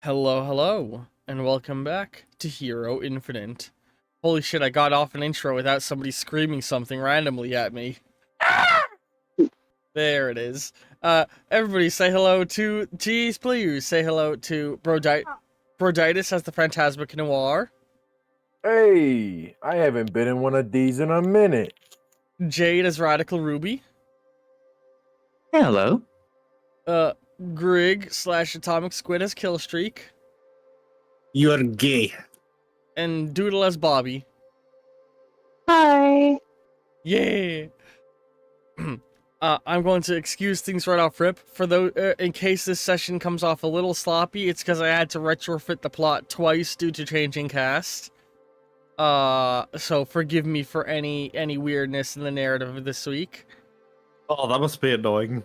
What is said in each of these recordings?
Hello, hello, and welcome back to Hero Infinite. Holy shit, I got off an intro without somebody screaming something randomly at me. There it is. Everybody say hello to... Geez, please say hello to Broditis as the Phantasmic Noir. Hey, I haven't been in one of these in a minute. Jade as Radical Ruby. Hello. Grig / Atomic Squid as Killstreak. You're gay. And Doodle as Bobby. Hi. Yeah! I'm going to excuse things right off rip. For those, in case this session comes off a little sloppy, it's because I had to retrofit the plot twice due to changing cast. So forgive me for any weirdness in the narrative of this week. Oh, that must be annoying.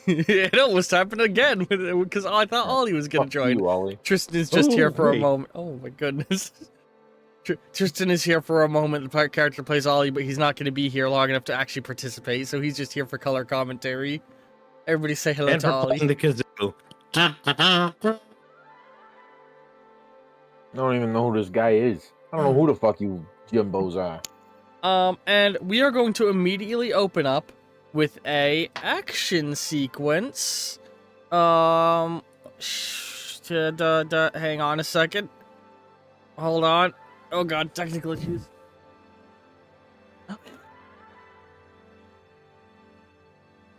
It almost happened again because I thought Ollie was gonna Fuck join. you, Ollie. Tristan is just here for a great. moment. Oh my goodness. Tristan is here for a moment. The character plays Ollie, but he's not going to be here long enough to actually participate, so he's just here for color commentary. Everybody say hello And to for Ollie. playing the kazoo. I don't even know who this guy is. I don't know who the fuck you Jimbos are. And we are going to immediately open up with a action sequence. Hang on a second. Hold on. Oh god, technical issues.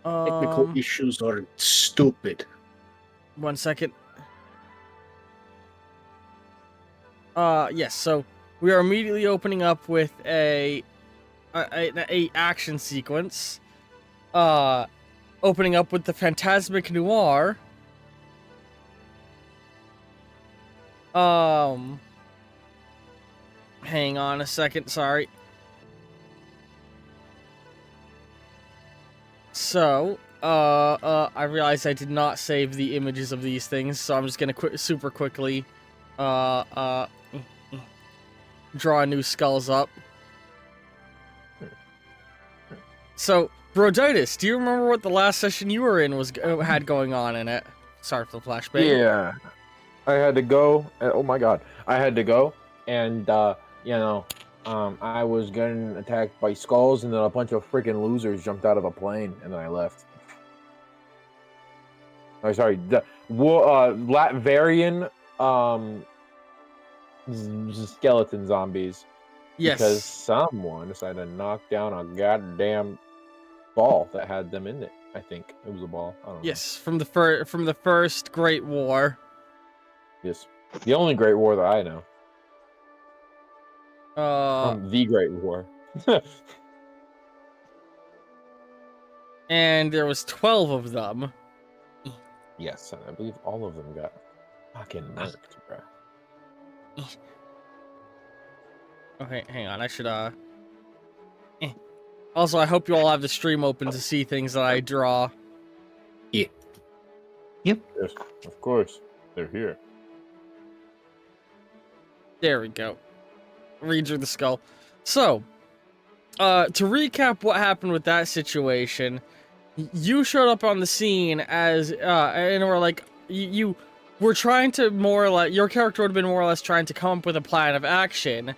Technical issues are stupid. 1 second. Yes, so we are immediately opening up with a action sequence. Opening up with the Phantasmic Noir. Hang on a second, sorry. So, I realized I did not save the images of these things, so I'm just gonna super quickly, draw new skulls up. So, Broditis, do you remember what the last session you were in was had going on in it? Sorry for the flashback. Yeah. I had to go. Oh my god. I had to go. And, I was getting attacked by skulls, and then a bunch of freaking losers jumped out of a plane, and then I left. Oh, sorry. The Latvarian skeleton zombies. Yes. Because someone decided to knock down a goddamn ball that had them in it. I think it was a ball. I don't know. Yes, from the first Great War. Yes. The only Great War that I know. The Great War. And there was 12 of them. Yes, and I believe all of them got fucking murked, bro. Okay, hang on. I should Also, I hope you all have the stream open to see things that I draw. Yeah. Yes, of course. They're here. There we go. Redrew the skull. So, to recap what happened with that situation, you showed up on the scene as, and were like, you were trying to more or less, your character would have been more or less trying to come up with a plan of action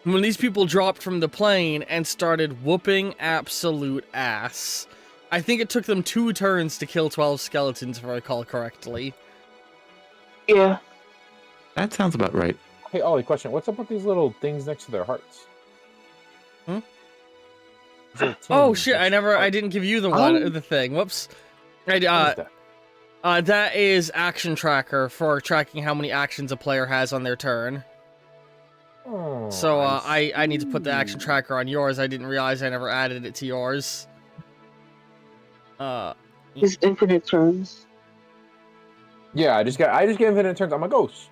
when these people dropped from the plane and started whooping absolute ass. I think it took them 2 turns to kill 12 skeletons, if I recall correctly. Yeah. That sounds about right. Hey, Ollie, question. What's up with these little things next to their hearts? Hmm? These little Oh tins shit, next to I their didn't give you the Oh. the thing. Whoops. hearts. What is that? That is action tracker for tracking how many actions a player has on their turn. Oh, So I need to put the see. action tracker on yours. I didn't realize I never added it to yours. It's infinite turns. Yeah, I just get infinite turns. I'm a ghost.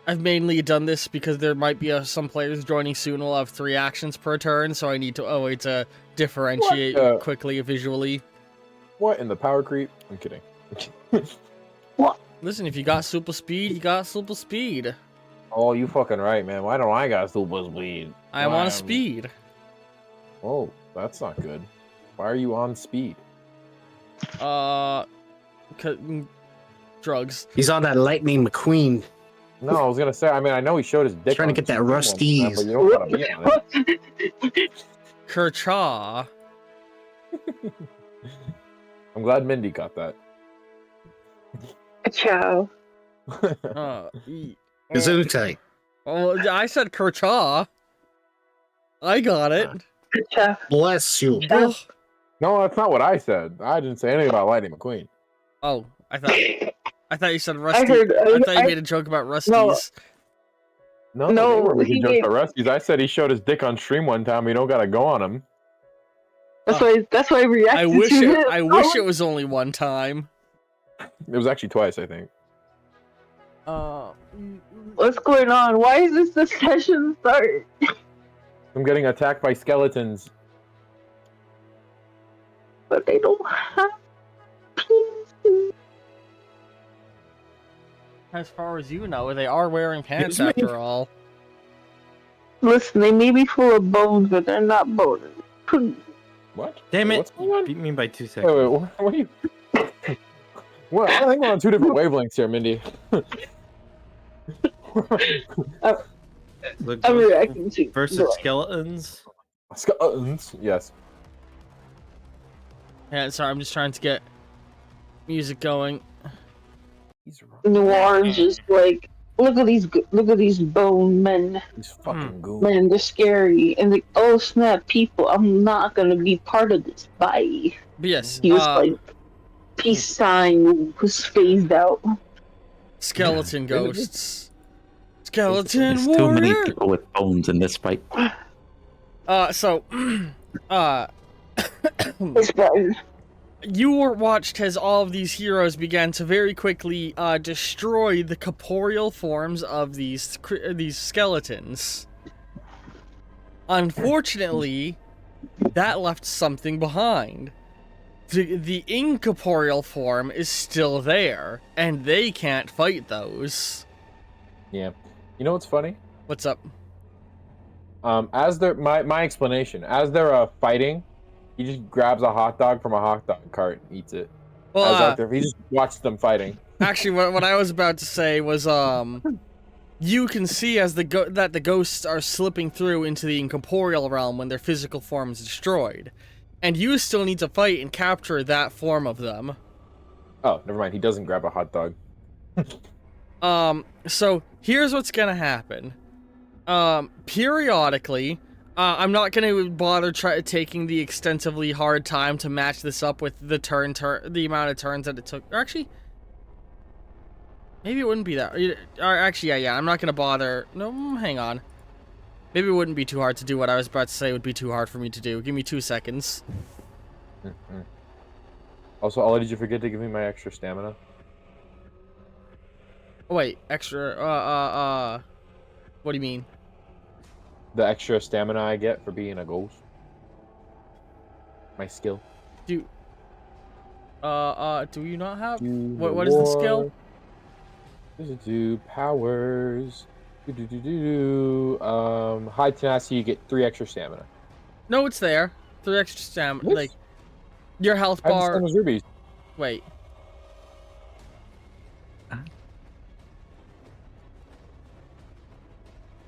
I've mainly done this because there might be some players joining soon will have 3 actions per turn, so I need to a way to differentiate What the- quickly visually. What in the power creep? I'm kidding. Listen, if you got super speed, you got super speed. Oh, you fucking right, man. Why don't I got super speed? I'm on a speed. Oh, that's not good. Why are you on speed? drugs. He's on that Lightning McQueen. No, I was gonna say. I mean, I know he showed his dick. Trying to on get that Steam one Rusties. time, but you don't gotta be on it. Kerchaw. I'm glad Mindy got that. Ciao. Gesundheit. Oh, I said Kerchaw. I got it. Ciao. Bless you. Ugh. No, that's not what I said. I didn't say anything about Lightning McQueen. Oh, I thought you said Rusty. heard- I thought you I- made a joke about Rusty's. No, No, they were he making jokes made- about Rusty's. I said he showed his dick on stream one time. You don't gotta go on him. That's why I reacted I wish to it. it. I wish it was only one time. It was actually twice, I think. What's going on? Why is this the session start? I'm getting attacked by skeletons. But they don't have penises. As far as you know, they are wearing pants Yes, ma'am. after all. Listen, they may be full of bones, but they're not boners. What? Damn Wait, it! What's going on? Beat me by 2 seconds. Wait, what are you? Well, I think we're on two different wavelengths here, Mindy. Look, I'm reacting to versus the- skeletons. Skeletons, yes. Yeah, sorry, I'm just trying to get music going. He's wrong. Noir just like look at these bone men. He's fucking goon. Man, they're scary. And like, oh snap, people, I'm not gonna be part of this. Bye. But yes, He was like peace sign was phased out. skeleton ghosts. Skeleton There's too many warrior. people with bones in this fight. So, It's button. you watched as all of these heroes began to very quickly destroy the corporeal forms of these skeletons. Unfortunately, that left something behind. The incorporeal form is still there, and they can't fight those. Yeah. You know what's funny? What's up? As they're my explanation, as they're fighting, he just grabs a hot dog from a hot dog cart and eats it. Well, He just watched them fighting. actually, what I was about to say was, you can see as that the ghosts are slipping through into the incorporeal realm when their physical form is destroyed, and you still need to fight and capture that form of them. Oh, never mind. He doesn't grab a hot dog. So here's what's gonna happen. Periodically, I'm not gonna bother taking the extensively hard time to match this up with the the amount of turns that it took. Or actually, maybe it wouldn't be that. Or actually, yeah, I'm not gonna bother. No, hang on. Maybe it wouldn't be too hard to do what I was about to say would be too hard for me to do. Give me 2 seconds. Also, Ollie, did you forget to give me my extra stamina? Oh, wait, extra. What do you mean? The extra stamina I get for being a ghost. My skill. Do you not have? Do What is the skill? Do powers. High tenacity, you get 3 extra stamina. No, it's there. 3 extra stamina. Yes. Like, your health I have the bar. same as rubies. Wait.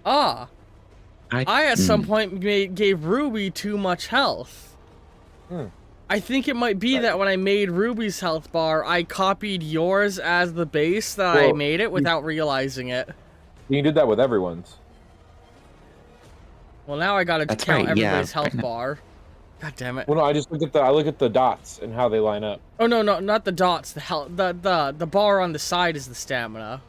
Ah. I at some point gave Ruby too much health. I think it might be that when I made Ruby's health bar, I copied yours as the base that I Well, made it without realizing it. You did that with everyone's. Well, now I gotta That's count right, yeah. everybody's health bar. God damn it. Well, no, I just look at the dots and how they line up. Oh no, not the dots. The health, the bar on the side is the stamina.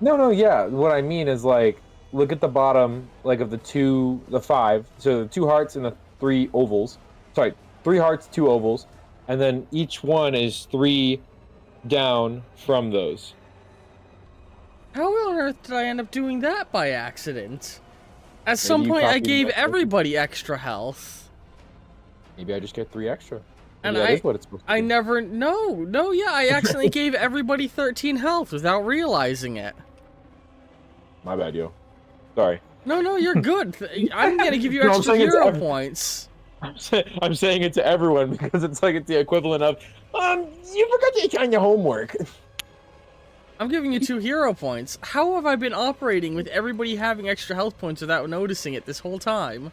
No, yeah. What I mean is like, look at the bottom, like of the 5. So the 2 hearts and the 3 ovals. Sorry, 3 hearts, 2 ovals, and then each one is 3 down from those. How on earth did I end up doing that by accident? At some you point, I copied gave that. everybody extra health. Maybe I just get 3 extra. And Maybe that is what it's supposed to I be. never, no, yeah, I accidentally gave everybody 13 health without realizing it. My bad, yo. Sorry. No, you're good. I'm gonna give you No, I'm extra saying it's hero every- points. I'm saying it to everyone because it's like it's the equivalent of, you forgot to do your homework. I'm giving you 2 hero points. How have I been operating with everybody having extra health points without noticing it this whole time?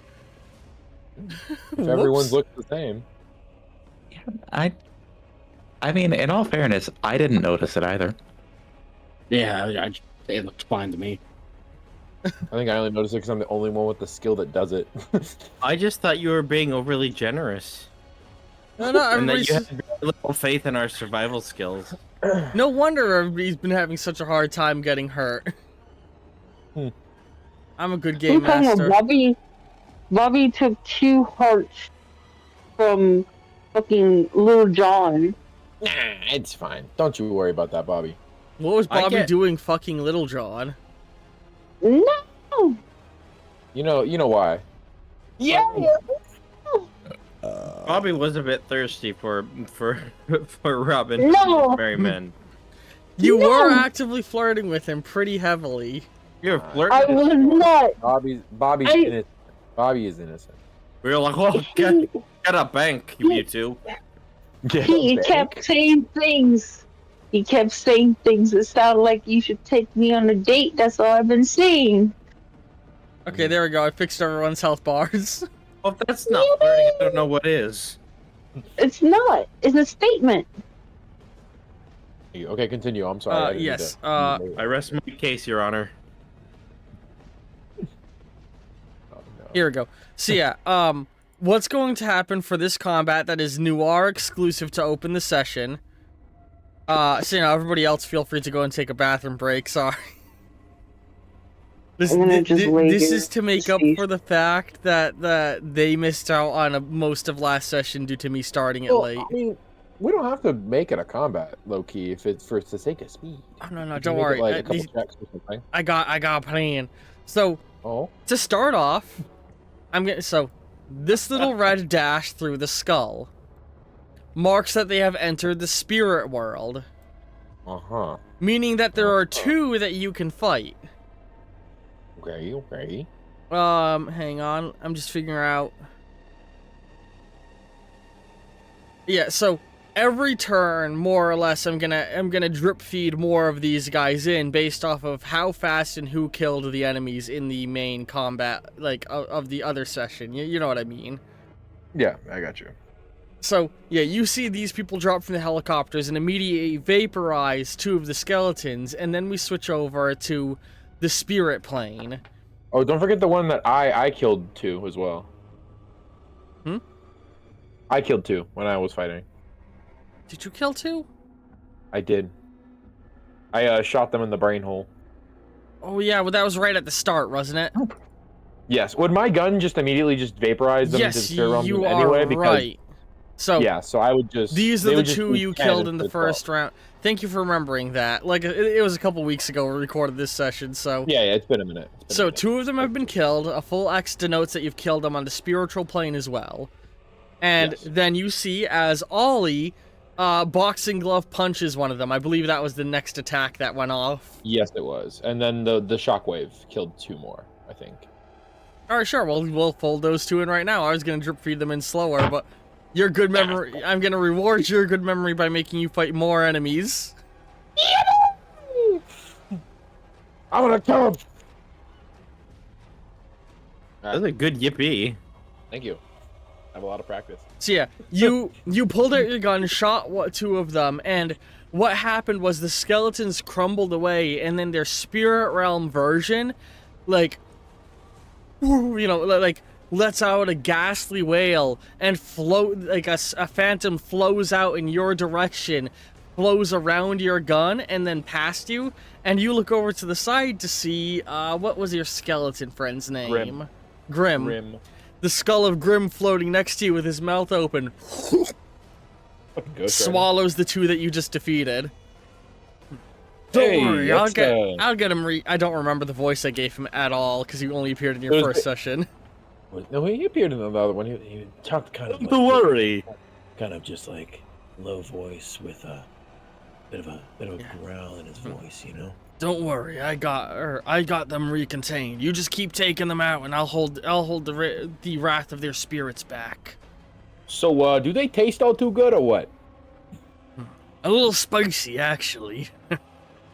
If everyone's Whoops. looked the same. I mean, in all fairness, I didn't notice it either. Yeah, it looked fine to me. I think I only noticed it because I'm the only one with the skill that does it. I just thought you were being overly generous. No, And that everybody's... you had very little faith in our survival skills. No wonder everybody's been having such a hard time getting hurt. I'm a good game master. Bobby took 2 hearts from fucking Little John. Nah, it's fine. Don't you worry about that, Bobby. What was I Bobby get- doing fucking Little John? No. You know why? Yeah. Bobby was a bit thirsty for Robin. No. Merry men. You No. were actively flirting with him pretty heavily. You're I flirting. was not. Bobby's I- innocent. Bobby is innocent. We were like, "Oh, get a bank, you two." He kept saying things. He kept saying things that sounded like you should take me on a date. That's all I've been saying. Okay, there we go. I fixed everyone's health bars. Well, if that's not flirting, I don't know what is. It's not. It's a statement. Okay, continue. I'm sorry. I didn't mean Yes. to- I rest my case, Your Honor. Oh, no. Here we go. So yeah, what's going to happen for this combat that is Noir exclusive to open the session? So everybody else feel free to go and take a bathroom break. Sorry. This, I'm gonna just lay this here is to make up for the fact that they missed out on most of last session due to me starting it Well, late. I mean, we don't have to make it a combat, low key, if it's for the sake of speed. Oh, no, We can don't make it, worry. like, a couple checks or something. I got a plan. So Oh, to start off, this little red dash through the skull marks that they have entered the spirit world, uh-huh. meaning that there are 2 that you can fight. Okay. Hang on. I'm just figuring out. Yeah, so every turn, more or less, I'm gonna drip feed more of these guys in based off of how fast and who killed the enemies in the main combat, like of the other session. You know what I mean? Yeah, I got you. So yeah, you see these people drop from the helicopters and immediately vaporize 2 of the skeletons, and then we switch over to the spirit plane. Oh, don't forget the one that I killed 2 as well. Hmm? I killed 2 when I was fighting. Did you kill 2? I did. I shot them in the brain hole. Oh yeah, well that was right at the start, wasn't it? Yes. Would my gun just immediately just vaporize them into the Yes, spirit realm you anyway? are Because right. So yeah, so I would just. these they are the would just 2 be you 10 killed in the instead of 12. first round. Thank you for remembering that. Like it was a couple weeks ago we recorded this session, so. Yeah, it's been a minute. It's been a So minute. 2 of them have been killed. A full X denotes that you've killed them on the spiritual plane as well. And Yes. then you see as Ollie, boxing glove punches one of them. I believe that was the next attack that went off. Yes, it was. And then the shockwave killed 2 more, I think. All right, sure. Well, we'll fold those 2 in right now. I was gonna drip feed them in slower, but your good memory. I'm gonna reward your good memory by making you fight more enemies. I'm gonna kill him. That's a good yippee. Thank you. I have a lot of practice. So yeah, you pulled out your gun, shot 2 of them, and what happened was the skeletons crumbled away, and then their spirit realm version, like, lets out a ghastly wail and float like a phantom flows out in your direction, flows around your gun and then past you, and you look over to the side to see what was your skeleton friend's name? Grim. Grim. The skull of Grim floating next to you with his mouth open, Ghost swallows the 2 that you just defeated. Hey, Don't worry, I'll it's, get him. I don't remember the voice I gave him at all because he only appeared in your There's first the- session. No, he appeared in the other one. He talked kind of like, Don't worry. kind of just like low voice with a bit of a growl in his voice, you know. Don't worry, I got them recontained. You just keep taking them out, and I'll hold the wrath of their spirits back. So, do they taste all too good or what? A little spicy, actually.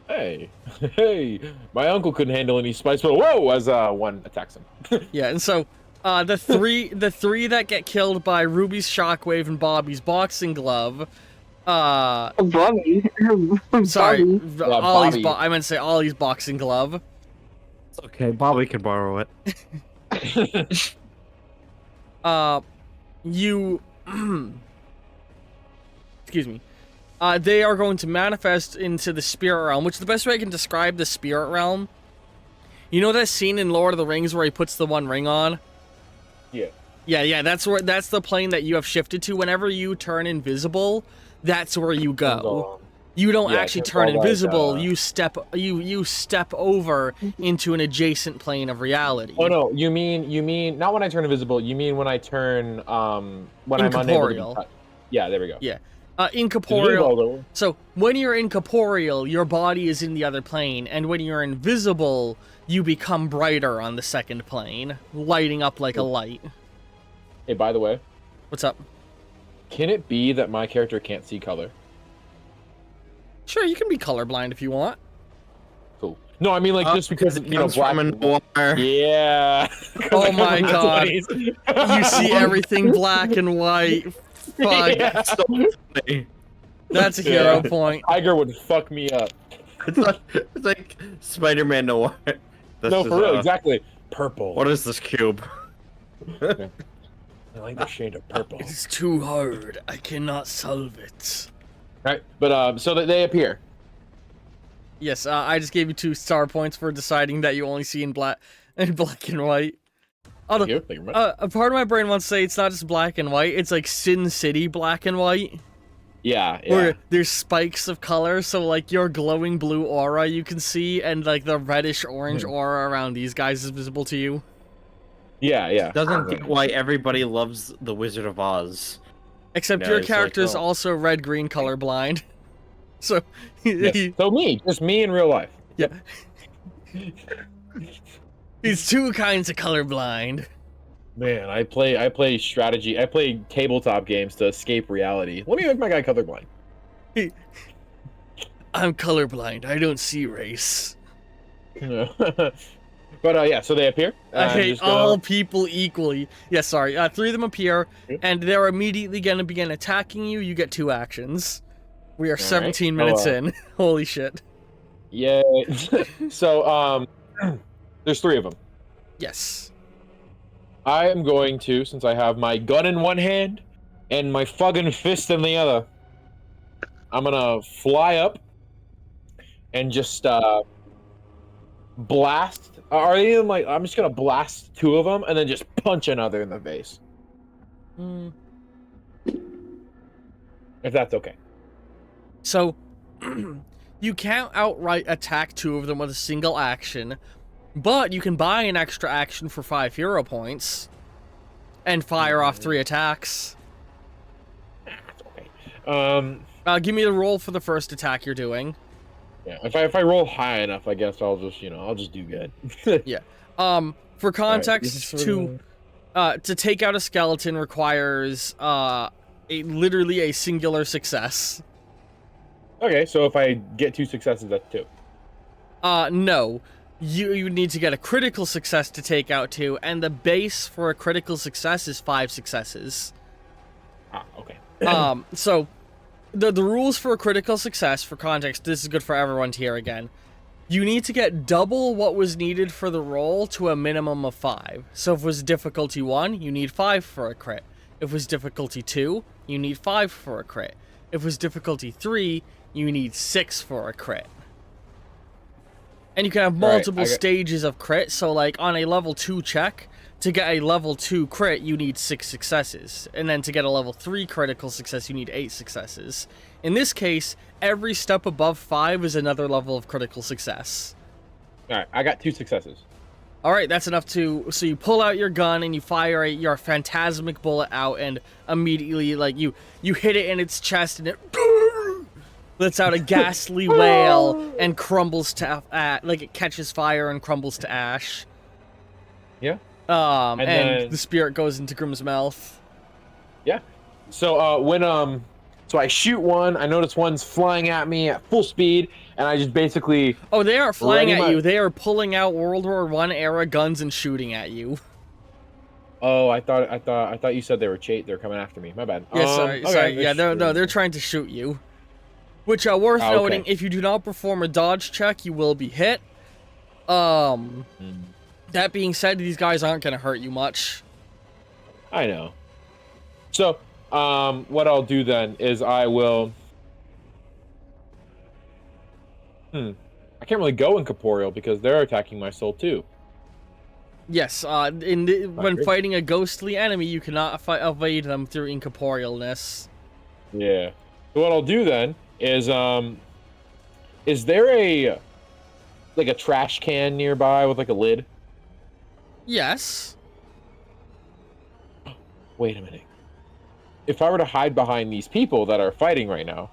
Hey, hey, my uncle couldn't handle any spice, but whoa, as one attacks him. Yeah, and so the three that get killed by Ruby's shockwave and Bobby's boxing glove. Bobby. Sorry, Bobby. Ollie's. Bobby. I meant to say Ollie's boxing glove. It's okay. Bobby can borrow it. You. Excuse me. They are going to manifest into the spirit realm, which is the best way I can describe the spirit realm. You know that scene in Lord of the Rings where he puts the one ring on? Yeah. Yeah, that's the plane that you have shifted to. Whenever you turn invisible, that's where you go. You don't Yeah, actually it's turn all like, invisible. You step over into an adjacent plane of reality. Oh no, you mean not when I turn invisible. You mean when I turn when I'm unable to be Incorporeal. touched. Yeah, there we go. Yeah. Incorporeal. Invisible. So when you're incorporeal, your body is in the other plane, and when you're invisible, you become brighter on the second plane, lighting up like a light. Hey, by the way, What's up? can it be that my character can't see color? Sure, you can be colorblind if you want. Cool. No, I mean like just because you know Comes black. from a noir. Yeah. Oh my god. You see everything black and white. Fuck. Yeah. So funny. That's a hero point. Tiger would fuck me up. It's like Spider-Man noir. This No, is, for real, exactly. Purple. What is this cube? I like the shade of purple. It's too hard. I cannot solve it. Right, but so that they appear. Yes, I just gave you 2 star points for deciding that you only see in black and white. Although, Thank you. Thank you very much. a part of my brain wants to say it's not just black and white, it's like Sin City black and white. Yeah, yeah. Where there's spikes of color, so like your glowing blue aura you can see, and like the reddish orange aura around these guys is visible to you. Yeah, yeah. Doesn't get why everybody loves the Wizard of Oz. Except No, your it's like, character's oh. also red-green colorblind. So, Yes. So just me in real life. yeah. He's 2 kinds of colorblind. Man, I play strategy. I play tabletop games to escape reality. Let me make my guy colorblind. I'm colorblind. I don't see race. But yeah, so they appear. I hate just go- all people equally. Yeah, sorry. 3 of them appear, and they're immediately going to begin attacking you. You get 2 actions. We are 17 minutes in. Holy shit. Yeah. So there's 3 of them. Yes. I am going to, since I have my gun in one hand and my fucking fist in the other, I'm gonna fly up and just blast. Are they even like? I'm just gonna blast 2 of them and then just punch another in the face, if that's okay. So, you can't outright attack 2 of them with a single action, but you can buy an extra action for 5 hero points and fire off 3 attacks. That's okay. Give me the roll for the first attack you're doing. Yeah. If I roll high enough, I guess I'll just I'll just do good. For context, to take out a skeleton requires literally a singular success. Okay, so if I get 2 successes, that's 2. No. You need to get a critical success to take out 2, and the base for a critical success is 5 successes. Ah, okay. So the rules for a critical success, for context, this is good for everyone to hear again. You need to get double what was needed for the roll to a minimum of 5. So if it was difficulty 1, you need 5 for a crit. If it was difficulty 2, you need 5 for a crit. If it was difficulty 3, you need 6 for a crit. And you can have multiple stages of crit, so like on a level 2 check, to get a level 2 crit, you need 6 successes. And then to get a level 3 critical success, you need 8 successes. In this case, every step above 5 is another level of critical success. Alright, I got 2 successes. Alright, that's enough to... So you pull out your gun and you fire your phantasmic bullet out, and immediately, like, you hit it in its chest and it... lets out a ghastly wail and crumbles to... like, it catches fire and crumbles to ash. Yeah. And then the spirit goes into Grimm's mouth. Yeah. So when So I shoot one. I notice one's flying at me at full speed, and I just basically. Oh, they aren't flying Ready at my- you. They are pulling out World War I era guns and shooting at you. Oh, I thought you said they were they're coming after me. My bad. Yeah, sorry. Okay, Sorry. Yeah, that's- no, they're trying to shoot you. Which worth Ah, okay. noting, if you do not perform a dodge check, you will be hit. That being said, these guys aren't gonna hurt you much. I know. So, what I'll do then is I will. I can't really go incorporeal because they're attacking my soul too. Yes, when great. fighting a ghostly enemy, you cannot evade them through incorporealness. Yeah. So what I'll do then is there a trash can nearby with like a lid? Yes. Wait a minute. If I were to hide behind these people that are fighting right now,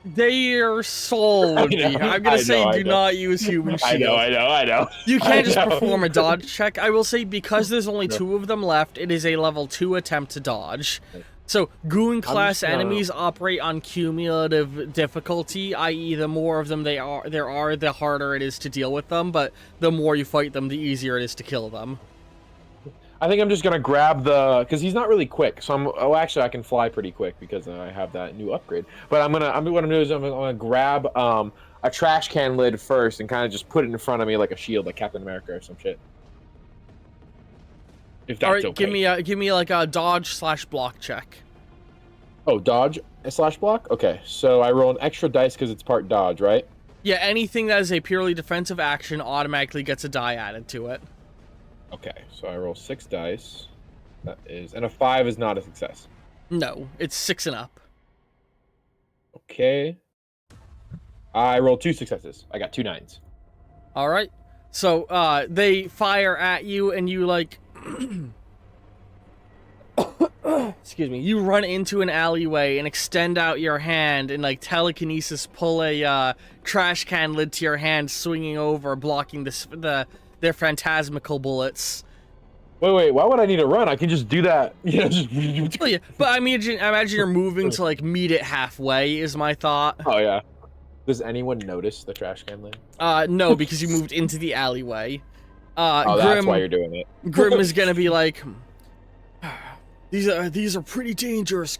Their soul would be. I know, I'm gonna I say know, I do know. not use human shield. I know. You can't just I know. perform a dodge check. I will say because there's only 2 of them left, it is a level 2 attempt to dodge. So goon class gonna- enemies operate on cumulative difficulty, i.e. the more of them there are, the harder it is to deal with them, but the more you fight them, the easier it is to kill them. I think I'm just gonna grab because he's not really quick. So actually I can fly pretty quick because I have that new upgrade. But what I'm gonna do is I'm gonna grab a trash can lid first and kind of just put it in front of me like a shield, like Captain America or some shit. If that's All right, okay. give me like a dodge/block check. Oh, dodge / block. Okay, so I roll an extra dice because it's part dodge, right? Yeah, anything that is a purely defensive action automatically gets a die added to it. Okay, so I roll 6 dice. And a 5 is not a success. No, it's 6 and up. Okay. I rolled 2 successes. I got 2 9s. All right. So they fire at you, and you like, excuse me. You run into an alleyway and extend out your hand, and like telekinesis pull a trash can lid to your hand, swinging over, blocking their phantasmical bullets. Wait, why would I need to run? I can just do that. Oh yeah, but I imagine you're moving to like meet it halfway. Is my thought. Oh yeah. Does anyone notice the trash can lid? No, because you moved into the alleyway. Oh, that's why you're doing it. Grim is gonna be like, these are pretty dangerous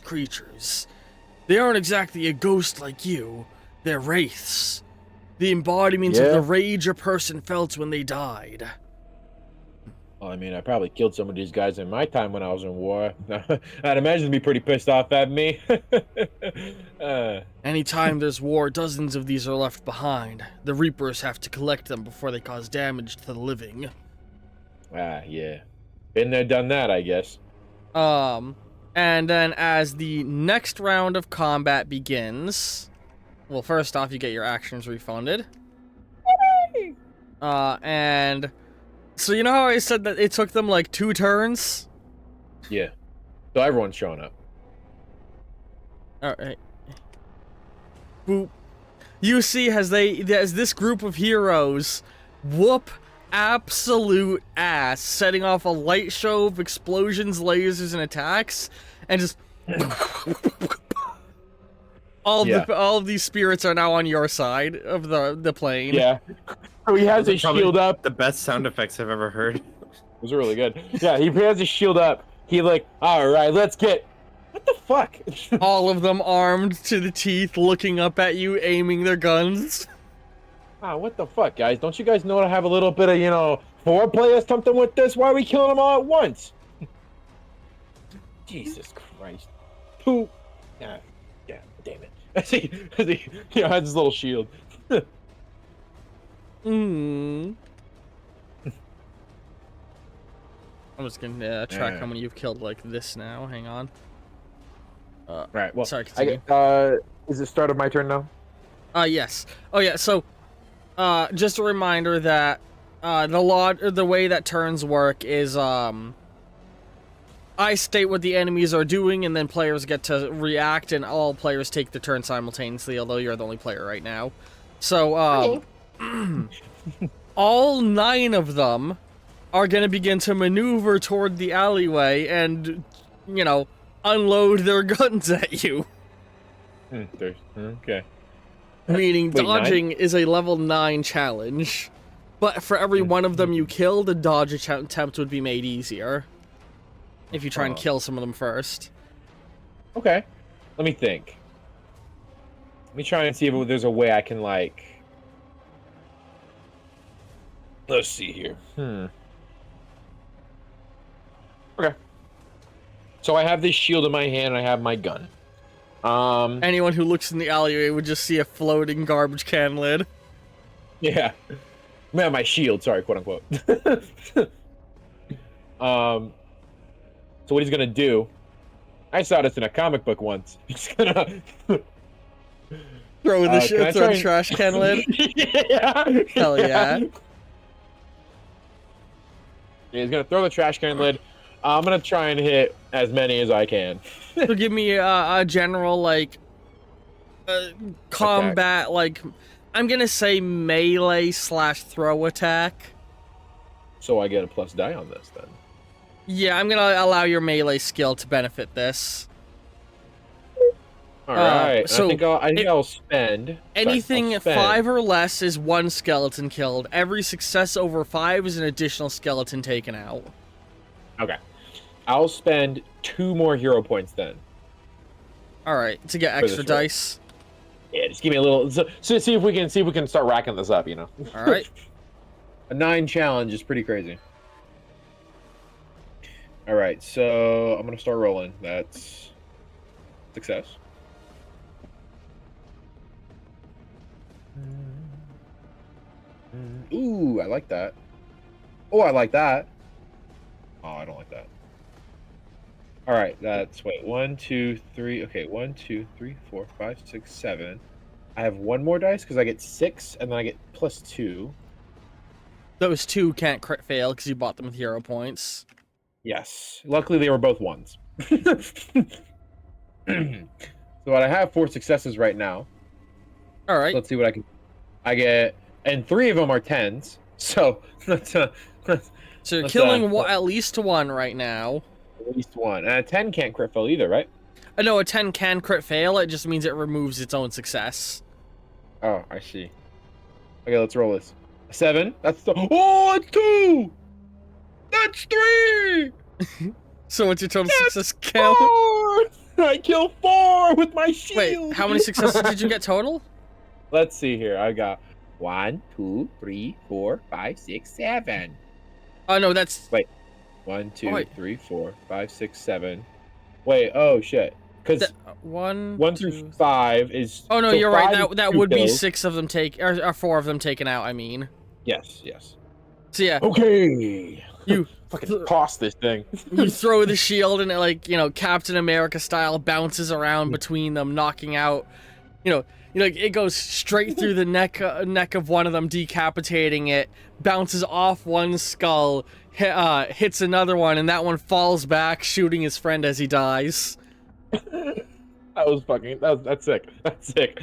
creatures. They aren't exactly a ghost like you. They're wraiths, the embodiments of Yeah. the rage a person felt when they died. Well, I mean, I probably killed some of these guys in my time when I was in war. I'd imagine they'd be pretty pissed off at me. Anytime there's war, dozens of these are left behind. The Reapers have to collect them before they cause damage to the living. Yeah. Been there, done that, I guess. And then as the next round of combat begins, well, first off, you get your actions refunded. And so you know how I said that it took them like 2 turns? Yeah. So everyone's showing up. All right. Boop. You see, as this group of heroes whoop absolute ass, setting off a light show of explosions, lasers, and attacks, and just all of these spirits are now on your side of the plane. Yeah. So he has Those are his probably shield up. The best sound effects I've ever heard. It was really good. Yeah, he has his shield up. He like, all right, let's get. What the fuck? All of them armed to the teeth, looking up at you, aiming their guns. What the fuck, guys? Don't you guys know to have a little bit of, foreplay or something with this? Why are we killing them all at once? Jesus Christ. Poop. Yeah, damn it. As he has his little shield. I'm just gonna track how many you've killed like this now. Hang on. Right, well, Sorry, continue. is it start of my turn now? Yes. Oh yeah, so just a reminder that the way that turns work is I state what the enemies are doing, and then players get to react, and all players take the turn simultaneously, although you're the only player right now. So all 9 of them are gonna begin to maneuver toward the alleyway and you know, unload their guns at you. Okay. Meaning Wait, dodging is a level 9 challenge. But for every one of them you kill, the dodge attempt would be made easier. If you try and kill some of them first. Okay. Let me think. Let me try and see if there's a way I can, like... Let's see here. Okay. So I have this shield in my hand, and I have my gun. Anyone who looks in the alleyway would just see a floating garbage can lid. Yeah. Man, my shield, sorry, quote unquote. So what he's gonna do, I saw this in a comic book once. He's gonna Throw the can I throw try the and- trash can lid. Yeah. Hell yeah. He's gonna throw the trash can lid. I'm gonna try and hit as many as I can. So give me a general, like, combat, like, I'm gonna say melee / throw attack. So I get a plus die on this then. Yeah, I'm gonna allow your melee skill to benefit this. All right. so I think I'll spend Anything I'll spend- 5 or less is 1 skeleton killed. Every success over 5 is an additional skeleton taken out. Okay. I'll spend 2 more hero points then. Alright, to get For this extra roll. dice. Yeah, just give me a little. So see if we can start racking this up. You know. Alright. A 9 challenge is pretty crazy. All right, so I'm gonna start rolling. That's success. Ooh, I like that. Oh, I like that. Oh, I don't like that. All right, that's wait 1, 2, 3. Okay, 1, 2, 3, 4, 5, 6, 7. I have 1 more dice because I get 6, and then I get plus 2. Those 2 can't crit fail because you bought them with hero points. Yes. Luckily, they were both 1s. So I have 4 successes right now. Alright. Let's see what I can. I get, and 3 of them are 10s. So that's So you're let's, killing at least 1 right now. at least 1. And a 10 can't crit fail either, right? No, a 10 can crit fail, it just means it removes its own success. Oh, I see. Okay, let's roll this. 7. That's oh, it's 2. That's 3. So what's your total success count? 4. I kill 4 with my shield. Wait, how many successes did you get total? Let's see here. I got 1, 2, 3, 4, 5, 6, 7. Oh no, that's 1, 2, wait. 3, 4, 5, 6, 7. Wait, oh shit. Because 1 1 2, through 5 is. Oh no, so you're right. 5 is That 2 would be kills. 6 of them or 4 of them taken out. I mean, Yes, yes. so yeah, Okay. You- fucking toss this thing. you throw the shield and it, like, you know, Captain America style, bounces around between them, knocking out. Like it goes straight through the neck of one of them, decapitating it. Bounces off one skull, hits another one, and that one falls back, shooting his friend as he dies. That's sick. That's sick.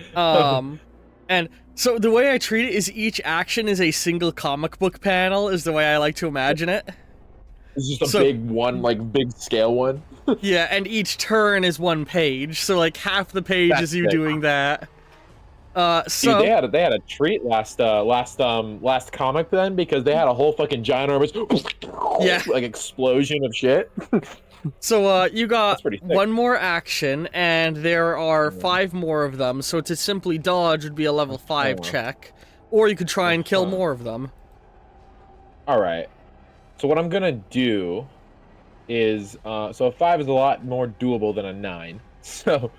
And so the way I treat it is each action is a single comic book panel, is the way I like to imagine it. It's just a so- big one, like big scale one. Yeah, and each turn is 1 page, so like half the page That's is you sick. doing that. Dude, So they had a treat last comic then because they had a whole fucking giant armors, Yeah. like explosion of shit. you got That's pretty sick. 1 more action, and there are 5 more of them. So to simply dodge would be a level 5 Uh-huh. check, or you could try and kill Uh-huh. more of them. All right. So what I'm gonna do is, so a 5 is a lot more doable than a 9. So,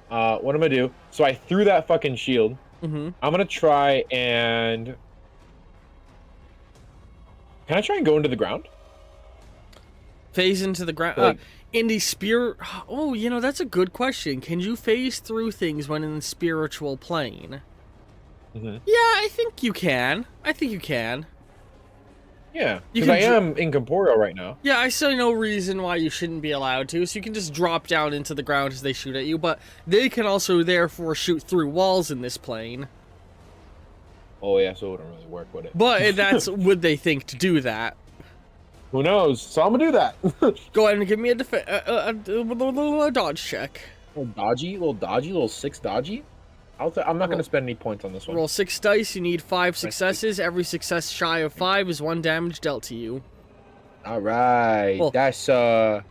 what I'm gonna do? So I threw that fucking shield. Mm-hmm. I'm gonna try and. Can I try and go into the ground? Phase into the ground. Like- In the spear. Oh, that's a good question. Can you phase through things when in the spiritual plane? Mhm. Yeah, I think you can. Yeah, You because I can am incorporeal right now. Yeah, I see no reason why you shouldn't be allowed to, so you can just drop down into the ground as they shoot at you, but they can also therefore shoot through walls in this plane. Oh yeah, so it wouldn't really work, would it? But that's would they think to do that? Who knows? So I'm gonna do that. Go ahead and give me a dodge check. little 6 dodgy. I'm not gonna spend any points on this one. Roll 6 dice. You need 5 successes. Every success shy of 5 is 1 damage dealt to you. All right, Well, I say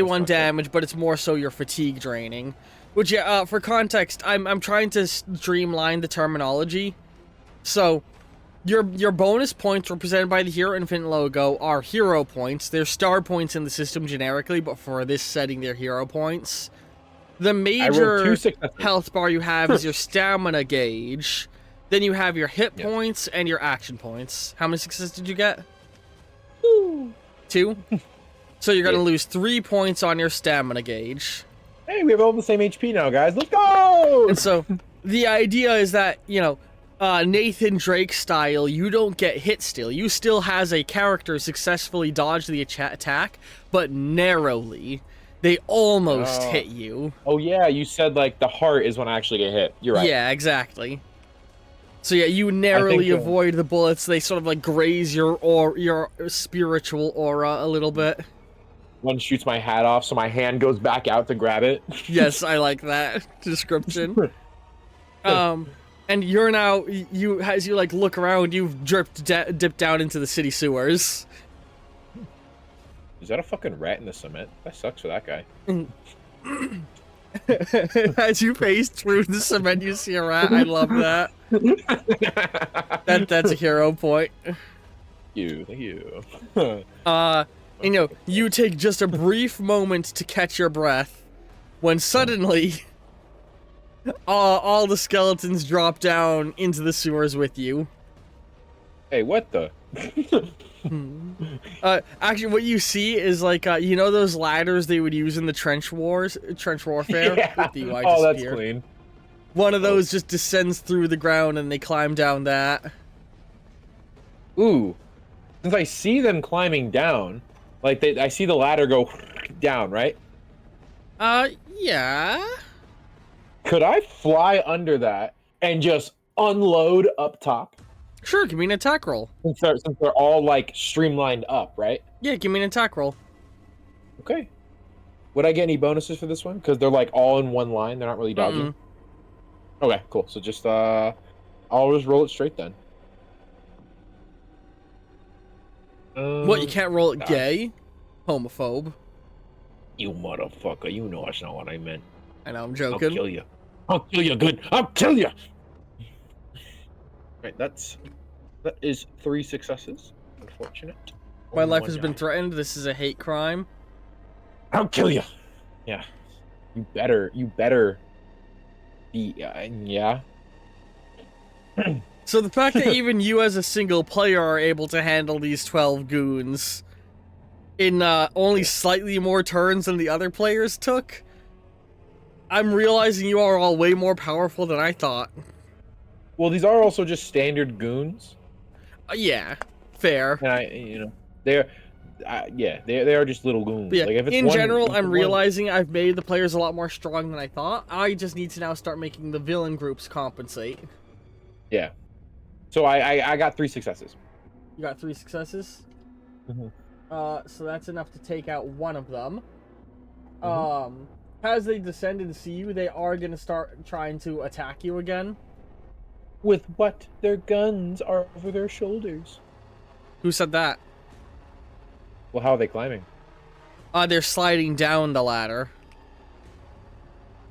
one fine. damage, but it's more so your fatigue draining. Which, yeah, for context, I'm trying to streamline the terminology. So, your bonus points represented by the Hero Infinite logo are hero points. They're star points in the system generically, but for this setting, they're hero points. The I rolled 2 major successes. health bar you have is your stamina gauge. Then you have your hit Yes. points and your action points. How many successes did you get? 2? So you're gonna Yeah. lose 3 points on your stamina gauge. Hey, we have all the same HP now, guys. Let's go! And so the idea is that, Nathan Drake style, you don't get hit still. You still has a character successfully dodge the attack, but narrowly. They almost Oh. hit you. Oh yeah, you said like the heart is when I actually get hit. You're right. Yeah, exactly. So yeah, you narrowly think, avoid the bullets. They sort of like graze your spiritual aura a little bit. One shoots my hat off, so my hand goes back out to grab it. Yes, I like that description. And you're now as you like look around, you've dipped down into the city sewers. Is that a fucking rat in the cement? That sucks for that guy. As you pace through the cement, you see a rat. I love that. That's a hero point. Thank you. You take just a brief moment to catch your breath when suddenly all the skeletons drop down into the sewers with you. Hey, what the? Actually, what you see is like, those ladders they would use in the trench warfare? Yeah. With the UI Oh, that's disappear. clean. One of those just descends through the ground and they climb down that. Ooh. Since I see them climbing down, like I see the ladder go down, right? Yeah. Could I fly under that and just unload up top? Sure, give me an attack roll. Since they're all like streamlined up, right? Yeah, give me an attack roll. Okay. Would I get any bonuses for this one? Because they're like all in one line. They're not really dodging. Okay, cool. So just I'll just roll it straight then. What, you can't roll it nah. gay? Homophobe. You motherfucker! You know that's not what I meant. I know, I'm I'll joking. kill you. I'll kill you good. I'll kill you. Right, that is 3 successes. Unfortunate. My Only life one has been die. threatened. This is a hate crime. I'll kill you. Yeah. You better be. Yeah. So the fact that even you as a single player are able to handle these 12 goons in only slightly more turns than the other players took, I'm realizing you are all way more powerful than I thought. Well, these are also just standard goons, Yeah, fair. and they are just little goons. But yeah, Like if it's in one- general, if I'm it's realizing I've made the players a lot more strong than I thought. I just need to now start making the villain groups compensate. Yeah. So I got 3 successes. You got 3 successes? Mhm. So that's enough to take out one of them. Mhm. As they descend and see you, they are going to start trying to attack you again. With what? Their guns are over their shoulders. Who said that? Well, how are they climbing? They're sliding down the ladder.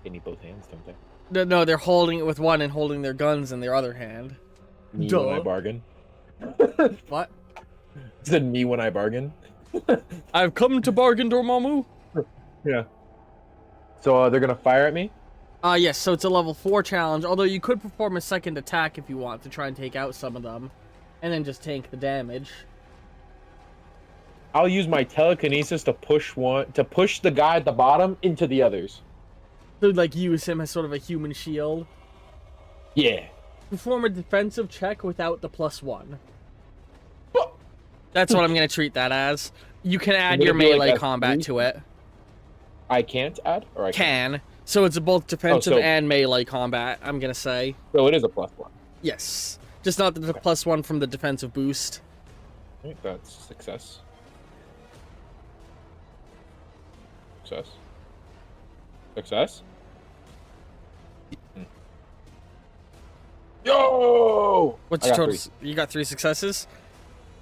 They need both hands, don't they? No, they're holding it with one and holding their guns in their other hand. Me Duh. when I bargain. What? Said me when I bargain. I've come to bargain, Dormammu. Yeah. So they're gonna fire at me. Yes, so it's a level 4 challenge, although you could perform a second attack if you want to try and take out some of them, and then just tank the damage. I'll use my telekinesis to push the guy at the bottom into the others. So, like, use him as sort of a human shield. Yeah. Perform a defensive check without the +1. That's what I'm going to treat that as. You can add Would your it be like melee a combat 3? to it. I can't add, or I can. Can. So it's both defensive so- and melee combat, I'm going to say. So it is a +1. Yes. Just not the +1 from the defensive boost. Right, that's success. Success. Success. Yo! What's I your got total? 3. You got 3 successes.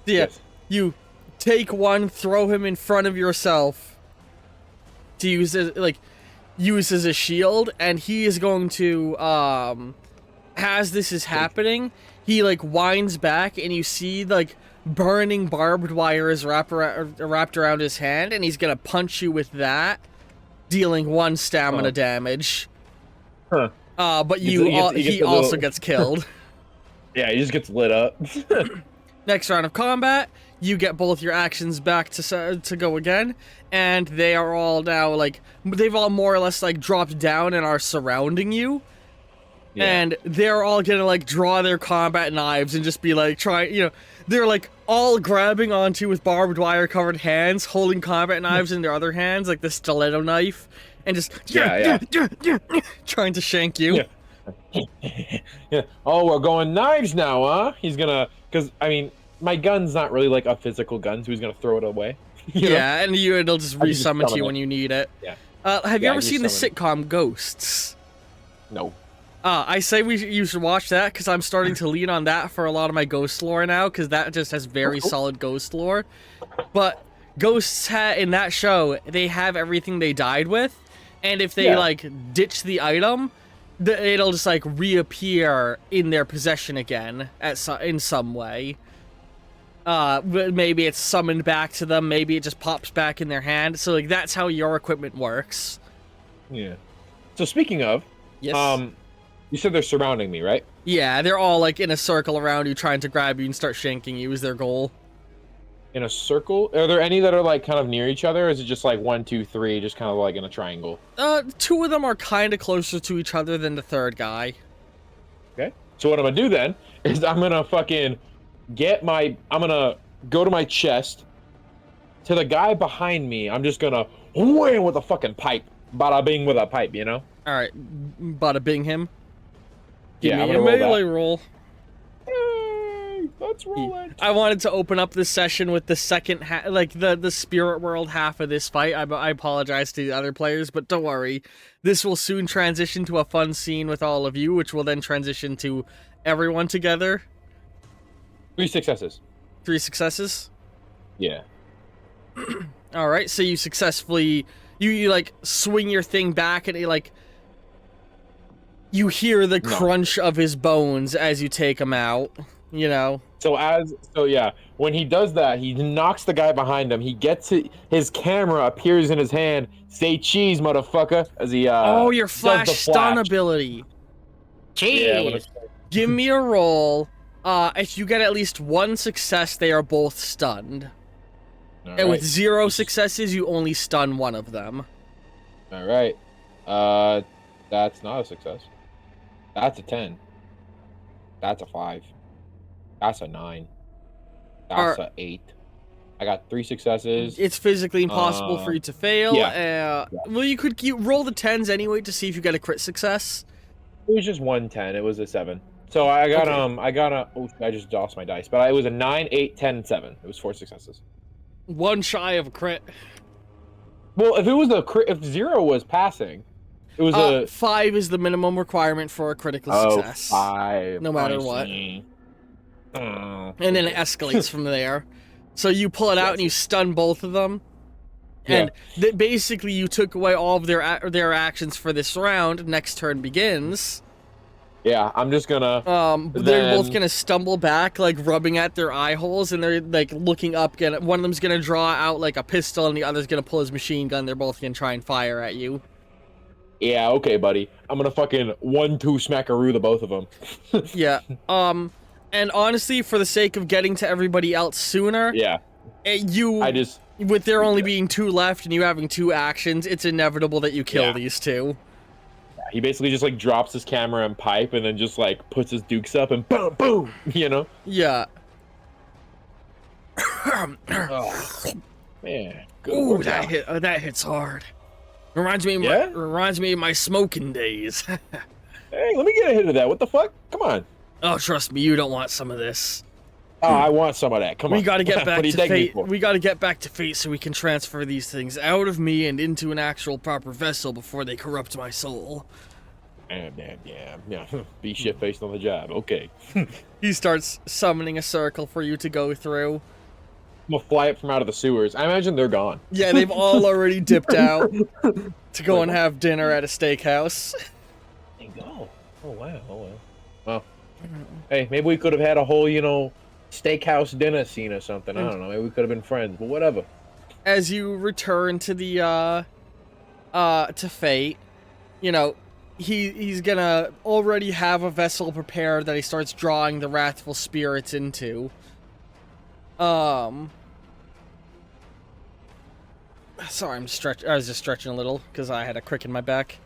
Yeah. Yes. You take one, throw him in front of yourself to use as a shield, and he is going to as this is happening, he like winds back, and you see like burning barbed wire is wrapped around his hand, and he's gonna punch you with that, dealing 1 stamina damage. Huh. But He he gets a also little- gets killed. Yeah, he just gets lit up. Next round of combat, you get both your actions back to go again, and they are all now like they've all more or less like dropped down and are surrounding you, Yeah. and they're all gonna like draw their combat knives and just be like they're like all grabbing onto with barbed wire covered hands, holding combat knives in their other hands like the stiletto knife, and just trying to shank you. Yeah. Yeah. Oh, we're going knives now, huh? He's gonna, because I mean, my gun's not really like a physical gun, so he's gonna throw it away. You know? Yeah, and it'll just I can just resummon to summon you it. when you need it. Yeah. Have you Yeah, I ever can seen the just sitcom Ghosts? No. I say you should watch that because I'm starting to lean on that for a lot of my ghost lore now, because that just has very solid ghost lore. But ghosts in that show, they have everything they died with, and if they Yeah. like ditch the item, it'll just like reappear in their possession again in some way. Maybe it's summoned back to them, maybe it just pops back in their hand. So like that's how your equipment works. Yeah. So speaking of, Yes. you said they're surrounding me, right? Yeah, they're all like in a circle around you, trying to grab you and start shanking you is their goal. In a circle? Are there any that are like kind of near each other? Or is it just like 1, 2, 3, just kind of like in a triangle? 2 of them are kind of closer to each other than the third guy. Okay. So what I'm gonna do then is I'm gonna fucking I'm gonna go to my chest. To the guy behind me, I'm just gonna wham with a fucking pipe. Bada bing with a pipe, you know? All right, bada bing him. Give Yeah, I'm me gonna a roll that. melee roll. Hey, let's roll it. I wanted to open up this session with the second like the spirit world half of this fight. I apologize to the other players, but don't worry. This will soon transition to a fun scene with all of you, which will then transition to everyone together. 3 successes. 3 successes. Yeah. All right, so you successfully you like swing your thing back, and it like you hear the crunch of his bones as you take him out. You know. So yeah, when he does that, he knocks the guy behind him. He gets it, his camera appears in his hand. Say cheese, motherfucker! As he oh, your does flash the stun flash. ability. Yeah, when it's- Give me a roll. If you get at least 1 success, they are both stunned. All And with right. 0 successes, you only stun one of them. All right. That's not a success. That's a 10. That's a 5. That's a 9. That's a 8. I got 3 successes. It's physically impossible for you to fail. yeah. Well, you could roll the 10s anyway to see if you get a crit success. It was just 110. It was a 7. So I got Okay. I just lost my dice, but it was a 9, 8, 10, 7. It was 4 successes. 1 shy of a crit. Well, if it was a crit, if 0 was passing, it was 5 is the minimum requirement for a critical success. 5. No matter I what. see. Oh, And then it escalates from there. So you pull it out and you stun both of them. And basically you took away all of their actions for this round. Next turn begins. Yeah, I'm just gonna. They're both gonna stumble back, like rubbing at their eye holes, and they're like looking up. One of them's gonna draw out like a pistol, and the other's gonna pull his machine gun. They're both gonna try and fire at you. Yeah, okay, buddy. I'm gonna fucking 1-2 smackaroo the both of them. Yeah. And honestly, for the sake of getting to everybody else sooner, Yeah, with there only being 2 left and you having 2 actions, it's inevitable that you kill these 2. he basically just like drops his camera and pipe, and then just like puts his dukes up and boom, boom. You know. Yeah. Oh, man. Good Ooh, workout. that hits hard. Reminds me of my smoking days. Hey, let me get a hit of that. What the fuck? Come on. Oh, trust me, you don't want some of this. Oh, I want some of that. Come on. We gotta get What back are you to taking me fate. for? We gotta get back to fate so we can transfer these things out of me and into an actual proper vessel before they corrupt my soul. Yeah. Be shit faced on the job. Okay. He starts summoning a circle for you to go through. I'm gonna fly up from out of the sewers. I imagine they're gone. Yeah, they've all already dipped out to go and have dinner at a steakhouse. Hey, go. Oh wow. Oh wow. Well, hey, maybe we could have had a whole, steakhouse dinner scene or something. I don't know. Maybe we could have been friends, but whatever. As you return to the to fate, he's gonna already have a vessel prepared that he starts drawing the wrathful spirits into. Sorry, I was just stretching a little because I had a crick in my back.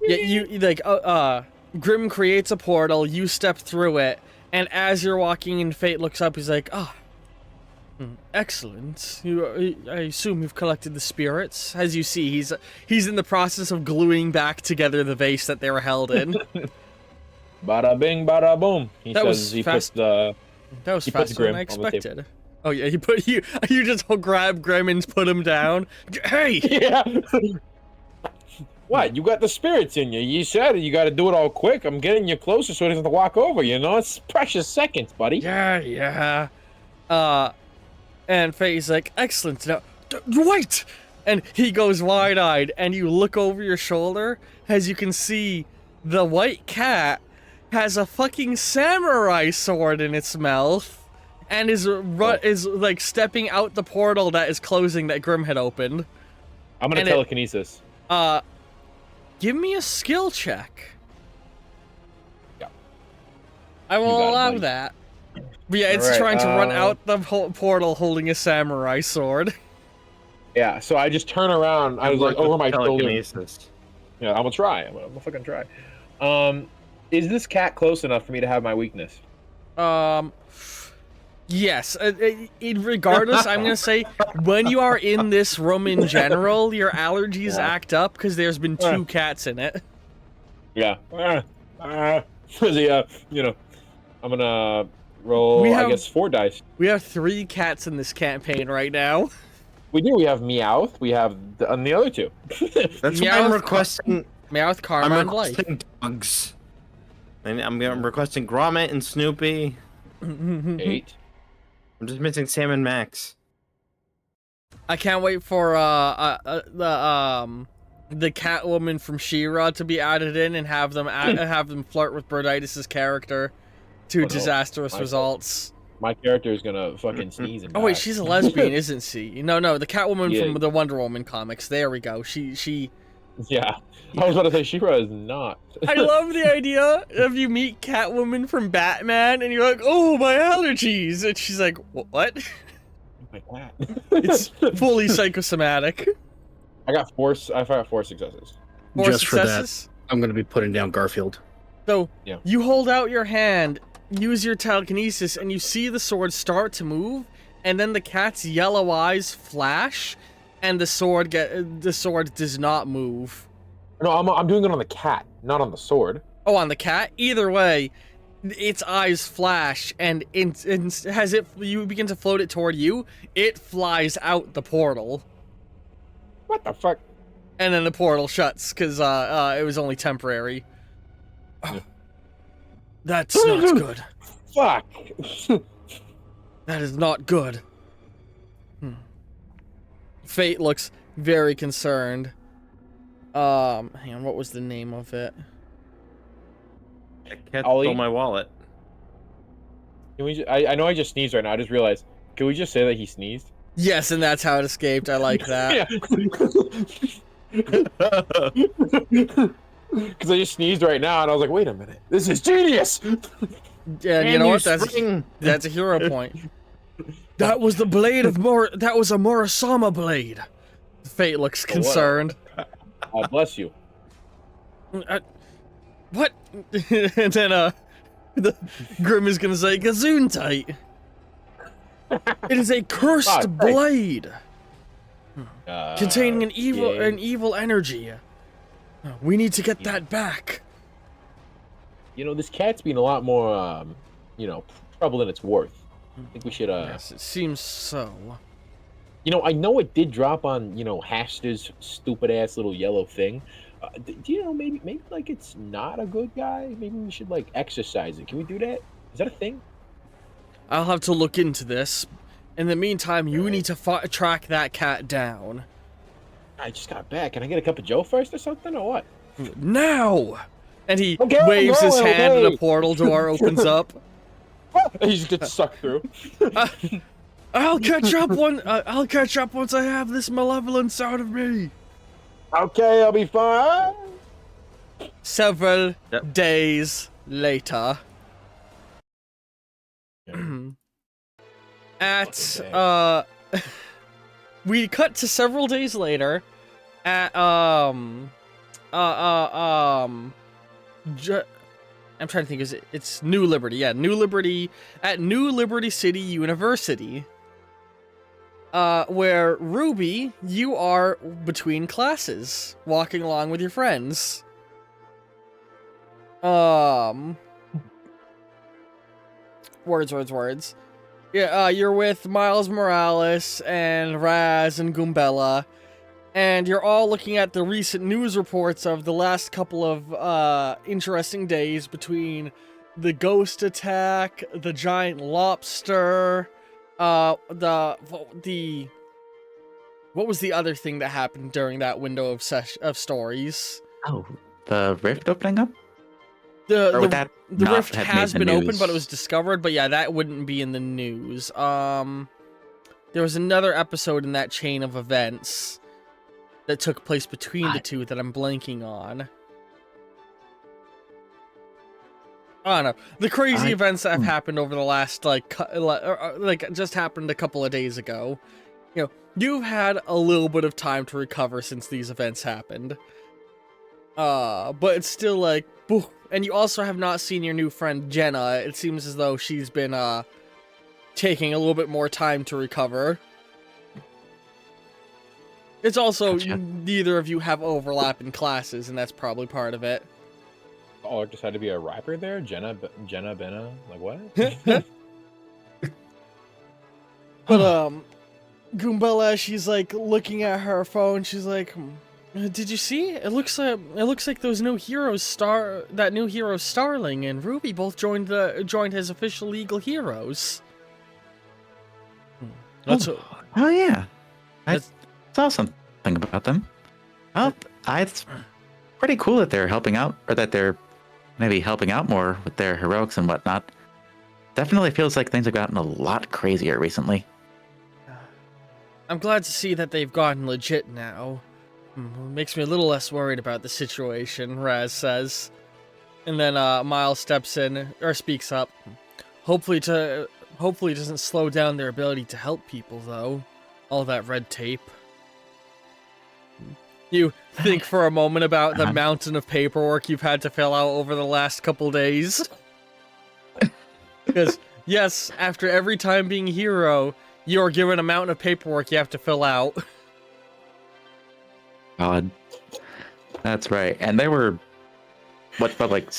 Yeah, Grim creates a portal, you step through it, and as you're walking in, Fate looks up, he's like, excellent. I assume you've collected the spirits. As you see, he's in the process of gluing back together the vase that they were held in. Bada bing, bada boom. That was fast. That was He puts faster than Grim I on the table. expected. Oh yeah, you just grab Grim and put him down. Hey! Yeah. What? You got the spirits in you. You said you got to do it all quick. I'm getting you closer so he doesn't have to walk over. It's precious seconds, buddy. Yeah. And Faye's like, excellent. Now, wait! And he goes wide-eyed, and you look over your shoulder, as you can see the white cat has a fucking samurai sword in its mouth, and is like stepping out the portal that is closing that Grim had opened. I'm gonna And telekinesis. Give me a skill check. Yeah. I will You got it, allow buddy. that. But yeah, it's Alright, trying to run out the portal holding a samurai sword. Yeah. So I just turn around. I was like over my shoulder. telekinesis. Yeah, I'm gonna try. I'm gonna fucking try. Is this cat close enough for me to have my weakness? Yes. Regardless, I'm gonna say when you are in this room in general, your allergies act up because there's been 2 cats in it. Yeah. I'm gonna roll. I guess 4 dice. We have 3 cats in this campaign right now. We do. We have Meowth. We have the other 2. That's why Meowth, I'm requesting. Meowth, Karma, I'm and Blake. requesting dogs. And I'm requesting Gromit and Snoopy. 8. I'm just missing Sam and Max. I can't wait for the Catwoman from She-Ra to be added in and have them flirt with Birditis' character to no. disastrous My results. My character is gonna fucking sneeze and Oh wait, die. she's a lesbian, isn't she? No, the Catwoman Yeah. from the Wonder Woman comics. There we go. She. Yeah. I was about to say She-Ra is not. I love the idea of you meet Catwoman from Batman and you're like, oh, my allergies, and she's like, what? My cat. It's fully psychosomatic. I got 4 successes. 4 Just for that. successes. I'm gonna be putting down Garfield. So Yeah. you hold out your hand, use your telekinesis, and you see the sword start to move, and then the cat's yellow eyes flash, and the sword does not move. No, I'm doing it on the cat, not on the sword. Oh, on the cat. Either way, its eyes flash, and as you begin to float it toward you, it flies out the portal, What the fuck? and then the portal shuts because it was only temporary. Yeah. That's not good. Fuck. That is not good. Fate looks very concerned. Hang on, what was the name of it? A cat Ollie? stole my wallet. Can we? I know I just sneezed right now. I just realized. Can we just say that he sneezed? Yes, and that's how it escaped. I like that. Because I just sneezed right now, and I was like, "Wait a minute, this is genius!" Yeah, and you know what? That's a hero point. That was the blade of that was a Murasama blade. Fate looks what? concerned. Bless you. What? And then the Grim is gonna say Gesundheit. It is a cursed thanks. blade containing an evil energy. We need to get that back. This cat's been a lot more, trouble than it's worth. I think we should. Yes, it seems so. You know, I know it did drop on Haster's stupid ass little yellow thing. Do you know maybe like it's not a good guy? Maybe we should like exercise it. Can we do that? Is that a thing? I'll have to look into this. In the meantime, you need to track that cat down. I just got back. Can I get a cup of Joe first or something, or what? Now! And he Okay, waves his hand and okay. a portal door opens up. He just gets sucked through. I'll catch up I'll catch up once I have this malevolence out of me. Okay, I'll be fine. Several Yep. days later. At Okay. we cut to several days later at I'm trying to think, it's New Liberty. Yeah, New Liberty, at New Liberty City University. Where Ruby, you are between classes, walking along with your friends. Words. Yeah, you're with Miles Morales and Raz and Goombella, and you're all looking at the recent news reports of the last couple of interesting days between the ghost attack, the giant lobster, what was the other thing that happened during that window of stories? Oh, the rift opening up? The Or would that the not rift have has made the been open, news? but it was discovered. But yeah, that wouldn't be in the news. There was another episode in that chain of events that took place between the two that I'm blanking on. I don't know. The crazy events that have happened over the last, like just happened a couple of days ago. You know, you've had a little bit of time to recover since these events happened. But it's still like, boo. And you also have not seen your new friend Jenna. It seems as though she's been taking a little bit more time to recover. It's also Gotcha. neither of you have overlap in classes, and that's probably part of it. Oh, it just had to be a rapper there? Jenna Benna? Like what? But Goombella, she's like looking at her phone. She's like, "Did you see? It looks like those new heroes, that new hero Starling and Ruby both joined his official Legal Heroes." That's Oh yeah, I That's- saw something about them. Oh, it's pretty cool that they're helping out, or that they're maybe helping out more with their heroics and whatnot. Definitely feels like things have gotten a lot crazier recently. I'm glad to see that they've gotten legit now. Makes me a little less worried about the situation, Raz says. And then Miles steps in, or speaks up. Hopefully it doesn't slow down their ability to help people, though. All that red tape. You think for a moment about the mountain of paperwork you've had to fill out over the last couple days? Because, yes, after every time being a hero, you're given a mountain of paperwork you have to fill out. God, that's right. And there were what felt like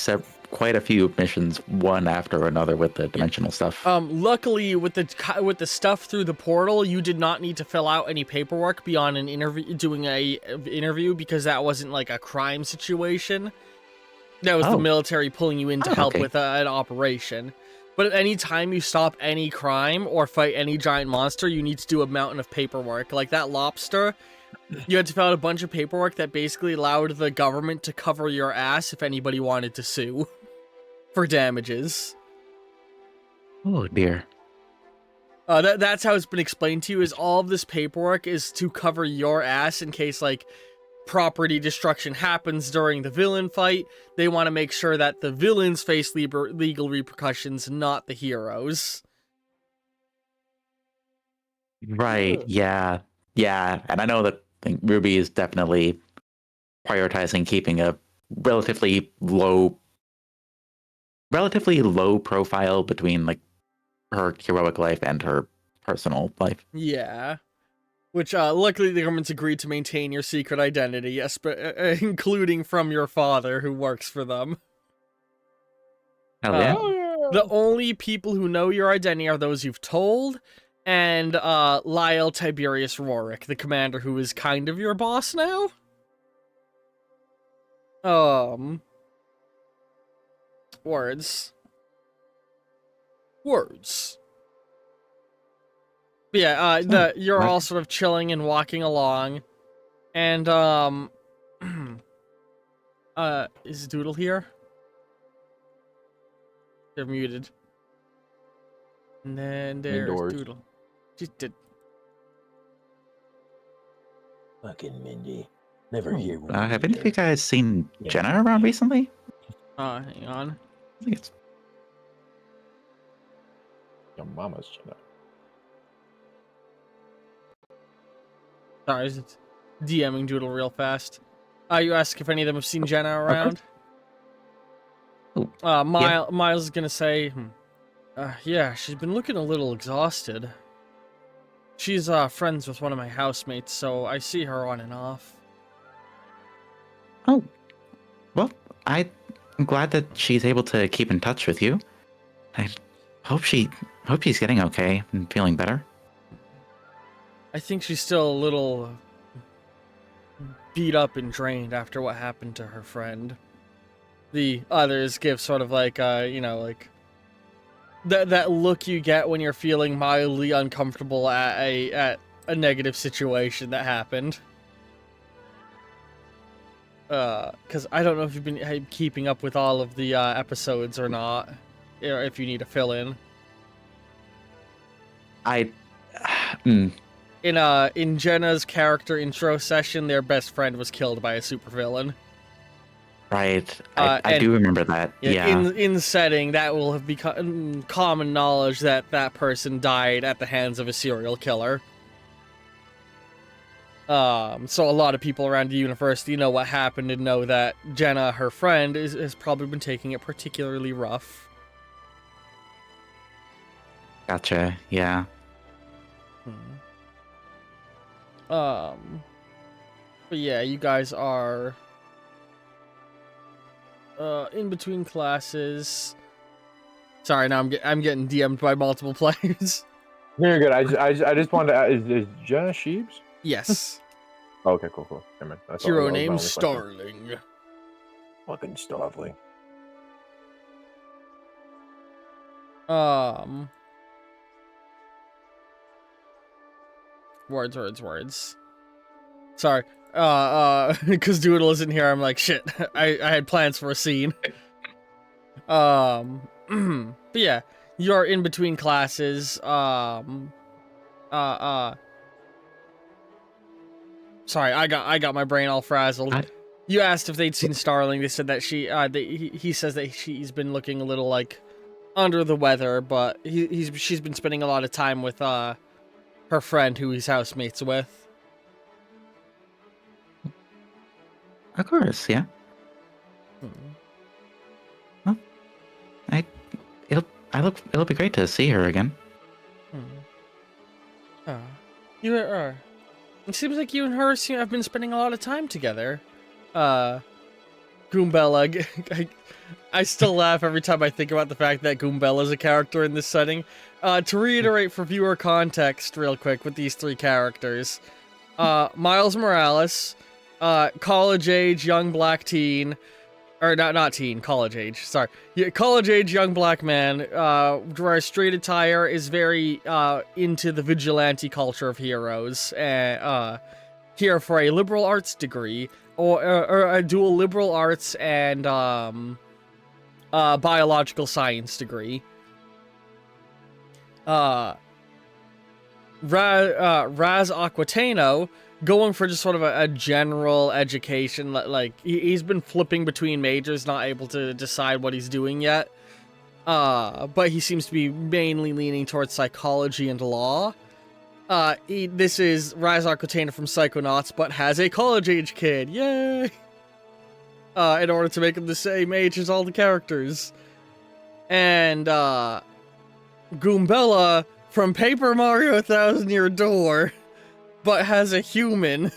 quite a few missions, one after another, with the dimensional stuff. Luckily, with the stuff through the portal, you did not need to fill out any paperwork beyond an interview, because that wasn't like a crime situation. That was the military pulling you in to help with an operation. But at any time you stop any crime or fight any giant monster, you need to do a mountain of paperwork. Like that lobster, you had to fill out a bunch of paperwork that basically allowed the government to cover your ass if anybody wanted to sue for damages. Oh dear. That's how it's been explained to you, is all of this paperwork is to cover your ass in case, like, property destruction happens during the villain fight. They want to make sure that the villains face legal repercussions, not the heroes. Right. Yeah. And I know that Ruby is definitely prioritizing keeping a relatively low profile between like her heroic life and her personal life. Yeah. Which, luckily the government's agreed to maintain your secret identity, including from your father, who works for them. Hell yeah. Oh The only people who know your identity are those you've told, and Lyle Tiberius Rorik, the commander who is kind of your boss now. Words. But yeah, you're all sort of chilling and walking along, and is Doodle here? They're muted. And then there's Indoors. Doodle. Just did. Fucking Mindy. Never hear. when Have you any of you hear. guys seen Yeah. Jenna around recently? Hang on. I think it's Your mama's Jenna. Sorry, it's DMing Doodle real fast. You ask if any of them have seen Jenna around. Oh, Miles is gonna say, yeah, she's been looking a little exhausted. She's friends with one of my housemates, so I see her on and off. Oh, well, I'm glad that she's able to keep in touch with you. I hope she's getting okay and feeling better. I think she's still a little beat up and drained after what happened to her friend. The others give sort of like, like that look you get when you're feeling mildly uncomfortable at a negative situation that happened. Because I don't know if you've been keeping up with all of the episodes or not, or if you need to fill in. In Jenna's character intro session, their best friend was killed by a supervillain. Right, I do remember that. Yeah. In setting, that will have become common knowledge that that person died at the hands of a serial killer. So a lot of people around the university know what happened and know that Jenna, her friend, has probably been taking it particularly rough. Gotcha. Yeah. But yeah, you guys are in between classes. Sorry, now I'm getting DM'd by multiple players. You're good. I just wanted to ask, is Jenna Sheebs? Yes. Oh, okay, cool. Never mind. That's all- Hero that was my name only question. Starling. Fucking Starling. Words. Sorry. Because Doodle isn't here, I'm like, shit, I had plans for a scene. But yeah, you're in between classes. Sorry, I got my brain all frazzled. You asked if they'd seen Starling. They said that he says that she's been looking a little like under the weather, but she's been spending a lot of time with her friend who he's housemates with. Of course, yeah. Well, it'll be great to see her again. It seems like you and her have been spending a lot of time together. Goombella, I still laugh every time I think about the fact that Goombella's a character in this setting. To reiterate for viewer context real quick with these three characters. Miles Morales, college-age young black teen, or not teen, college-age, sorry. Yeah, college-age young black man, wears straight attire, is very into the vigilante culture of heroes, here for a liberal arts degree, or a dual liberal arts and biological science degree. Raz Aquatano, going for just sort of a general education, like he's been flipping between majors, not able to decide what he's doing yet. But he seems to be mainly leaning towards psychology and law. This is Raz Aquatano from Psychonauts, but has a college-age kid. Yay! In order to make him the same age as all the characters. And, Goombella from Paper Mario 1000 Year Door, but has a human,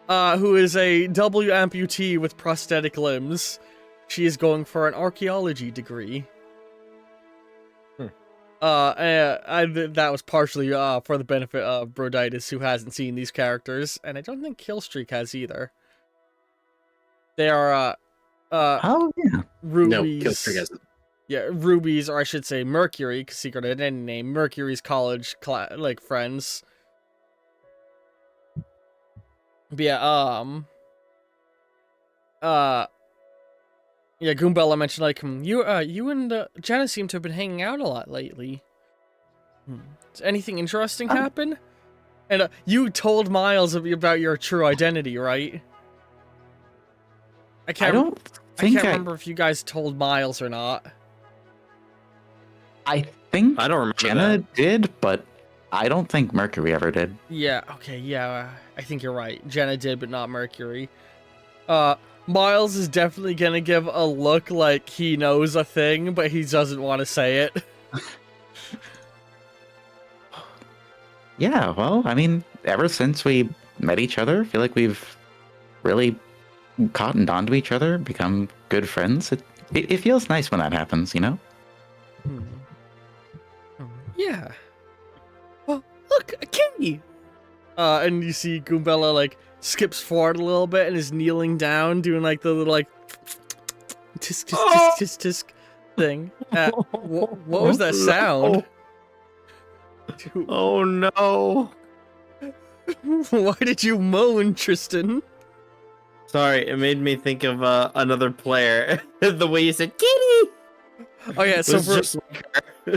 who is a W amputee with prosthetic limbs. She is going for an archaeology degree. That was partially for the benefit of Broditis, who hasn't seen these characters, and I don't think Killstreak has either. They are Oh yeah. No, Ruby's. Killstreak hasn't. Yeah, Ruby's, or I should say Mercury, because Secret Identity name, Mercury's college like friends. But yeah, yeah, Goombella mentioned like you and Jenna seem to have been hanging out a lot lately. Does anything interesting happen? And you told Miles about your true identity, right? I I can't don't think remember if you guys told Miles or not. I think I don't remember Jenna that. did, but I don't think Mercury ever did. Yeah, okay, yeah, I think you're right. Jenna did, but not Mercury. Miles is definitely gonna give a look like he knows a thing, but he doesn't want to say it. Yeah, well, I mean, ever since we met each other, I feel like we've really cottoned onto each other, become good friends. It feels nice when that happens, you know? Yeah. Well, look, a kitty! And you see Goombella, like, skips forward a little bit and is kneeling down, doing, like, the little, like, tisk, tisk, tisk, tisk, tisk thing. What was that sound? Oh no! Why did you moan, Tristan? Sorry, it made me think of another player. The way you said "kitty." Oh yeah, so was just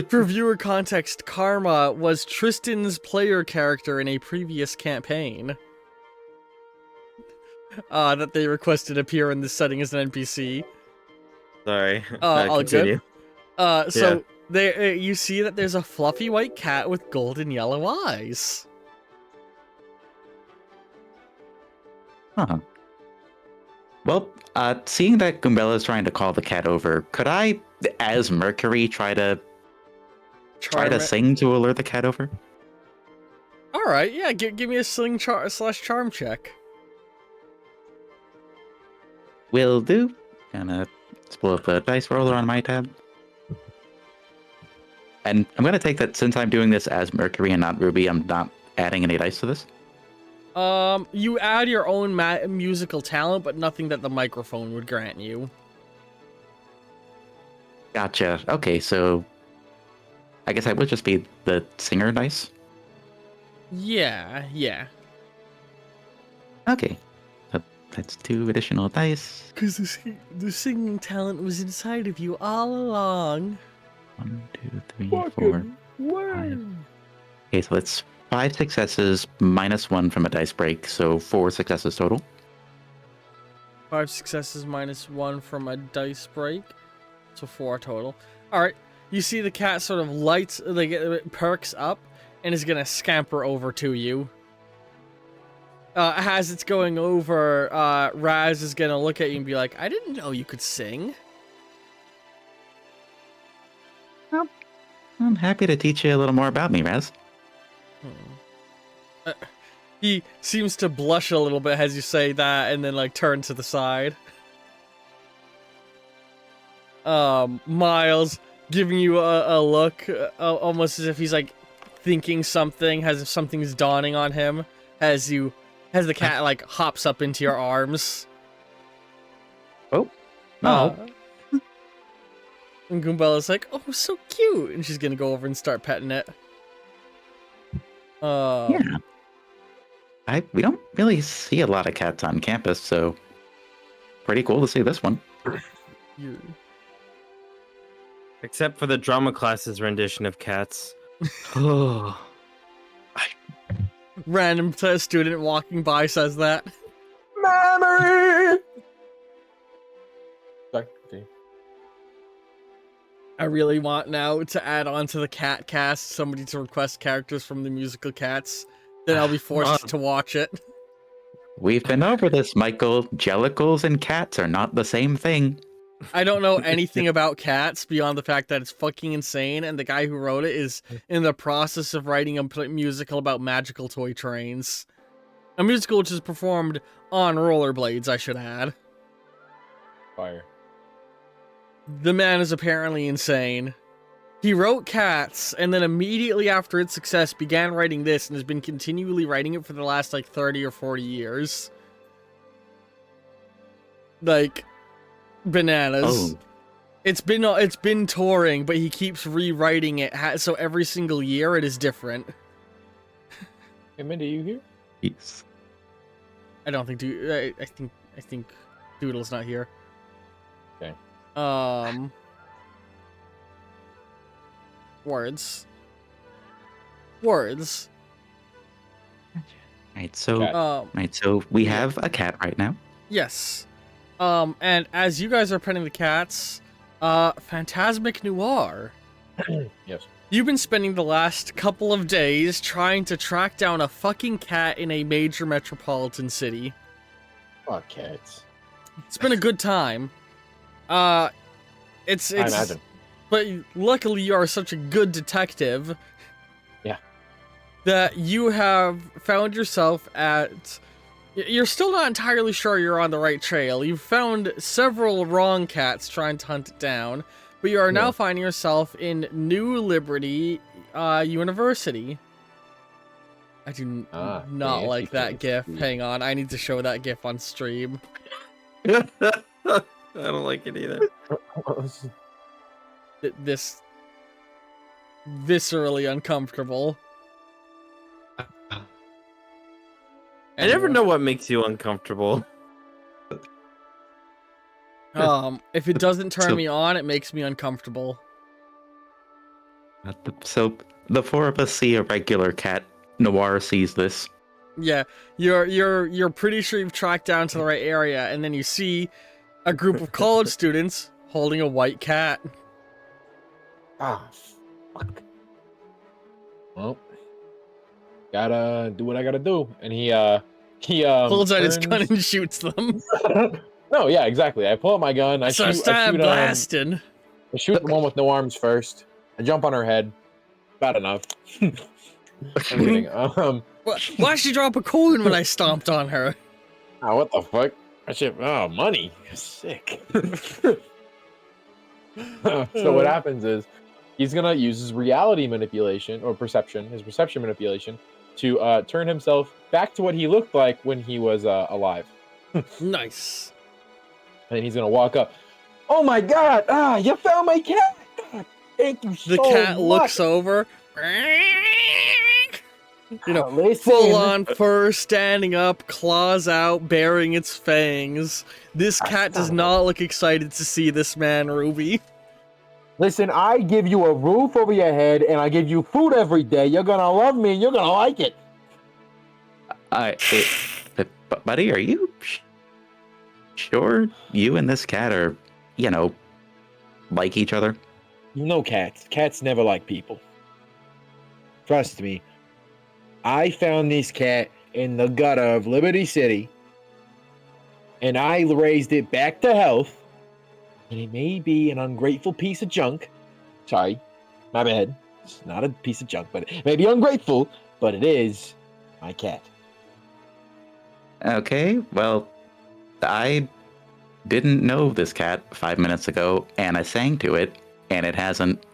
for viewer context, Karma was Tristan's player character in a previous campaign. That they requested appear in this setting as an NPC. Sorry. All Continue. good. So there, you see that there's a fluffy white cat with golden yellow eyes. Huh. Well, seeing that Goombella is trying to call the cat over, could I, as Mercury, try to Charm it. sing to alert the cat over? All right, yeah. Give me a sling / charm check. Will do. Gonna pull up the dice roller on my tab. And I'm gonna take that since I'm doing this as Mercury and not Ruby, I'm not adding any dice to this. You add your own musical talent, but nothing that the microphone would grant you. Gotcha. Okay, so I guess I would just be the singer dice. Yeah. Okay. So that's 2 additional dice. Because the singing talent was inside of you all along. 1, 2, 3, 4. Okay, so it's 5 successes minus 1 from a dice break, so 4 successes total. 5 successes minus 1 from a dice break, so 4 total. All right, you see the cat sort of lights, like it perks up, and is gonna scamper over to you. As it's going over, Raz is gonna look at you and be like, "I didn't know you could sing." I'm happy to teach you a little more about me, Raz. He seems to blush a little bit as you say that, and then like turn to the side. Miles giving you a look, almost as if he's like thinking something, as if something's dawning on him, as the cat like hops up into your arms. Oh, no. And Goombella's like, "Oh, so cute," and she's gonna go over and start petting it. Yeah. We don't really see a lot of cats on campus, so pretty cool to see this one. Except for the drama class's rendition of cats. Oh. Random student walking by says that. Memory. Sorry. Continue. I really want now to add on to the cat cast somebody to request characters from the musical Cats. Then I'll be forced to watch it. We've been over this, Michael. Jellicles and cats are not the same thing. I don't know anything about Cats beyond the fact that it's fucking insane, and the guy who wrote it is in the process of writing a musical about magical toy trains. A musical which is performed on rollerblades, I should add. Fire. The man is apparently insane. He wrote Cats, and then immediately after its success began writing this, and has been continually writing it for the last, like, 30 or 40 years. Like, bananas. Oh, It's been touring, but he keeps rewriting it, so every single year it is different. Hey, Mindy, you here? yes. I don't think I think Doodle's not here. Okay. Words. Right. So, Cat. we have a cat right now. Yes. And as you guys are petting the cats, Phantasmic Noir, Yes. you've been spending the last couple of days trying to track down a fucking cat in a major metropolitan city. Fuck cats. It's been a good time. It's I imagine. But luckily you are such a good detective. Yeah. That you have found yourself at... You're still not entirely sure you're on the right trail. You've found several wrong cats trying to hunt it down, but you are now Yeah. finding yourself in New Liberty University. I do not fancy, like that fancy. gif. Hang on, I need to show that gif on stream. I don't like it either. This viscerally uncomfortable. I never know what makes you uncomfortable. If it doesn't turn So- me on, it makes me uncomfortable. So the four of us see a regular cat. Noir sees this. Yeah, you're pretty sure you've tracked down to the right area, and then you see a group of college students holding a white cat. Ah, fuck. Well, gotta do what I gotta do. And he Pulls out his turns- gun and shoots them. No, yeah, exactly. I pull out my gun. I So shoot. start blasting. I shoot the one with no arms first. I jump on her head. About enough. I'm kidding. Why'd she drop a coin when I stomped on her? Oh, what the fuck? I should. Oh, money. Sick. So what happens is he's gonna use his reality manipulation or perception, his perception manipulation, to turn himself back to what he looked like when he was alive. Nice. And he's gonna walk up. Oh my god! Ah, you found my cat! God, thank you so The cat much. looks over. You know, Listen. full on fur standing up, claws out, baring its fangs. This cat does not look excited to see this man, Ruby. Listen, I give you a roof over your head and I give you food every day. You're gonna love me and you're gonna like it. Buddy, are you sure you and this cat are, like each other? You know cats. Cats never like people. Trust me. I found this cat in the gutter of Liberty City. And I raised it back to health. And it may be an ungrateful piece of junk. Sorry. My bad. It's not a piece of junk, but it may be ungrateful, but it is my cat. Okay, well, I didn't know this cat 5 minutes ago, and I sang to it, and it hasn't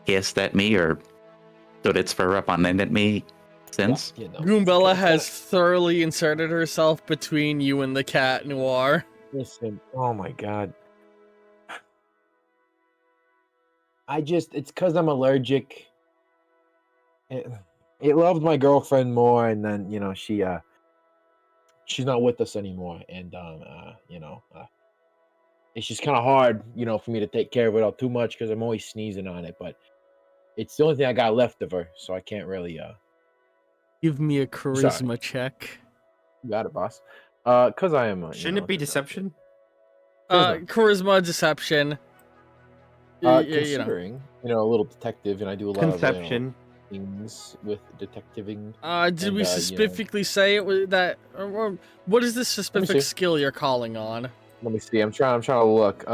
hissed at me or stood its fur up on end at me since. You know, Goombella has thoroughly inserted herself between you and the cat, Noir. Listen, oh my god. It's because I'm allergic. It loved my girlfriend more, and then, she's not with us anymore. And, it's just kind of hard, for me to take care of it all too much because I'm always sneezing on it. But it's the only thing I got left of her, so I can't really, Give me a charisma check. You got it, boss. Because I am. Shouldn't it be deception? Charisma, deception. Considering, a little detective, and I do a lot Conception. of things with detectiving. Did we and, specifically say it was that? Or what is this specific see. skill you're calling on? Let me see. I'm trying to look.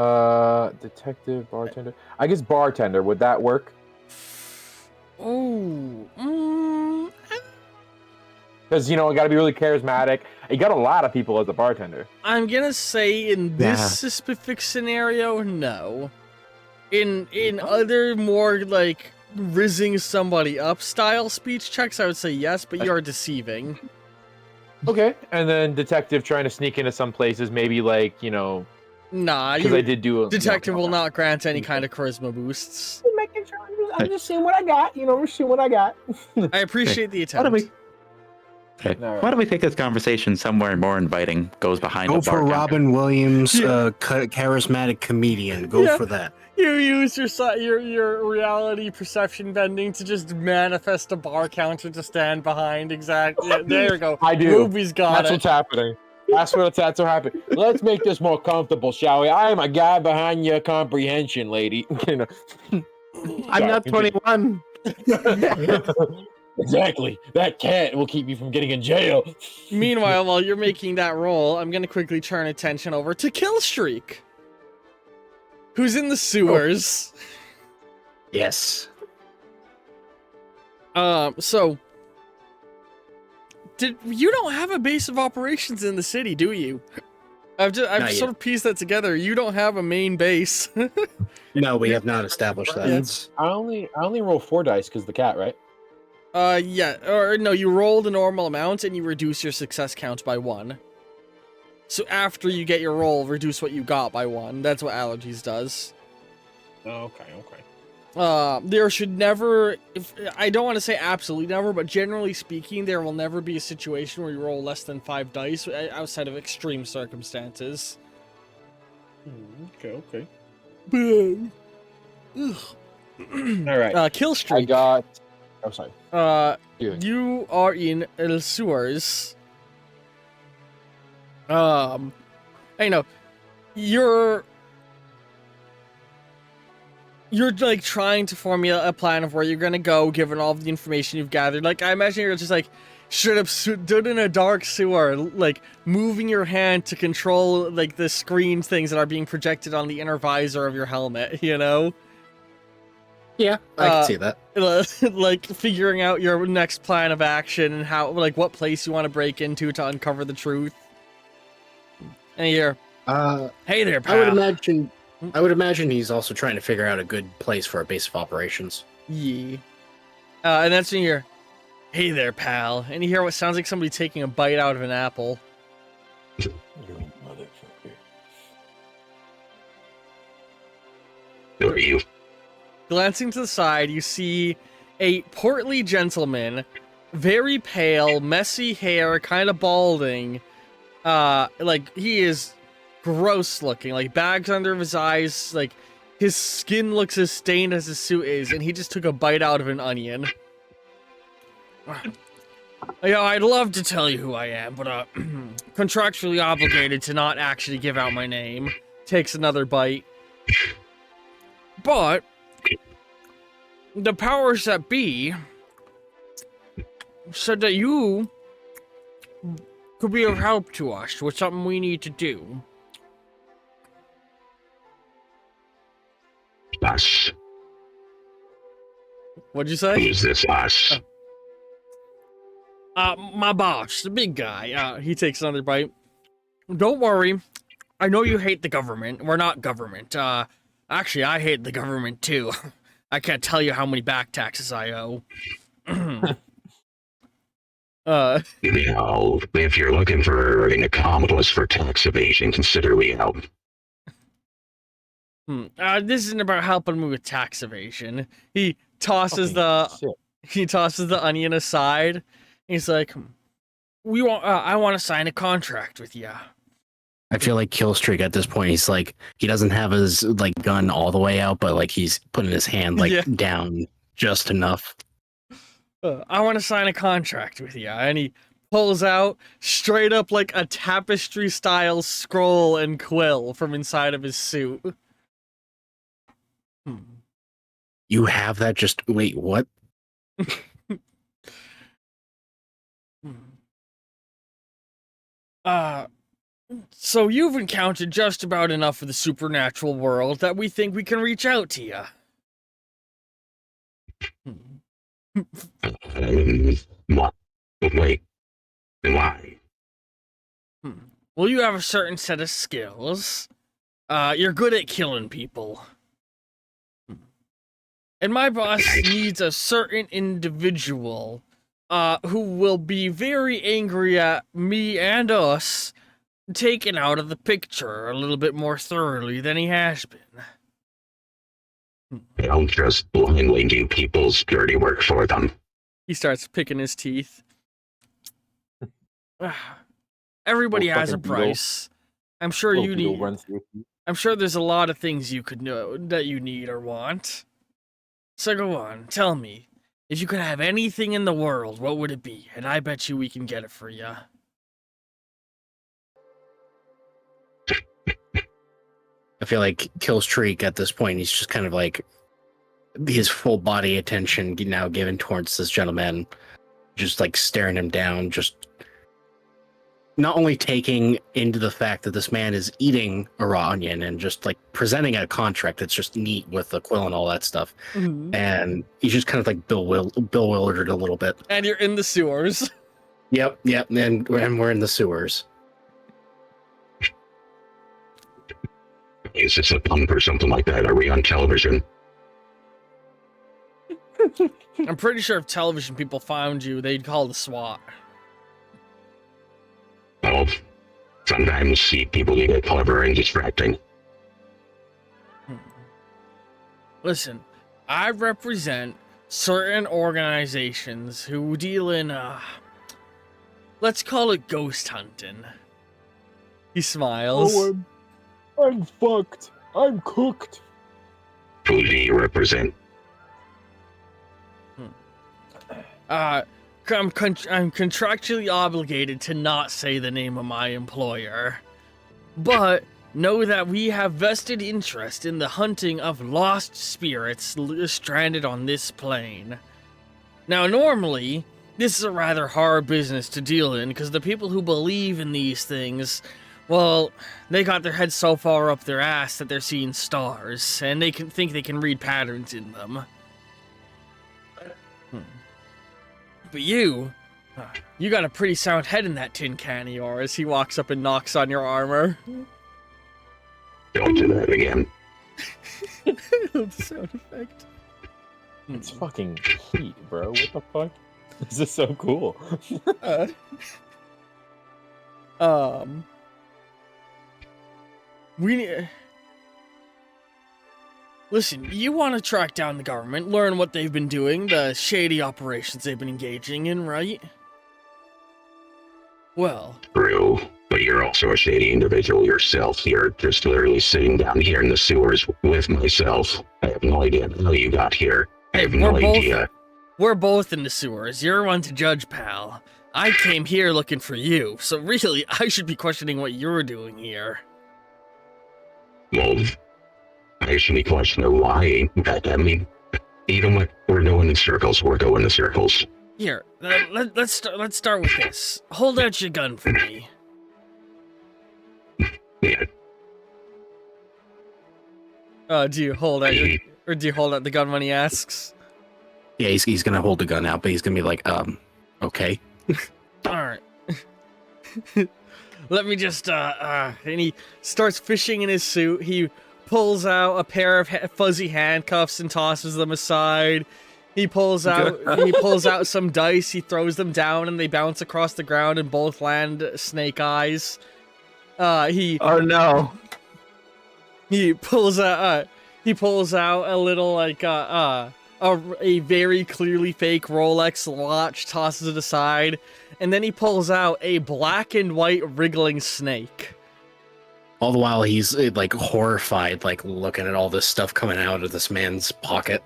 Detective, bartender. I guess bartender. Would that work? Oh, Because I got to be really charismatic. You got a lot of people as a bartender. I'm gonna say in this Yeah. specific scenario, no. In other more like rizzing somebody up style speech checks, I would say yes, but you are deceiving. Okay, and then detective trying to sneak into some places, maybe like Nah, because I did do a detective will not grant any kind of charisma boosts. Making sure I'm just seeing what I got. I'm seeing what I got. I appreciate the Why don't attempt. we? Okay. All right. Why don't we take this conversation somewhere more inviting? Goes behind Go a bar for counter. Robin Williams, Yeah. charismatic comedian. Go Yeah. for that. You use your reality perception bending to just manifest a bar counter to stand behind. Exactly. Yeah, there you go. I do. Ruby's got That's it. what's happening. That's what's happening. Let's make this more comfortable, shall we? I am a guy behind your comprehension, lady. I'm not 21. Exactly. That cat will keep you from getting in jail. Meanwhile, while you're making that roll, I'm gonna quickly turn attention over to Killstreak, who's in the sewers. Yes. So you don't have a base of operations in the city, do you? I've Not sort of pieced that together. You don't have a main base. No, we have not established that. Yeah. It's- I only roll 4 dice because the cat, right? Yeah, or no, you roll the normal amount and you reduce your success count by 1. So after you get your roll, reduce what you got by 1. That's what allergies does. Okay. There should never, I don't want to say absolutely never, but generally speaking, there will never be a situation where you roll less than 5 dice outside of extreme circumstances. Okay. Ugh. All right. Killstreak. I got. Oh, sorry. Yeah. You are in El Sewers. I know. You're like trying to formulate a plan of where you're gonna go, given all of the information you've gathered. Like, I imagine you're just like straight up stood in a dark sewer, like moving your hand to control like the screen things that are being projected on the inner visor of your helmet. You know. Yeah, I can see that. Like figuring out your next plan of action and how, like, what place you want to break into to uncover the truth. And you're, hey there, pal. I would imagine he's also trying to figure out a good place for a base of operations. Yeah. And that's when you're, hey there, pal. And you hear what sounds like somebody taking a bite out of an apple. You motherfucker. Who are you? Glancing to the side, you see a portly gentleman, very pale, messy hair, kind of balding. Like, he is gross looking, like bags under his eyes, like his skin looks as stained as his suit is, and he just took a bite out of an onion. I'd love to tell you who I am, but contractually obligated to not actually give out my name. Takes another bite. But the powers that be said that you could be of help to us with something we need to do. Us. What'd you say? Who's this us? My boss, the big guy. He takes another bite. Don't worry. I know you hate the government. We're not government. Actually, I hate the government too. I can't tell you how many back taxes I owe. If you're looking for an accomplice for tax evasion, consider we help. This isn't about helping me with tax evasion. He tosses Shit. the onion aside. He's like, I want to sign a contract with you. I feel like Killstreak at this point, he's like, he doesn't have his like gun all the way out, but like he's putting his hand like Yeah. down just enough. I want to sign a contract with you. And he pulls out straight up like a tapestry style scroll and quill from inside of his suit. You have that? Just wait, what? So you've encountered just about enough of the supernatural world that we think we can reach out to you. What? Wait. Why? Well, you have a certain set of skills. You're good at killing people. And my boss needs a certain individual who will be very angry at me and us taken out of the picture a little bit more thoroughly than he has been. Don't just blindly do people's dirty work for them. He starts picking his teeth. Everybody Little has a fucking beetle. price. I'm sure Little you beetle need. runs through you. I'm sure there's a lot of things you could know that you need or want. So go on, tell me. If you could have anything in the world, what would it be? And I bet you we can get it for you. I feel like Killstreak at this point, he's just kind of like his full body attention now given towards this gentleman, just like staring him down, just not only taking into the fact that this man is eating a raw onion and just like presenting a contract that's just neat with the quill and all that stuff. And he's just kind of like Bill Willard a little bit. And you're in the sewers. Yep, and we're in the sewers. Is this a pump or something like that? Are we on television? I'm pretty sure if television people found you, they'd call the SWAT. Well, sometimes see people get clever and distracting. Listen, I represent certain organizations who deal in, let's call it ghost hunting. He smiles. Oh, I'm fucked. I'm cooked. Who do you represent? I'm contractually obligated to not say the name of my employer. But know that we have vested interest in the hunting of lost spirits stranded on this plane. Now, normally, this is a rather hard business to deal in because the people who believe in these things, well, they got their heads so far up their ass that they're seeing stars, and they can think they can read patterns in them. But you got a pretty sound head in that tin can of yours. He walks up and knocks on your armor. Don't do that again. The sound effect. It's fucking heat, bro. What the fuck? This is so cool. Listen, you want to track down the government, learn what they've been doing, the shady operations they've been engaging in, right? Well, True, but you're also a shady individual yourself. You're just literally sitting down here in the sewers with myself. I have no idea how you got here. I have no idea. We're both in the sewers. You're one to judge, pal. I came here looking for you, so really, I should be questioning what you're doing here. Well, I should be questioning why. But I mean, even what we're doing in circles, we're going in circles. Here, let's start with this. Hold out your gun for me. Yeah, Do you hold out the gun when he asks? Yeah, he's gonna hold the gun out, but he's gonna be like, okay. Alright. Let me just, and he starts fishing in his suit. He pulls out a pair of fuzzy handcuffs and tosses them aside. He pulls out some dice. He throws them down and they bounce across the ground and both land snake eyes. Oh no. He pulls out a little like a very clearly fake Rolex watch, tosses it aside, and then he pulls out a black and white wriggling snake. All the while he's like horrified, like looking at all this stuff coming out of this man's pocket.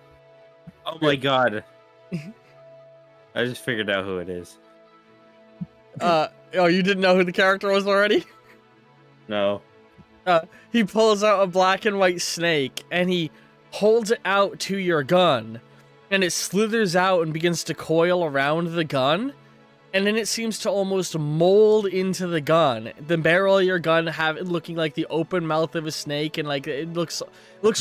Oh my god. I just figured out who it is. Oh, you didn't know who the character was already? No. He pulls out a black and white snake and he holds it out to your gun, and it slithers out and begins to coil around the gun, and then it seems to almost mold into the gun. The barrel of your gun looking like the open mouth of a snake, and like it looks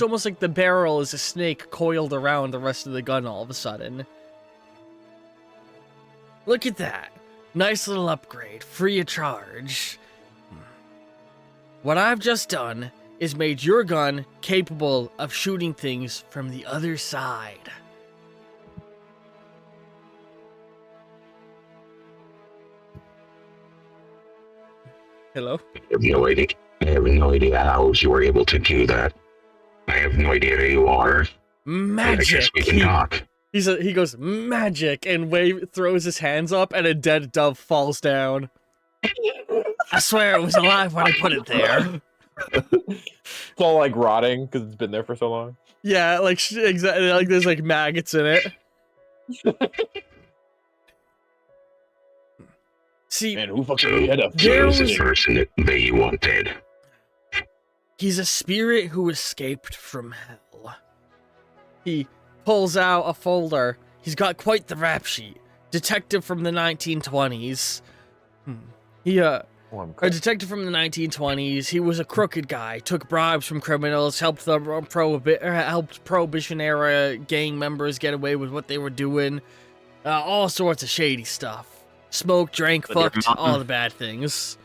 almost like the barrel is a snake coiled around the rest of the gun all of a sudden. Look at that. Nice little upgrade, free of charge. What I've just done is made your gun capable of shooting things from the other side. Hello? I have no idea. I have no idea how you were able to do that. I have no idea who you are. Magic! I guess we can talk. He goes, magic, and throws his hands up, and a dead dove falls down. I swear it was alive when I put it there. It's all like rotting because it's been there for so long. Yeah, like exactly, like there's like maggots in it. See, Man, who So, fucking had a so There is was- this person that you wanted? he's a spirit who escaped from hell. He pulls out a folder. He's got quite the rap sheet. Detective from the 1920s. He Oh, I'm A cracked. detective from the 1920s. He was a crooked guy. Took bribes from criminals. Helped the helped Prohibition era gang members get away with what they were doing. All sorts of shady stuff. Smoked, drank, With your fucked, mom. all the bad things.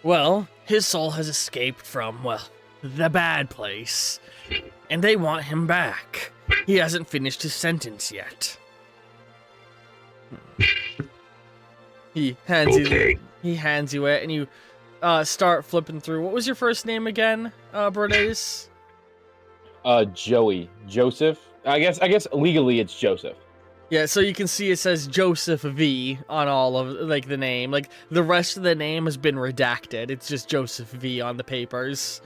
Well, his soul has escaped from, well, the bad place. And they want him back. He hasn't finished his sentence yet. He hands Okay. he hands you it, and you start flipping through. What was your first name again, Bernays? Joey. Joseph. I guess legally it's Joseph. Yeah, so you can see it says Joseph V on all of like the name. Like the rest of the name has been redacted. It's just Joseph V on the papers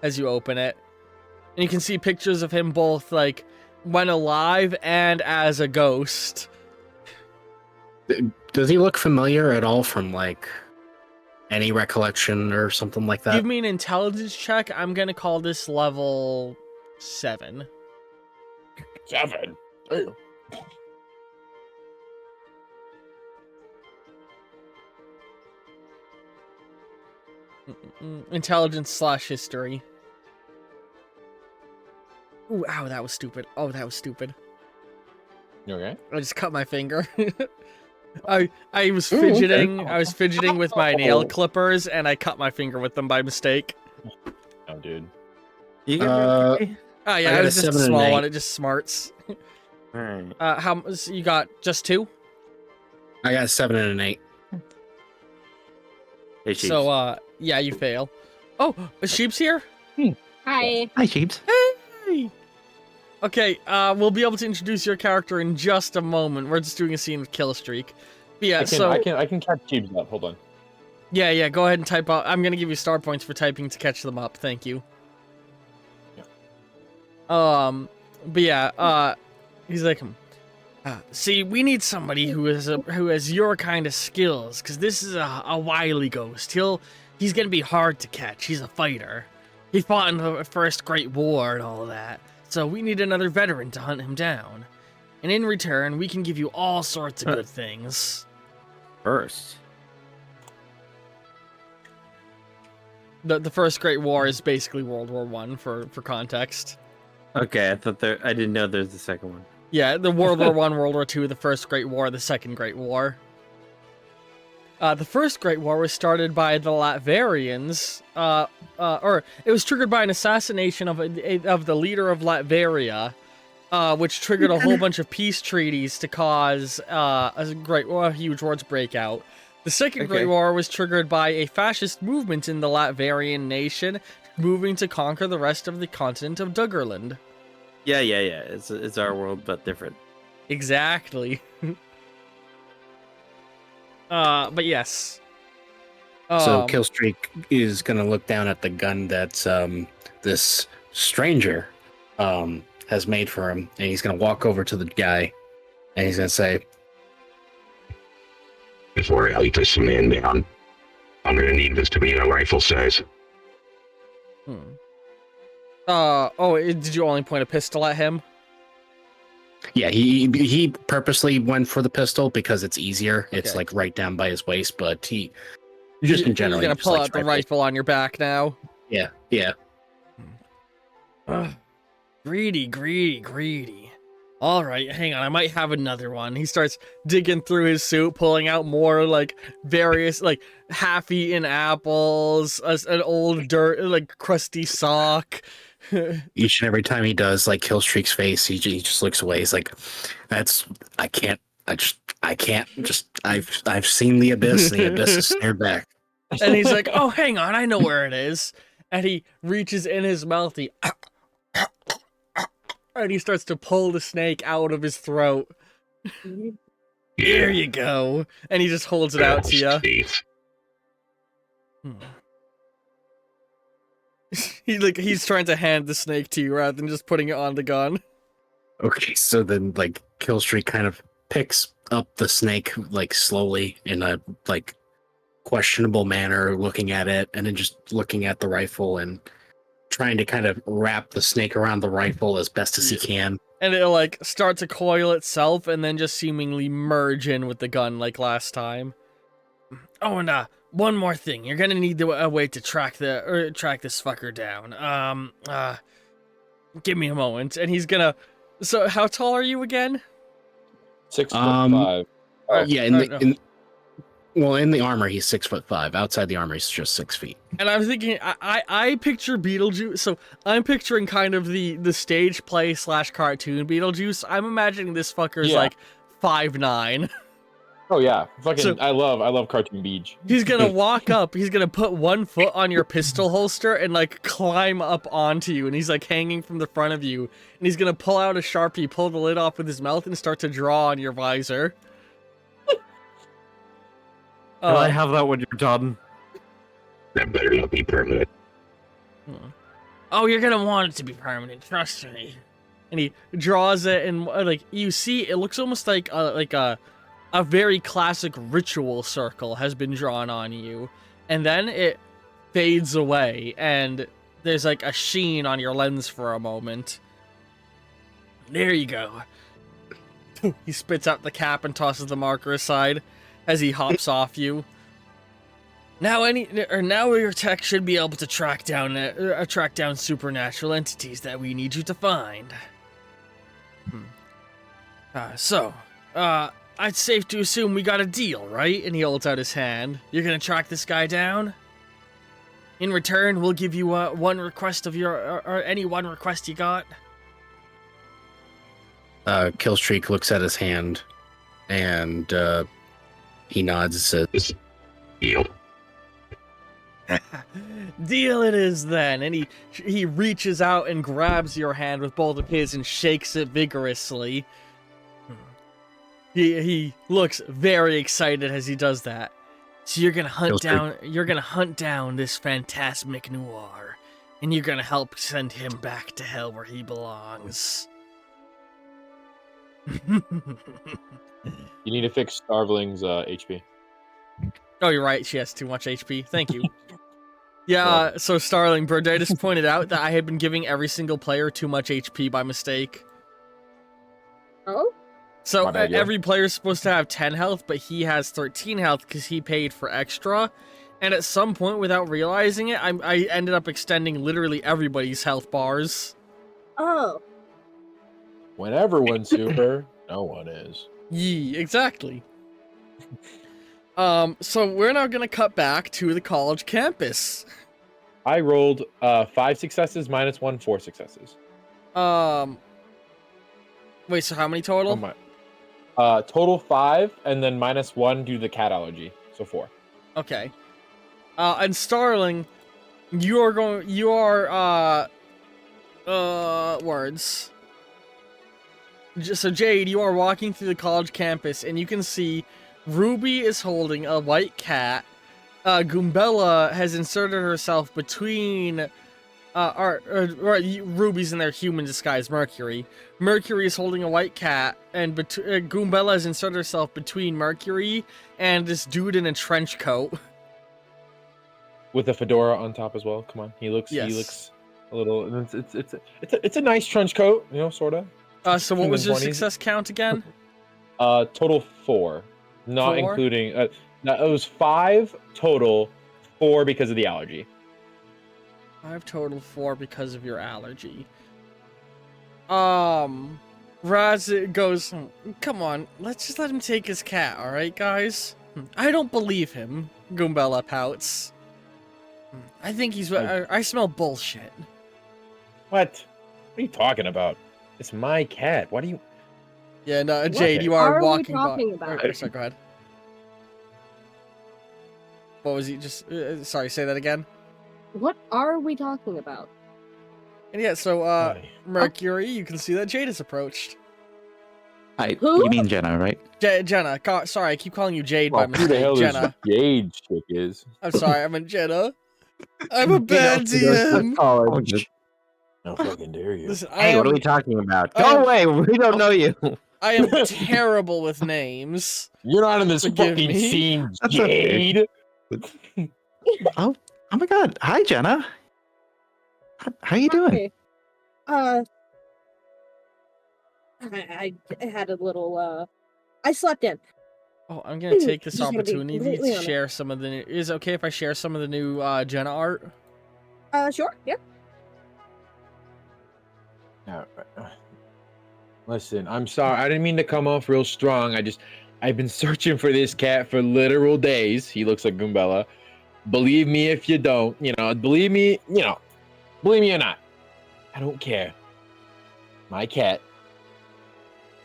as you open it. And you can see pictures of him both like when alive and as a ghost. Does he look familiar at all from like any recollection or something like that? Give me an intelligence check. I'm gonna call this level 7. 7. Damn. Intelligence / history. Ooh, ow, that was stupid. Oh, that was stupid. You okay? I just cut my finger. I was Ooh, okay. fidgeting. I was fidgeting with my nail Oh. clippers, and I cut my finger with them by mistake. Oh, dude. You can Uh, Oh yeah, got it a was just a 7 and an small 8. one. It just smarts. Alright. So you got just 2? I got a 7 and an 8. Hey, Chiefs. So yeah, you fail. Oh, a sheep's here. Hi. Hi, Sheeps. Hey. Okay, we'll be able to introduce your character in just a moment. We're just doing a scene with Killstreak. But yeah, I can catch Jeeves up. Hold on. yeah, go ahead and type out. I'm gonna give you star points for typing to catch them up. Thank you. But yeah, he's like, see, we need somebody who has your kind of skills, because this is a wily ghost. He's gonna be hard to catch. He's a fighter. He fought in the First Great War and all of that. So we need another veteran to hunt him down. And in return, we can give you all sorts of good things. First. The First Great War is basically World War I for context. Okay, I didn't know there's the second one. Yeah, the World War I, World War II, the First Great War, the Second Great War. The First Great War was started by the Latvians, or it was triggered by an assassination of the leader of Latveria, which triggered a whole bunch of peace treaties to cause a huge wars breakout. The Second Okay. Great War was triggered by a fascist movement in the Latvian nation, moving to conquer the rest of the continent of Duggerland. Yeah. It's our world, but different. Exactly. But yes. So Killstreak is gonna look down at the gun that this stranger has made for him, and he's gonna walk over to the guy, and he's gonna say, Before I light this man down, I'm gonna need this to be a rifle size. Did you only point a pistol at him? "Yeah, he purposely went for the pistol because it's easier. It's Okay. like right down by his waist, but he just in general You're he gonna just pull likes out the rifles. rifle on your back now. Yeah. Greedy. All right, hang on. I might have another one. He starts digging through his suit, pulling out more like various like half-eaten apples, an old dirt like crusty sock. Each and every time he does, like Killstreak's face, he just looks away. He's like, "That's I can't. I can't. Just I've seen the abyss. And the abyss is stared back." And he's like, "Oh, hang on, I know where it is." And he reaches in his mouth. And he starts to pull the snake out of his throat. Here you go. And he just holds it out to you. Thief. He's trying to hand the snake to you rather than just putting it on the gun. Okay, so then like Killstreak kind of picks up the snake like slowly in a like questionable manner, looking at it, and then just looking at the rifle and trying to kind of wrap the snake around the rifle as best as he can. And it'll like start to coil itself and then just seemingly merge in with the gun like last time. Oh, and one more thing. You're gonna need a way to track this fucker down. Give me a moment. And he's gonna. So, how tall are you again? 6'5". Yeah, in the armor he's 6'5". Outside the armor he's just 6 feet. And I'm thinking, I picture Beetlejuice. So I'm picturing kind of the stage play / cartoon Beetlejuice. I'm imagining this fucker's like 5'9". Oh yeah, fucking! So- I love Cartoon Beach. He's gonna walk up. He's gonna put one foot on your pistol holster and like climb up onto you. And he's like hanging from the front of you. And he's gonna pull out a Sharpie, pull the lid off with his mouth, and start to draw on your visor. Will I have that when you're done? That better not be permanent. Oh, you're gonna want it to be permanent. Trust me. And he draws it, and like you see, it looks almost like a very classic ritual circle has been drawn on you, and then it fades away, and there's like a sheen on your lens for a moment. There you go. He spits out the cap and tosses the marker aside as he hops off you. Now your tech should be able to track down supernatural entities that we need you to find. It's safe to assume we got a deal, right? And he holds out his hand. You're gonna track this guy down? In return, we'll give you one request of or any one request you got. Killstreak looks at his hand and he nods and says, Deal. Deal it is then. And he reaches out and grabs your hand with both of his and shakes it vigorously. He looks very excited as he does that. So you're gonna hunt down this phantasmic noir, and you're gonna help send him back to hell where he belongs. You need to fix Starveling's HP. Oh, you're right. She has too much HP. Thank you. Yeah, so Starling, Brodatus pointed out that I had been giving every single player too much HP by mistake. Oh? So My bad, yeah. every player's supposed to have 10 health, but he has 13 health because he paid for extra. And at some point, without realizing it, I ended up extending literally everybody's health bars. Oh. When everyone's super, no one is. Yee, exactly. So we're now gonna cut back to the college campus. I rolled 5 successes minus 1, 4 successes. Wait, so how many total? Oh my. Total 5, and then minus 1 due to the cat allergy, so 4. Okay. And Starling, words. So Jade, you are walking through the college campus, and you can see Ruby is holding a white cat. Goombella has inserted herself between, Ruby's in their human disguise, Mercury. Mercury is holding a white cat, and Goombella has inserted herself between Mercury and this dude in a trench coat. With a fedora on top as well. Come on, he looks a little. It's a nice trench coat, you know, sorta. So what was your 20s. success count again? Total 4, not 4? including. No, it was 5 total, 4 because of the allergy. 5 total, 4 because of your allergy. Raz goes, come on, let's just let him take his cat, alright, guys? I don't believe him, Goombella pouts. I think he's. I smell bullshit. What? What are you talking about? It's my cat. What do you? Yeah, no, What Jade, you are are we walking talking by. about? Sorry, go ahead. What was he just? Sorry, say that again. What are we talking about? And yeah, so Mercury, you can see that Jade has approached. Who? You mean Jenna, right? Jenna, sorry, I keep calling you Jade Well, by who the mistake. hell Jenna. this Jade chick is? I'm sorry, I meant Jenna. I'm a bad DM. College. How fucking dare you? Listen, Hey, what are we talking about? Go away. We don't know you. I am terrible with names. You're not in this Forgive fucking me. scene, That's okay. Jade. Oh my God! Hi, Jenna. How you doing? Hi. I had a little I slept in. Oh, I'm gonna take this Just gonna be opportunity completely to honest. share some of the. Is it okay if I share some of the new Jenna art? Sure, yeah. Listen, I'm sorry. I didn't mean to come off real strong. I've been searching for this cat for literal days. He looks like Goombella. Believe me if you don't. Believe me or not. I don't care. My cat.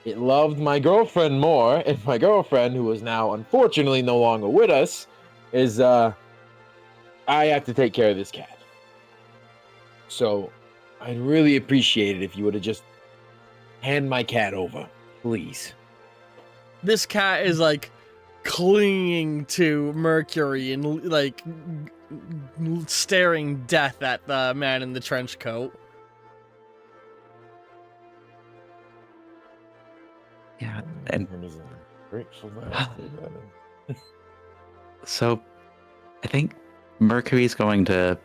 It loved my girlfriend more, and my girlfriend, who is now unfortunately no longer with us, is I have to take care of this cat. So I'd really appreciate it if you would have just hand my cat over, please. This cat is like clinging to Mercury and like staring death at the man in the trench coat. Yeah, and Grateful bastard. so I think Mercury's going to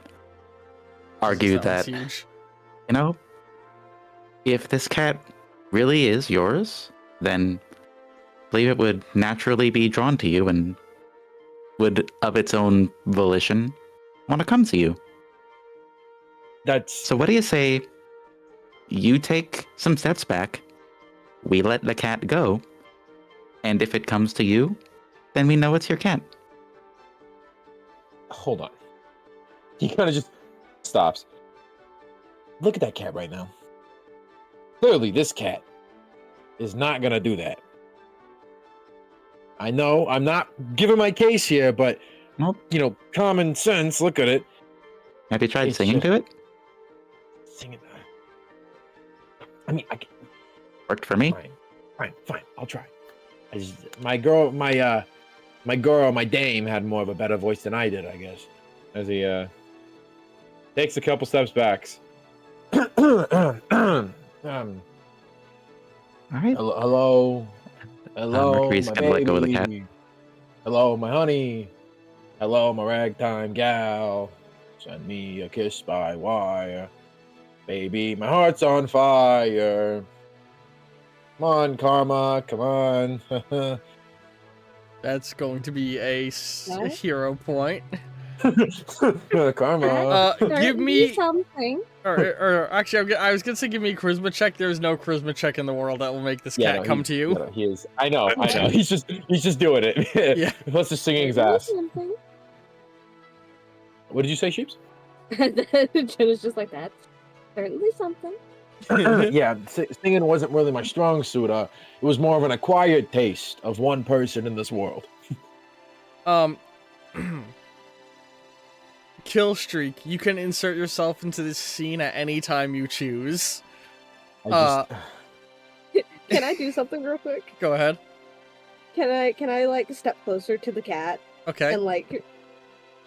argue Sounds that huge. If this cat really is yours, then I believe it would naturally be drawn to you and would, of its own volition, want to come to you. So what do you say you take some steps back, we let the cat go, and if it comes to you, then we know it's your cat. Hold on. He kind of just stops. Look at that cat right now. Clearly, this cat is not gonna do that. I know I'm not giving my case here, but Nope. Common sense. Look at it. Have you tried It's singing to it? Singing. I mean, I can, Worked for me. fine. I'll try. My dame had more of a better voice than I did, I guess. As he takes a couple steps back. All right. Hello, Mercury's my gonna let go of the cat. baby. Hello, my honey. Hello, my ragtime gal. Send me a kiss by wire. Baby, my heart's on fire. Come on, Karma, come on. That's going to be a What? hero point. Karma. Give me, something. or actually, I was gonna say give me a charisma check. There's no charisma check in the world that will make this cat come to you. He is. I know. He's just doing it. Yeah. Plus just singing his ass. What did you say, Sheeps? Jenna's just like that. Certainly something. Yeah, singing wasn't really my strong suit. It was more of an acquired taste of one person in this world. Kill streak. You can insert yourself into this scene at any time you choose. I just, Can I do something real quick? Go ahead. Can I like step closer to the cat Okay. and like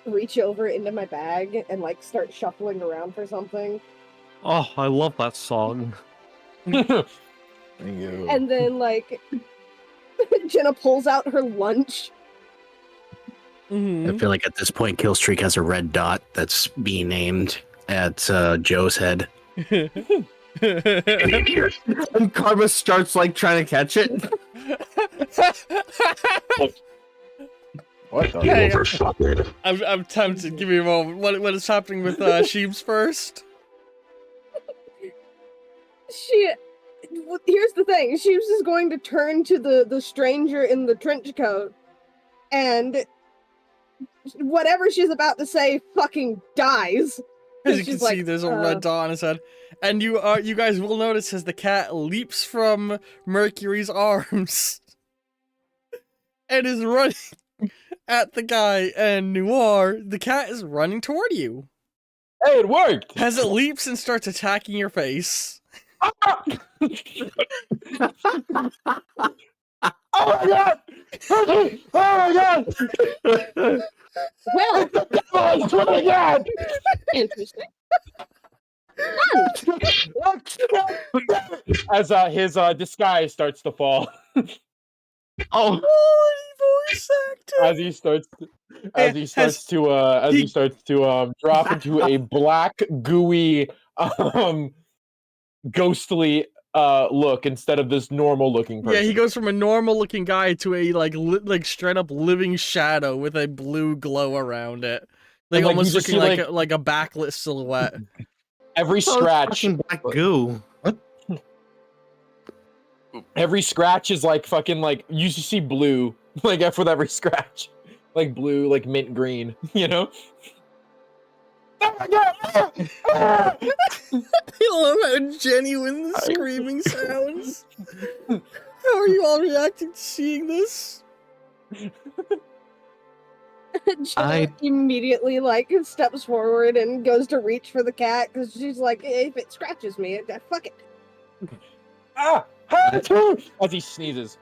reach over into my bag and like start shuffling around for something? Oh, I love that song. Thank you. And then like Jenna pulls out her lunch. Mhm. I feel like at this point, Killstreak has a red dot that's being aimed at Joe's head. And Karma starts like trying to catch it. What the? Hey, You overfucker. I'm tempted. Give me a moment. What is happening with Sheeps first? here's the thing. She was just going to turn to the stranger in the trench coat, and whatever she's about to say fucking dies. As you can She's see, like, there's a red dot on his head, and you guys will notice as the cat leaps from Mercury's arms and is running at the guy, and Noir, the cat is running toward you. Hey, it worked. As it leaps and starts attacking your face. Oh my god! Oh my god! Well, I swear to God! interesting. As his disguise starts to fall, Oh, Holy voice acting! as he starts to drop into a black, gooey, ghostly look instead of this normal looking person. Yeah, he goes from a normal looking guy to a like straight up living shadow with a blue glow around it. Like And, like, you almost just looking see, like a backlit silhouette. Every scratch, black goo. every scratch is like fucking like you just see blue like with every scratch, like blue, like mint green, you know. Oh my god! I love how genuine the screaming sounds. How are you all reacting to seeing this? Jenna immediately like steps forward and goes to reach for the cat because she's like, if it scratches me, fuck it. Ah! As he sneezes.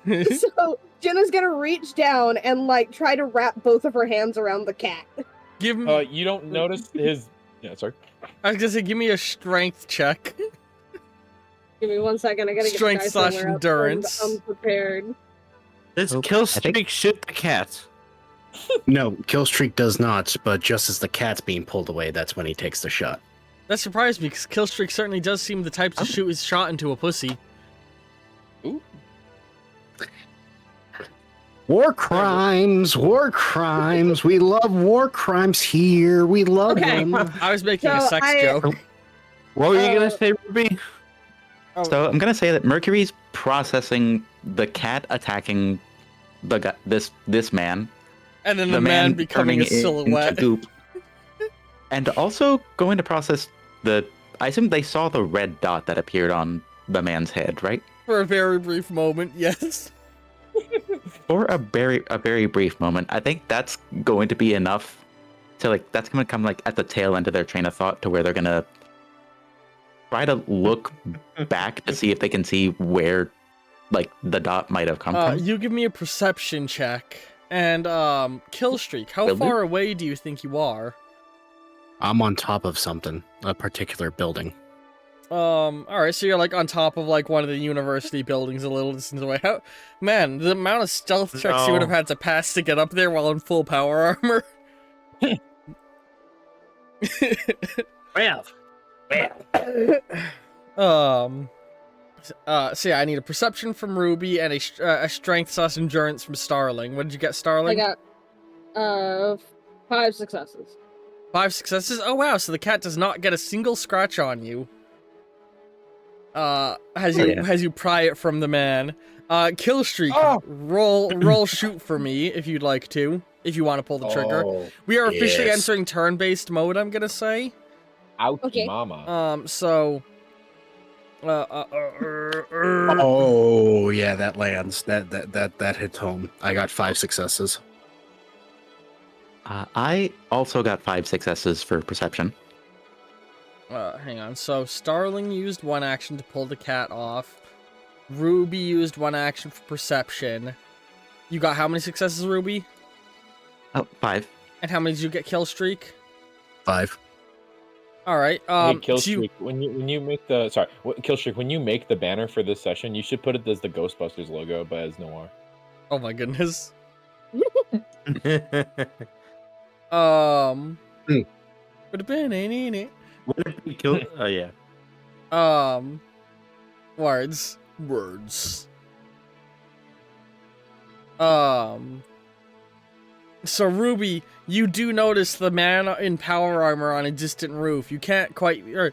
So Jenna's gonna reach down and like try to wrap both of her hands around the cat. Give him. You don't notice his. Yeah, sorry. I was gonna say, give me a strength check. Give me 1 second. I gotta Strength get slash endurance. I'm prepared. Does Oh, kill I think- streak shoot the cat? No, Killstreak does not, but just as the cat's being pulled away, that's when he takes the shot. That surprised me because Killstreak certainly does seem the type to shoot his shot into a pussy. War crimes, war crimes. We love war crimes here. We love Okay. them. I was making a So sex I- joke. What were you gonna Uh, say, Ruby? So I'm gonna say that Mercury's processing the cat attacking this man, And then the man becoming a turning into silhouette. goop, and also going to process I assume they saw the red dot that appeared on the man's head, right? For a very brief moment, yes. For a very brief moment. I think that's going to be enough to that's gonna come at the tail end of their train of thought to where they're gonna try to look back to see if they can see where the dot might have come from. You give me a perception check. And Killstreak, how Will do. far away do you think you are? I'm on top of something, a particular building. Alright, so you're on top of one of the university buildings a little distance away. Man, the amount of stealth checks you would have had to pass to get up there while in full power armor. Well. So yeah, I need a perception from Ruby and a strength / endurance from Starling. What did you get, I Starling? got 5 successes. 5 successes? Oh wow, so the cat does not get a single scratch on you. As you pry it from the man. Killstreak, roll shoot for me if you'd like to. If you want to pull the trigger. We are officially yes. entering turn-based mode, I'm gonna say. Ouch, Okay. mama. So Oh yeah, that lands. That hits home. I got 5 successes. I also got 5 successes for perception. hang on. So Starling used 1 action to pull the cat off. Ruby used 1 action for perception. You got how many successes, Ruby? Oh, 5. And how many did you get, Killstreak? 5. All right. Hey, Killstreak, when you make Killstreak, when you make the banner for this session, you should put it as the Ghostbusters logo, but as Noir. Oh my goodness. Hmm. Would have been ain't it? What if we killed? Oh yeah. Words. So Ruby, you do notice the man in power armor on a distant roof. You can't quite, or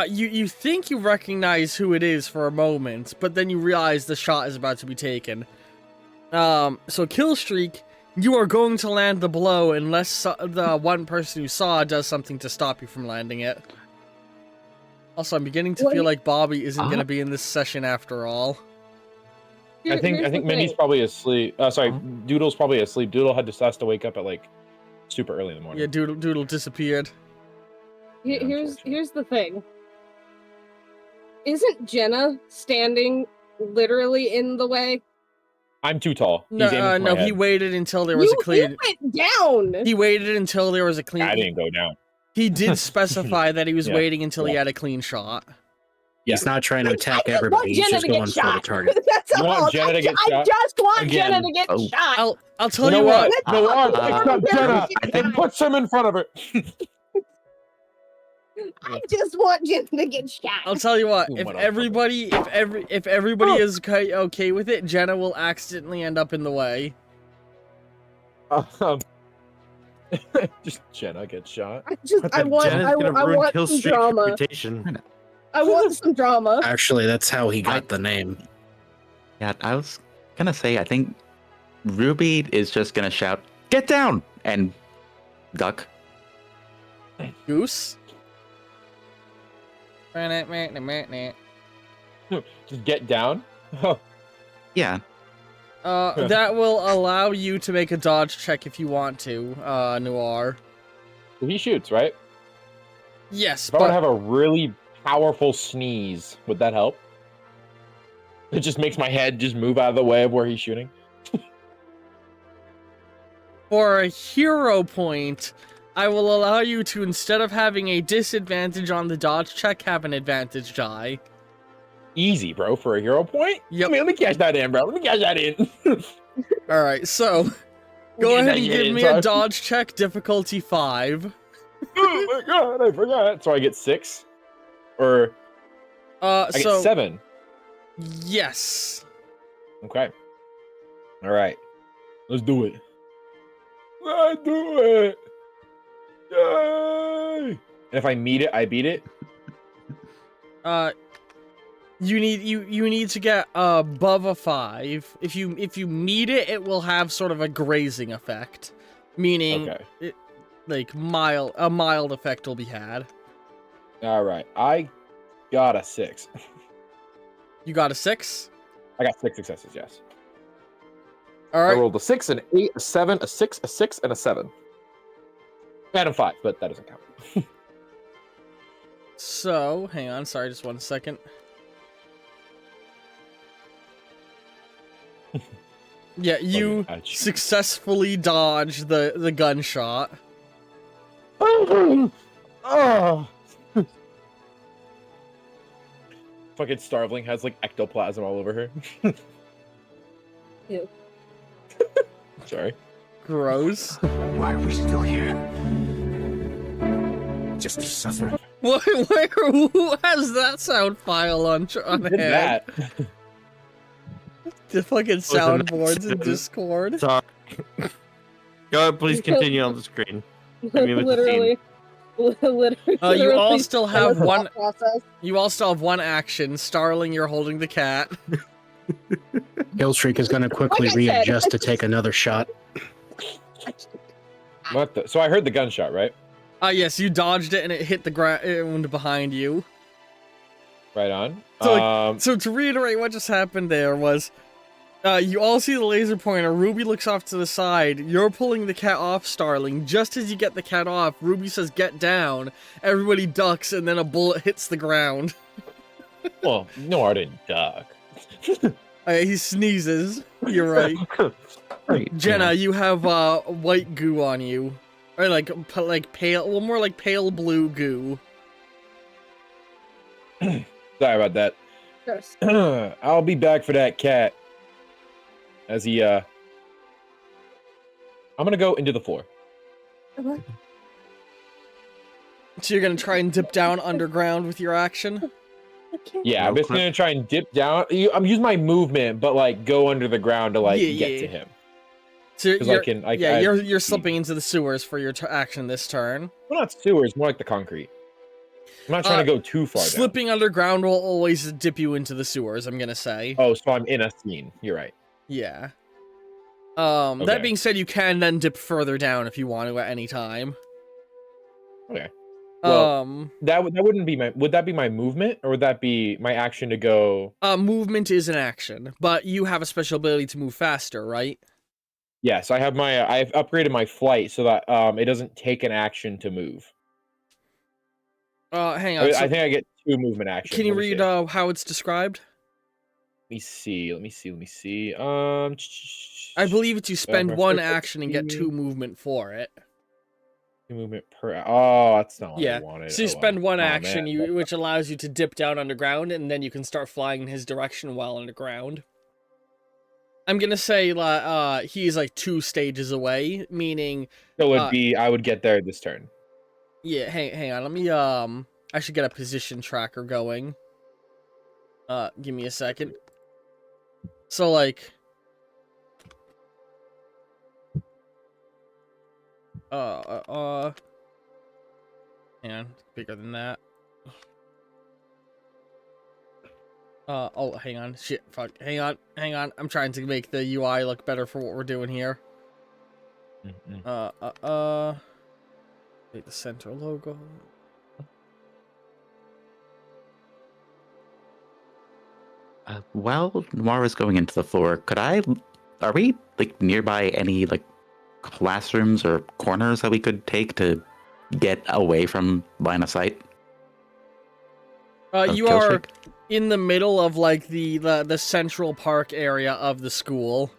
You think you recognize who it is for a moment, but then you realize the shot is about to be taken. So Killstreak, you are going to land the blow unless the one person who saw does something to stop you from landing it. Also, I'm beginning to feel like Bobby isn't going to be in this session after all. I think Minnie's probably asleep. Sorry, Doodle's probably asleep. Doodle has to wake up at like super early in the morning. Yeah, Doodle disappeared. Here's the thing. Isn't Jenna standing literally in the way? I'm too tall. No, He's aiming for no, my he head. waited until there was a clean. You went down. He waited until there was a clean. I didn't go down. He did specify that he was Yeah. waiting until he Yeah. had a clean shot. He's not trying to I attack just want everybody. He's Jenna just to get going for the shot. target. That's You want all. Jenna to get I shot? just want Again. Jenna to get Oh. shot. I'll tell You you know what. what? No, except Jenna. I think- Puts him in front of her. I just want Jenna to get shot. I'll tell you what. Ooh, If motherfucker. everybody, if everybody is okay with it, Jenna will accidentally end up in the way. Just Jenna gets shot. I want some drama. reputation. I want some drama. Actually, that's how he got the name. Yeah, I was gonna say, I think Ruby is just gonna shout, "Get down!" and duck. Goose. Just get down. Oh, Yeah, That will allow you to make a dodge check if you want to, Noir. he shoots, right? Yes, If I want to but have a really powerful sneeze, would that help? It just makes my head just move out of the way of where he's shooting. for a hero point, I will allow you to, instead of having a disadvantage on the dodge check, have an advantage die. Easy, bro, for a hero point? Yep. Let me cash that in, bro. Let me cash that in. Alright, so go ahead and give me a dodge. dodge check, difficulty 5. Oh my god, I forgot. So I get 6? Or I get So 7. yes. Okay. Alright. Let's do it. Let's do it. Yay! And if I meet it, I beat it. You need to get above a 5. If you meet it, it will have sort of a grazing effect, meaning Okay. like a mild effect will be had. Alright. I got a 6. You got a 6. I got 6 successes, yes. All I right. rolled a 6, an 8, a 7, a 6, a 6, and a 7. I had a 5, but that doesn't count. So hang on, sorry, just 1 second. Yeah, you Ouch. successfully dodged the gunshot. Oh! Fucking Starveling has like ectoplasm all over her. Ew. Sorry. Gross. Why are we still here? Just to suffer. Who has that sound file on Did hand? that. The fucking was a soundboards in nice- Discord. Sorry. Go ahead, please continue on the screen. I mean, with the Literally. Literally. You all still that was have one. thought process. You all still have one action. Starling, you're holding the cat. Killstreak is going to quickly Like I said, readjust to it's take another shot. What the? So I heard the gunshot, right? Yes, you dodged it and it hit the ground behind you. Right on. So, So to reiterate, what just happened there was, you all see the laser pointer. Ruby looks off to the side. You're pulling the cat off, Starling. Just as you get the cat off, Ruby says, "Get down." Everybody ducks, and then a bullet hits the ground. Well, no, I didn't duck. He sneezes. You're right. Great. Jenna, you have white goo on you, or like pale, well, more like pale blue goo. Sorry about that. Gross. I'll be back for that cat. As he, I'm gonna go into the floor. Okay. So you're gonna try and dip down underground with your action. Okay. Yeah, I'm No just clip. gonna try and dip down. I'm using my movement, but like go under the ground to like Yeah, get yeah. to him. So 'Cause you're, I- you're slipping into the sewers for your action this turn. Well, not sewers, more like the concrete. I'm not trying to go too far down. Slipping underground will always dip you into the sewers, I'm gonna say. Oh, so I'm in a scene. You're right. Yeah. Okay. That being said, you can then dip further down if you want to at any time. Okay. Well, that wouldn't be my. Would that be my movement, or would that be my action to go? Movement is an action, but you have a special ability to move faster, right? Yes, I have my. I've upgraded my flight so that it doesn't take an action to move. Hang on. I think I get 2 movement actions. Can you Let me read see. how it's described? Let me see. I believe it's you spend my 1 first action and get 2 speed. movement for it. Movement per. Oh, that's not what Yeah. I wanted. So you Oh, spend well. 1 Oh, action, man. which allows you to dip down underground, and then you can start flying in his direction while underground. I'm gonna say he's like 2 stages away, meaning. So it would be. I would get there this turn. Yeah. Hang on. Let me I should get a position tracker going. Give me a second. So like. Hang on, bigger than that. Oh, hang on, shit, fuck, hang on. I'm trying to make the UI look better for what we're doing here. Make the center logo. While Noir is going into the floor, are we like nearby any like classrooms or corners that we could take to get away from line of sight? You are in the middle of like the central park area of the school.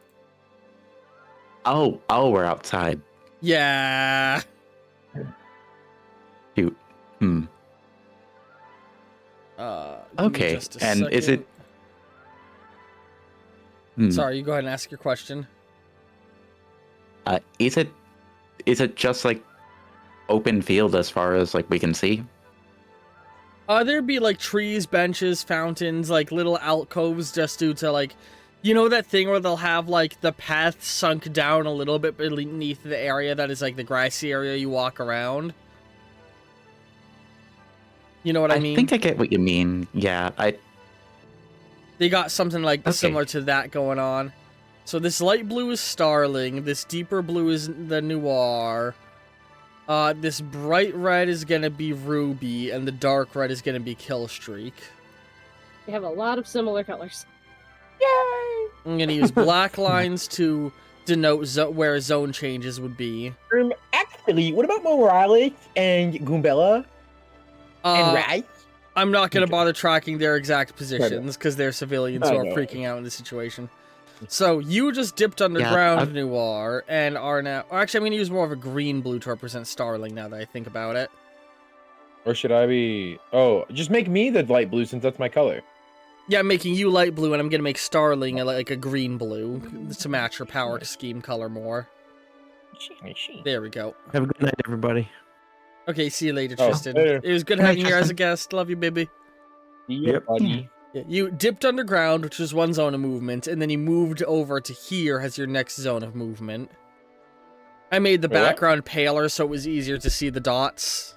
Oh, we're outside. Yeah. Shoot. Give me Okay, just a and is it? second. Sorry, you go ahead and ask your question. Is it just like open field as far as like we can see? There'd be like trees, benches, fountains, like little alcoves just due to like, you know that thing where they'll have like the path sunk down a little bit beneath the area that is like the grassy area you walk around? You know what I mean? I think I get what you mean. Yeah, They got something like similar to that going on. So this light blue is Starling, this deeper blue is the Noir, this bright red is gonna be Ruby, and the dark red is gonna be Killstreak. They have a lot of similar colors. Yay! I'm gonna use black lines to denote where zone changes would be. Actually, what about Morales and Goombella and Rai? I'm not gonna bother tracking their exact positions because they're civilians who are no. freaking out in this situation. So you just dipped underground, Noir, and are now. Or actually, I'm gonna use more of a green-blue to represent Starling now that I think about it. Or should I be? Oh, just make me the light blue since that's my color. Yeah, I'm making you light blue, and I'm gonna make Starling like a green-blue to match her power scheme color more. There we go. Have a good night, everybody. Okay, see you later, Oh, Tristan. later. It was good having you here as a guest. Love you, baby. Yep, buddy. Yeah, you dipped underground, which is one zone of movement, and then you moved over to here as your next zone of movement. I made the Wait, what? background paler so it was easier to see the dots.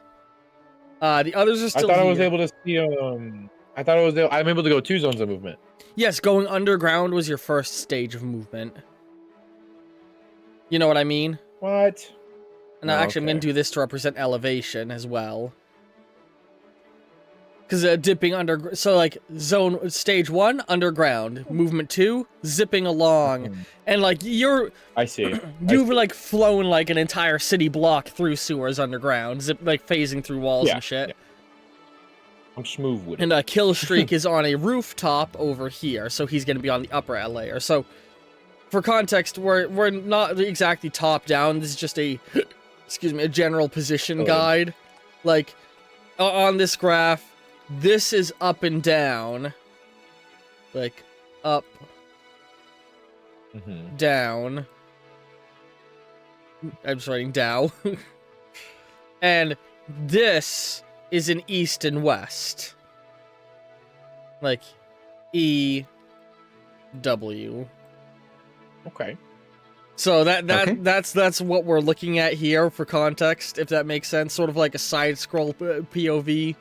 The others are I still thought I here. was able to see. I thought I'm able to go 2 zones of movement. Yes, going underground was your first stage of movement. You know what I mean? What? And Oh, actually, I'm going okay. to do this to represent elevation as well. Because dipping under, so like stage 1 underground, movement 2 zipping along, and like I see. you've like flown like an entire city block through sewers underground, like phasing through walls and shit. Yeah. I'm smooth with it. And Killstreak is on a rooftop over here, so he's going to be on the upper layer. So, for context, we're not exactly top down. This is just a, excuse me, a general position guide. Like on this graph. This is up and down. Like, up, down. I'm just writing down. And this is an east and west. Like, E, W. Okay. So that's what we're looking at here for context, if that makes sense. Sort of like a side scroll POV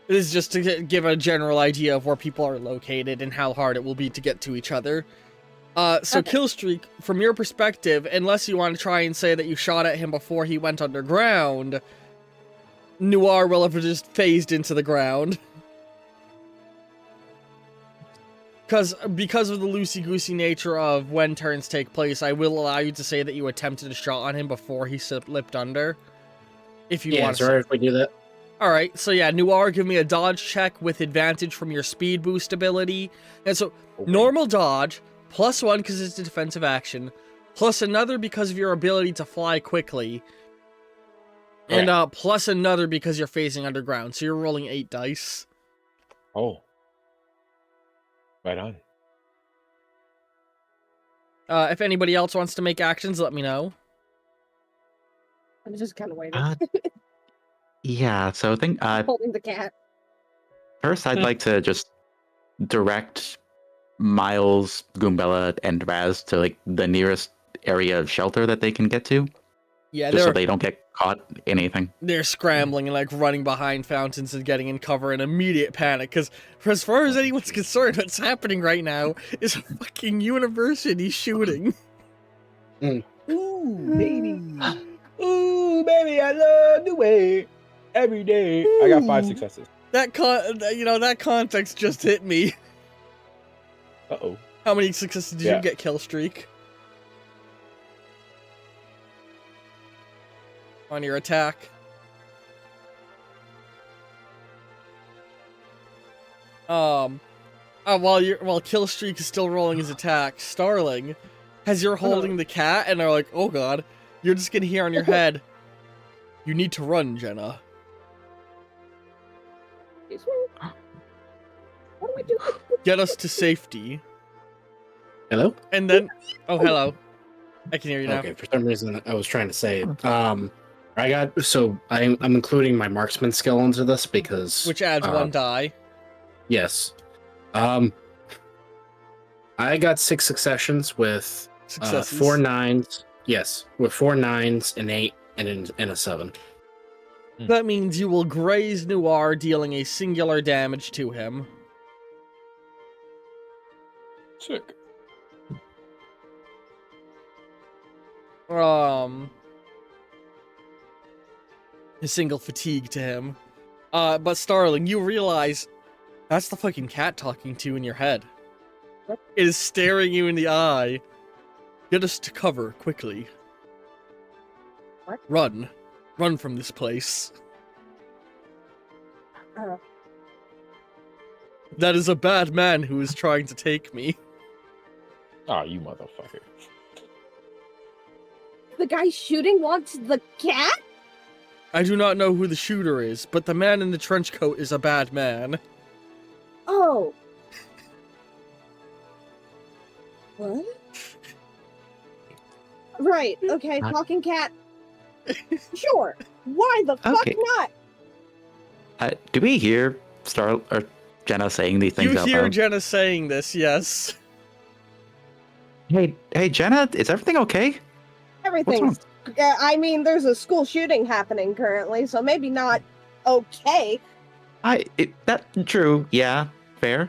This is just to give a general idea of where people are located and how hard it will be to get to each other. So Okay. Killstreak, from your perspective, unless you want to try and say that you shot at him before he went underground, Noir will have just phased into the ground. Because of the loosey-goosey nature of when turns take place, I will allow you to say that you attempted a shot on him before he slipped under. If you Yeah, want it's to. alright if we do that. Alright, so yeah, Noir, give me a dodge check with advantage from your speed boost ability. And so, normal dodge, +1 because it's a defensive action, plus another because of your ability to fly quickly, and plus another because you're phasing underground. So you're rolling 8 dice. Oh. Right on. If anybody else wants to make actions, let me know. I'm just kind of waiting. Yeah, so I think Holding the cat. first I'd like to just direct Miles, Goombella, and Raz to like the nearest area of shelter that they can get to, Yeah, just so they don't get caught in anything. they're scrambling and like running behind fountains and getting in cover in immediate panic. Because as far as anyone's concerned, what's happening right now is a fucking university shooting. Ooh, baby. Ooh, baby, I love the way every day. I got 5 successes. That that context just hit me. Uh-oh. How many successes did Yeah. you get, Killstreak? On your attack? While Killstreak is still rolling his attack, Starling, as you're holding the cat and are like, oh god, you're just gonna hear on your head, you need to run, Jenna. Excuse me? What do I do? Get us to safety. Hello? And then, oh, hello. I can hear you now. Okay, for some reason I was trying to say, I'm including my marksman skill into this because Which adds 1 die. Yes. I got 6 successions with Successes. 4 9s. Yes, with 4 9s, an 8, and a 7. That means you will graze Noir, dealing a singular damage to him. Sick. A single fatigue to him. But Starling, you realize that's the fucking cat talking to you in your head. It is staring you in the eye. Get us to cover, quickly. What? Run. Run from this place. Uh. That is a bad man who is trying to take me. Oh, you motherfucker. The guy shooting wants the cat? I do not know who the shooter is, but the man in the trench coat is a bad man. Oh. What? Right, okay, talking cat. Sure. Why the Okay. fuck not? Do we hear Jenna saying these things You out hear loud? Jenna saying this, yes. Hey, Jenna, is everything okay? Everything's. I mean, there's a school shooting happening currently, so maybe not okay. That's true. Yeah, fair.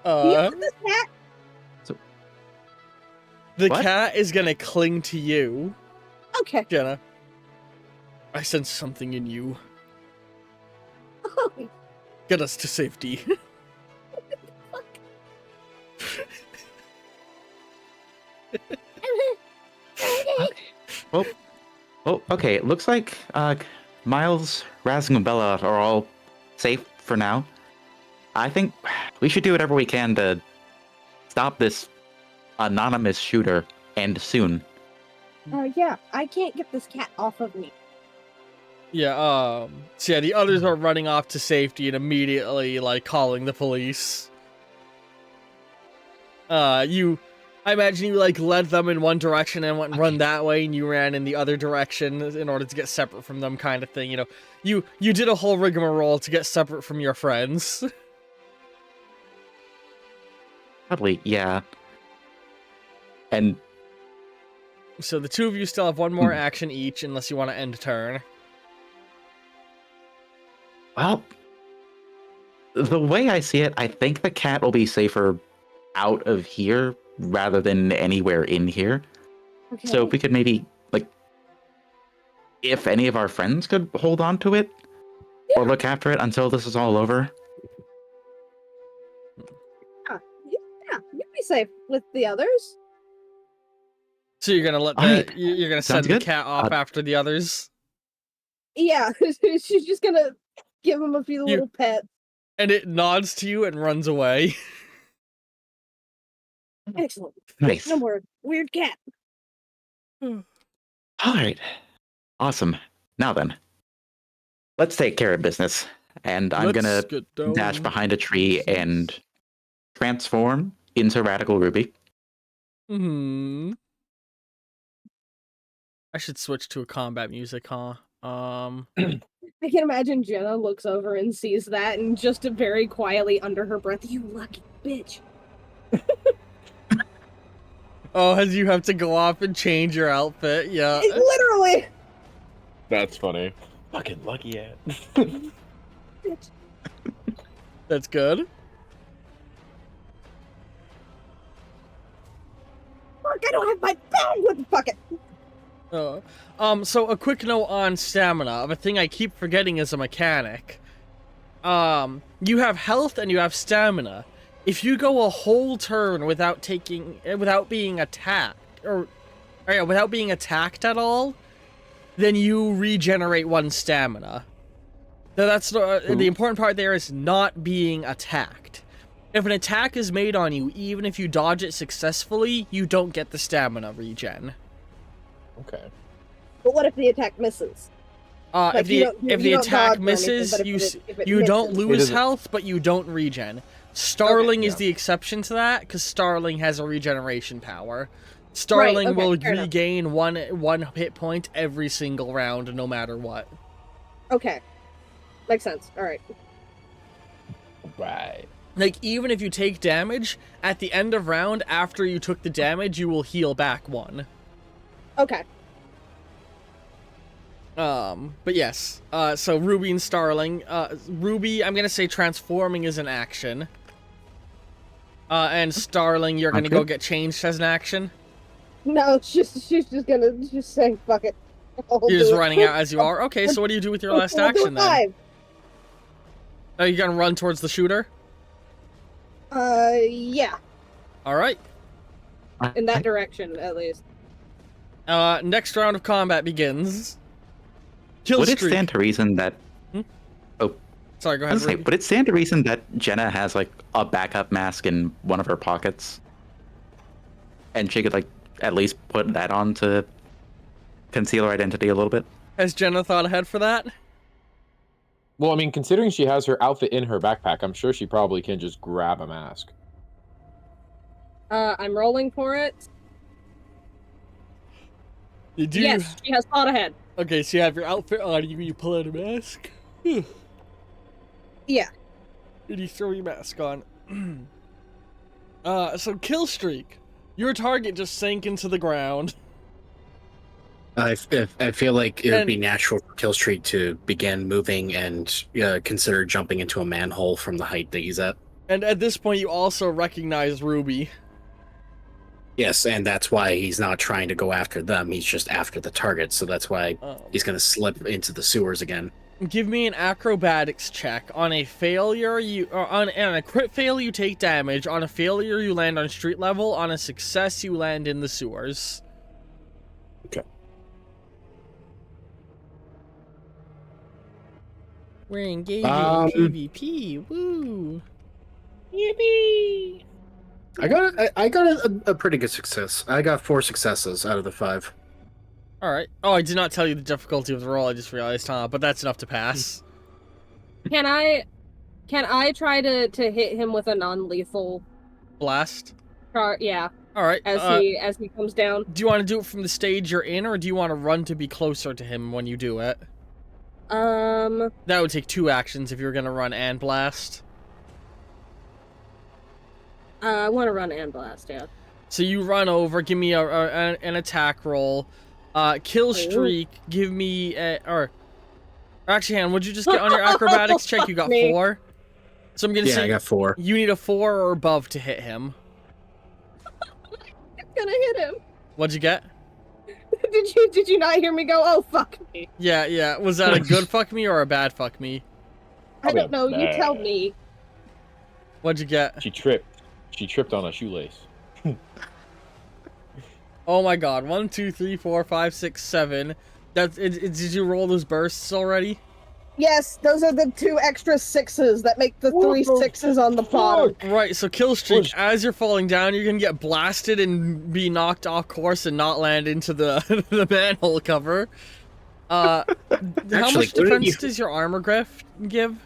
You want this cat? The What? cat is gonna cling to you. Okay. Jenna, I sense something in you. Get us to safety. Well, okay. It looks like Miles, Raz, and Bella are all safe for now. I think we should do whatever we can to stop this anonymous shooter, and soon. Yeah, I can't get this cat off of me. Yeah, so yeah, the others are running off to safety and immediately, like, calling the police. I imagine you, like, led them in one direction and went and run that way, and you ran in the other direction in order to get separate from them, kind of thing, you know. You did a whole rigmarole to get separate from your friends. Probably, yeah. And So the two of you still have one more action each, unless you want to end turn. Well, the way I see it, I think the cat will be safer out of here rather than anywhere in here. Okay. So if we could maybe, like, if any of our friends could hold on to it or look after it until this is all over. Yeah, you'd be safe with the others. So you're gonna let All right. you're gonna Sounds send the good. cat off after the others, Yeah, she's just gonna give him a few little pets. and it nods to you and runs away. Excellent. Nice. No more weird cat. All right. Awesome. Now then, let's take care of business. And I'm going Let's to get dash down behind a tree business. and transform into Radical Ruby. Hmm. I should switch to a combat music, huh? I can imagine Jenna looks over and sees that and just very quietly under her breath, "You lucky bitch." Oh, as you have to go off and change your outfit, yeah. Literally. That's funny. Fucking lucky ass. Bitch. That's good. Fuck, I don't have my bandwidth. Fuck it. So a quick note on stamina of a thing I keep forgetting as a mechanic. You have health and you have stamina. If you go a whole turn without being attacked, without being attacked at all, then you regenerate 1 stamina. So that's the important part there is not being attacked. If an attack is made on you, even if you dodge it successfully, you don't get the stamina regen. Okay. But what if the attack misses? If the attack misses, you don't lose doesn't- health, but you don't regen. Starling is yeah. the exception to that, because Starling has a regeneration power. Starling okay, will fair enough. regain one hit point every single round, no matter what. Okay. Makes sense. Alright. Right. Like, even if you take damage, at the end of round, after you took the damage, you will heal back 1. Okay. But yes. So Ruby and Starling. Ruby, I'm gonna say transforming is an action. And Starling, you're gonna go get changed as an action. No, she's just gonna say fuck it. You're just running out as you are. Okay, so what do you do with your last We'll do action it then? live. Are you gonna run towards the shooter? Yeah. Alright. In that direction, at least. Next round of combat begins. Kill Would it streak. stand to reason that... Sorry, go I ahead. was gonna say, Ruby. would it stand to reason that Jenna has, like, a backup mask in one of her pockets? And she could, like, at least put that on to conceal her identity a little bit? Has Jenna thought ahead for that? Well, I mean, considering she has her outfit in her backpack, I'm sure she probably can just grab a mask. I'm rolling for it. You do. Yes, she has thought ahead. Okay, so you have your outfit on, you pull out a mask. Yeah. And you throw your mask on. So kill streak. Your target just sank into the ground. I feel like it would be And- natural for Killstreak to begin moving and consider jumping into a manhole from the height that he's at. And at this point, you also recognize Ruby. Yes, and that's why he's not trying to go after them. He's just after the target, so that's why he's going to slip into the sewers again. Give me an acrobatics check. On a failure, on a crit fail, you take damage. On a failure, you land on street level. On a success, you land in the sewers. Okay. We're engaging PvP. Woo! Yippee! I got a pretty good success. I got 4 successes out of the 5. All right. Oh, I did not tell you the difficulty of the roll. I just realized, huh? But that's enough to pass. Can I try to hit him with a non-lethal Blast. yeah, All right. as he comes down? Do you want to do it from the stage you're in, or do you want to run to be closer to him when you do it? That would take 2 actions if you were gonna run and blast. I want to run and blast, yeah. So you run over. Give me an attack roll. Kill streak. Give me Actually, Han, would you just get on your acrobatics check? You got Me. 4. So I'm gonna Yeah, say I got 4. you need a 4 or above to hit him. I'm gonna hit him. What'd you get? Did you not hear me go? Oh fuck me. Yeah. Was that a good fuck me or a bad fuck me? I don't know. You tell me. What'd you get? She tripped. She tripped on a shoelace. Oh my god. 1, 2, 3, 4, 5, 6, 7. Did you roll those bursts already? Yes, those are the 2 extra 6s that make the 3 6s on the bottom. Right, so kill streak, as you're falling down, you're gonna get blasted and be knocked off course and not land into the the manhole cover. How Actually, much couldn't defense you- does your armor give?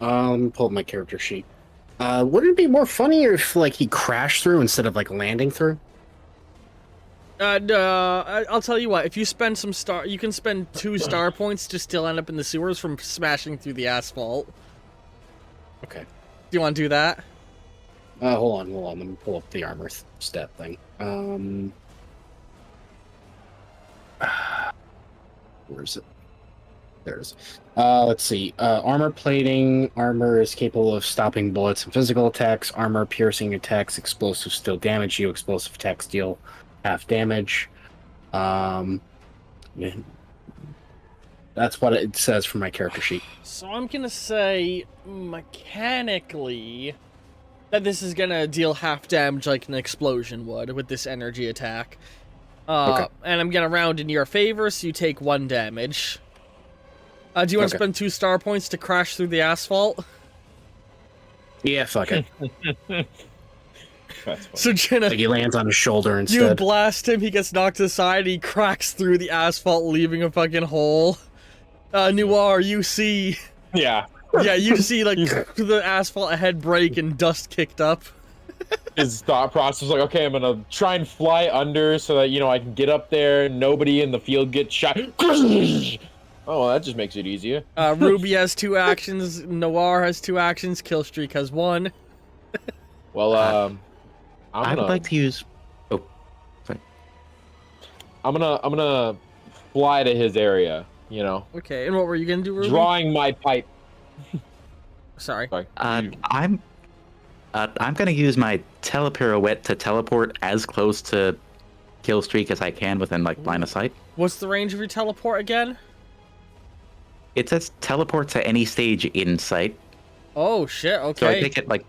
Let me pull up my character sheet. Wouldn't it be more funny if like he crashed through instead of like landing through? I'll tell you what. If you spend some you can spend 2 star points to still end up in the sewers from smashing through the asphalt. Okay. Do you want to do that? Hold on. Let me pull up the armor stat thing. Where is it? There it is. Let's see. Armor plating. Armor is capable of stopping bullets and physical attacks. Armor piercing attacks. Explosives still damage you. Explosive attacks deal half damage. Yeah. That's what it says for my character sheet. So I'm gonna say mechanically that this is gonna deal half damage like an explosion would with this energy attack. Okay. And I'm gonna round in your favor, so you take 1 damage. Do you want to Okay. spend 2 star points to crash through the asphalt? Yeah, fuck it. That's funny. So Jenna, Like he lands on his shoulder you instead. blast him, he gets knocked to the side, he cracks through the asphalt, leaving a fucking hole. Noir, you see... Yeah. Yeah, you see, like, the asphalt ahead break and dust kicked up. His thought process was like, okay, I'm gonna try and fly under so that, you know, I can get up there, nobody in the field gets shot. Oh, well, that just makes it easier. Ruby has 2 actions, Noir has 2 actions, Killstreak has 1. Well, I would like to use. Oh, sorry. I'm gonna fly to his area, you know, Okay, and what were you gonna do, Ruby? drawing my pipe. Sorry. Sorry. I'm gonna use my telepirouette to teleport as close to kill streak as I can within like line of sight. What's the range of your teleport again? It says teleport to any stage in sight, Oh shit, okay. so I take it like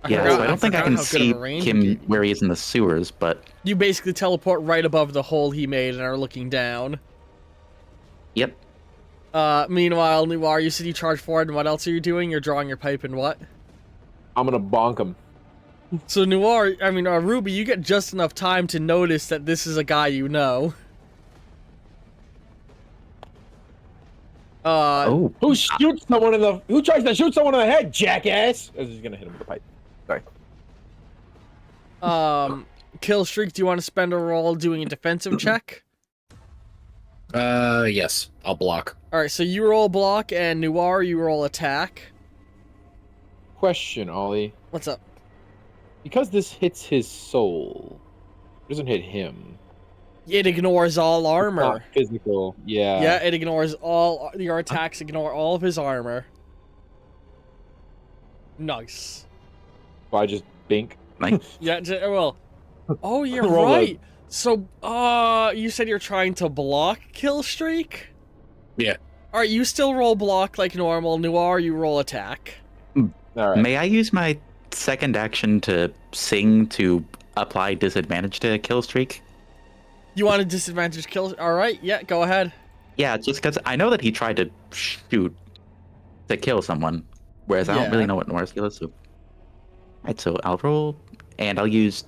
I yeah. forgot- So I don't think I forgot can how good see of a range him you get. where he is in the sewers, but You basically teleport right above the hole he made and are looking down. yep. Meanwhile, Noir, you said you charge forward, and what else are you doing? You're drawing your pipe and what? I'm gonna bonk him. So Noir, Ruby, you get just enough time to notice that this is a guy you know. Oh, Who shoots someone in the? Who tries to shoot someone in the head, jackass? I was just gonna hit him with a pipe. Sorry. Killstreak, do you want to spend a roll doing a defensive check? Yes. I'll block. Alright, so you roll block, and Noir, you roll attack. Question, Ollie. What's up? Because this hits his soul, it doesn't hit him. It ignores all Not armor. physical. Yeah. Yeah, it ignores all your attacks, ignore all of his armor. Nice. So I just bink. Yeah, well. Oh, you're Roll a- right. So, you said you're trying to block Killstreak? Yeah. Alright, you still roll block like normal. Noir, you roll attack. All right. may I use my second action to sing to apply disadvantage to kill streak? You want a disadvantage kill? Alright, yeah, go ahead. Yeah, just because I know that he tried to shoot to kill someone, whereas I don't really Yeah. know what Noir's skill is. So, alright, so I'll roll, and I'll use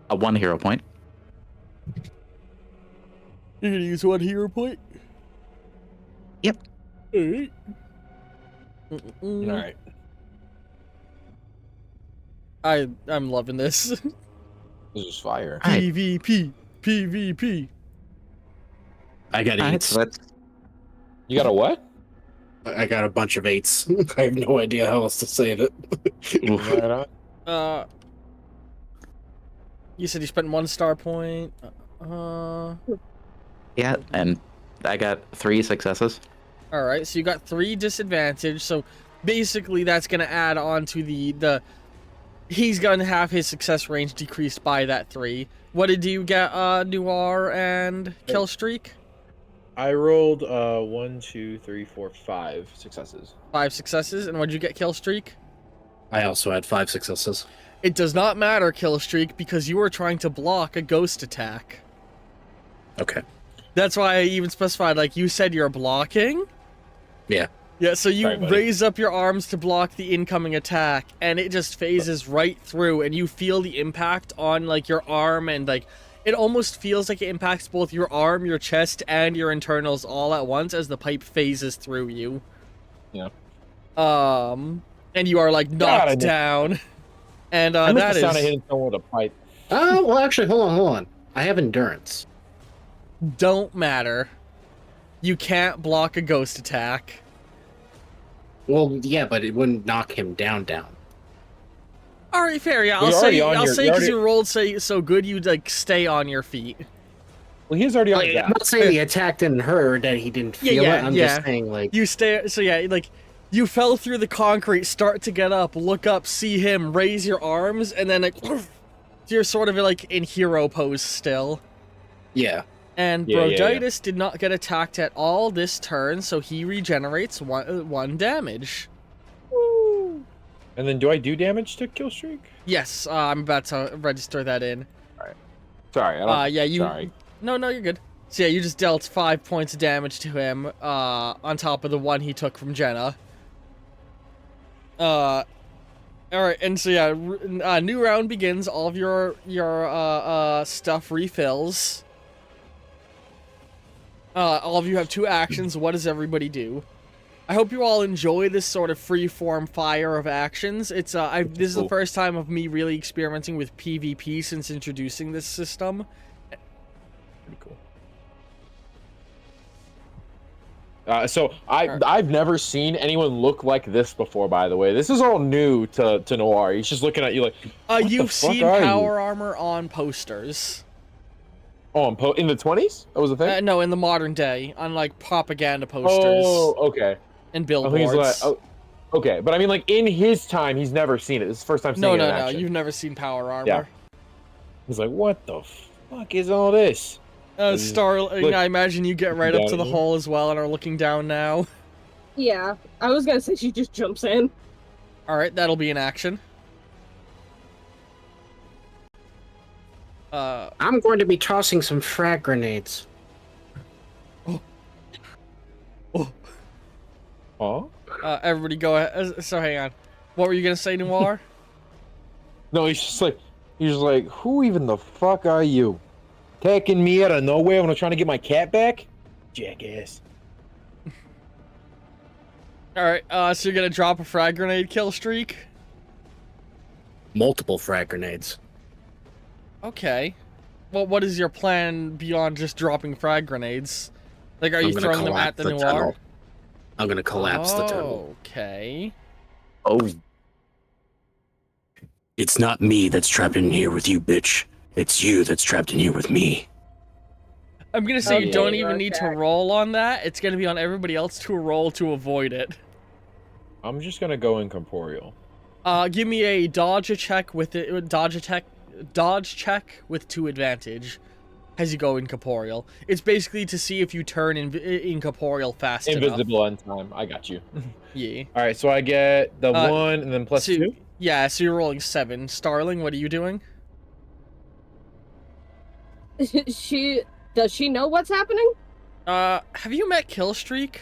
a 1 hero point. You're gonna use 1 hero point? Yep. Alright. All right. I'm loving this. This is fire. Alright. PvP. PvP. I got Alright, 8s. so that's You got a what? I got a bunch of 8s. I have no idea how else to save it. Right on. You said you spent 1 star point. yeah, and I got 3 successes. All right, so you got 3 disadvantage. So basically, that's gonna add on to the. He's gonna have his success range decreased by that 3. What did you get, Noir and Killstreak? I rolled 1, 2, 3, 4, 5 successes. 5 successes, and what did you get, Killstreak? I also had 5 successes. It does not matter, Killstreak, because you were trying to block a ghost attack. Okay. That's why I even specified, like, you said you're blocking? Yeah. Yeah, so you Sorry, buddy. raise up your arms to block the incoming attack, and it just phases right through, and you feel the impact on, like, your arm, and, like, it almost feels like it impacts both your arm, your chest, and your internals all at once as the pipe phases through you. Yeah. And you are, like, knocked down. And, I that the sound of is... hitting someone with a pipe. Well, actually, hold on. I have endurance. Don't matter. You can't block a ghost attack. Well, yeah, but it wouldn't knock him down. All right, fair. Yeah, Well, I'll you're say already on your- because you're already- you rolled so good, you'd like stay on your feet. Well, he's already on Like, his I'm not saying the attack didn't hurt, that he didn't feel it. I'm just saying, like... You stay. So yeah, like you fell through the concrete, start to get up, look up, see him, raise your arms, and then like you're sort of like in hero pose still. Yeah. And Yeah, yeah, yeah. Broditis did not get attacked at all this turn, so he regenerates one damage. And then do I do damage to Killstreak? Yes, I'm about to register that in. Sorry, I don't. Yeah, you. Sorry. No, you're good. So yeah, you just dealt 5 points of damage to him, on top of the 1 he took from Jenna. All right, and so yeah, new round begins. All of your stuff refills. All of you have 2 actions. What does everybody do? I hope you all enjoy this sort of free-form fire of actions. It's this is the first time of me really experimenting with PvP since introducing this system. Pretty cool. So I've never seen anyone look like this before. By the way, this is all new to Noir. He's just looking at you like. What the You've fuck seen are power armor on posters. Oh, in the 20s? That was a thing. No, in the modern day, on like propaganda posters Oh, okay. and I think billboards. he's like, oh, okay, but I mean, like in his time, he's never seen it. This is the first time seeing No, it in no, action. you've never seen power armor. Yeah. He's like, what the fuck is all this? Starling, Look, I imagine you get right up to the down. hole as well and are looking down now. Yeah, I was gonna say she just jumps in. All right, that'll be an action. I'm going to be tossing some frag grenades. Oh? Everybody go ahead. So hang on. What were you gonna say, Noir? No, he's just like, who even the fuck are you? Attacking me out of nowhere when I'm trying to get my cat back? Jackass. All right. So you're gonna drop a frag grenade kill streak. Multiple frag grenades. Okay. Well, what is your plan beyond just dropping frag grenades? Like, are you gonna throwing them at collapse the Noir? tunnel. I'm gonna collapse the tunnel. Okay. Oh, It's not me that's trapped in here with you, bitch. It's you that's trapped in here with me. I'm gonna say you Okay, don't even need to okay. roll on that. It's gonna be on everybody else to roll to avoid it. I'm just gonna go incorporeal. Give me a dodge check with 2 advantage as you go incorporeal. It's basically to see if you turn incorporeal fast enough. Invisible end time. I got you. Yeah. All right, so I get the 1 and then plus So, 2. yeah, so you're rolling 7. Starling, what are you doing? Does she know what's happening? Have you met Killstreak?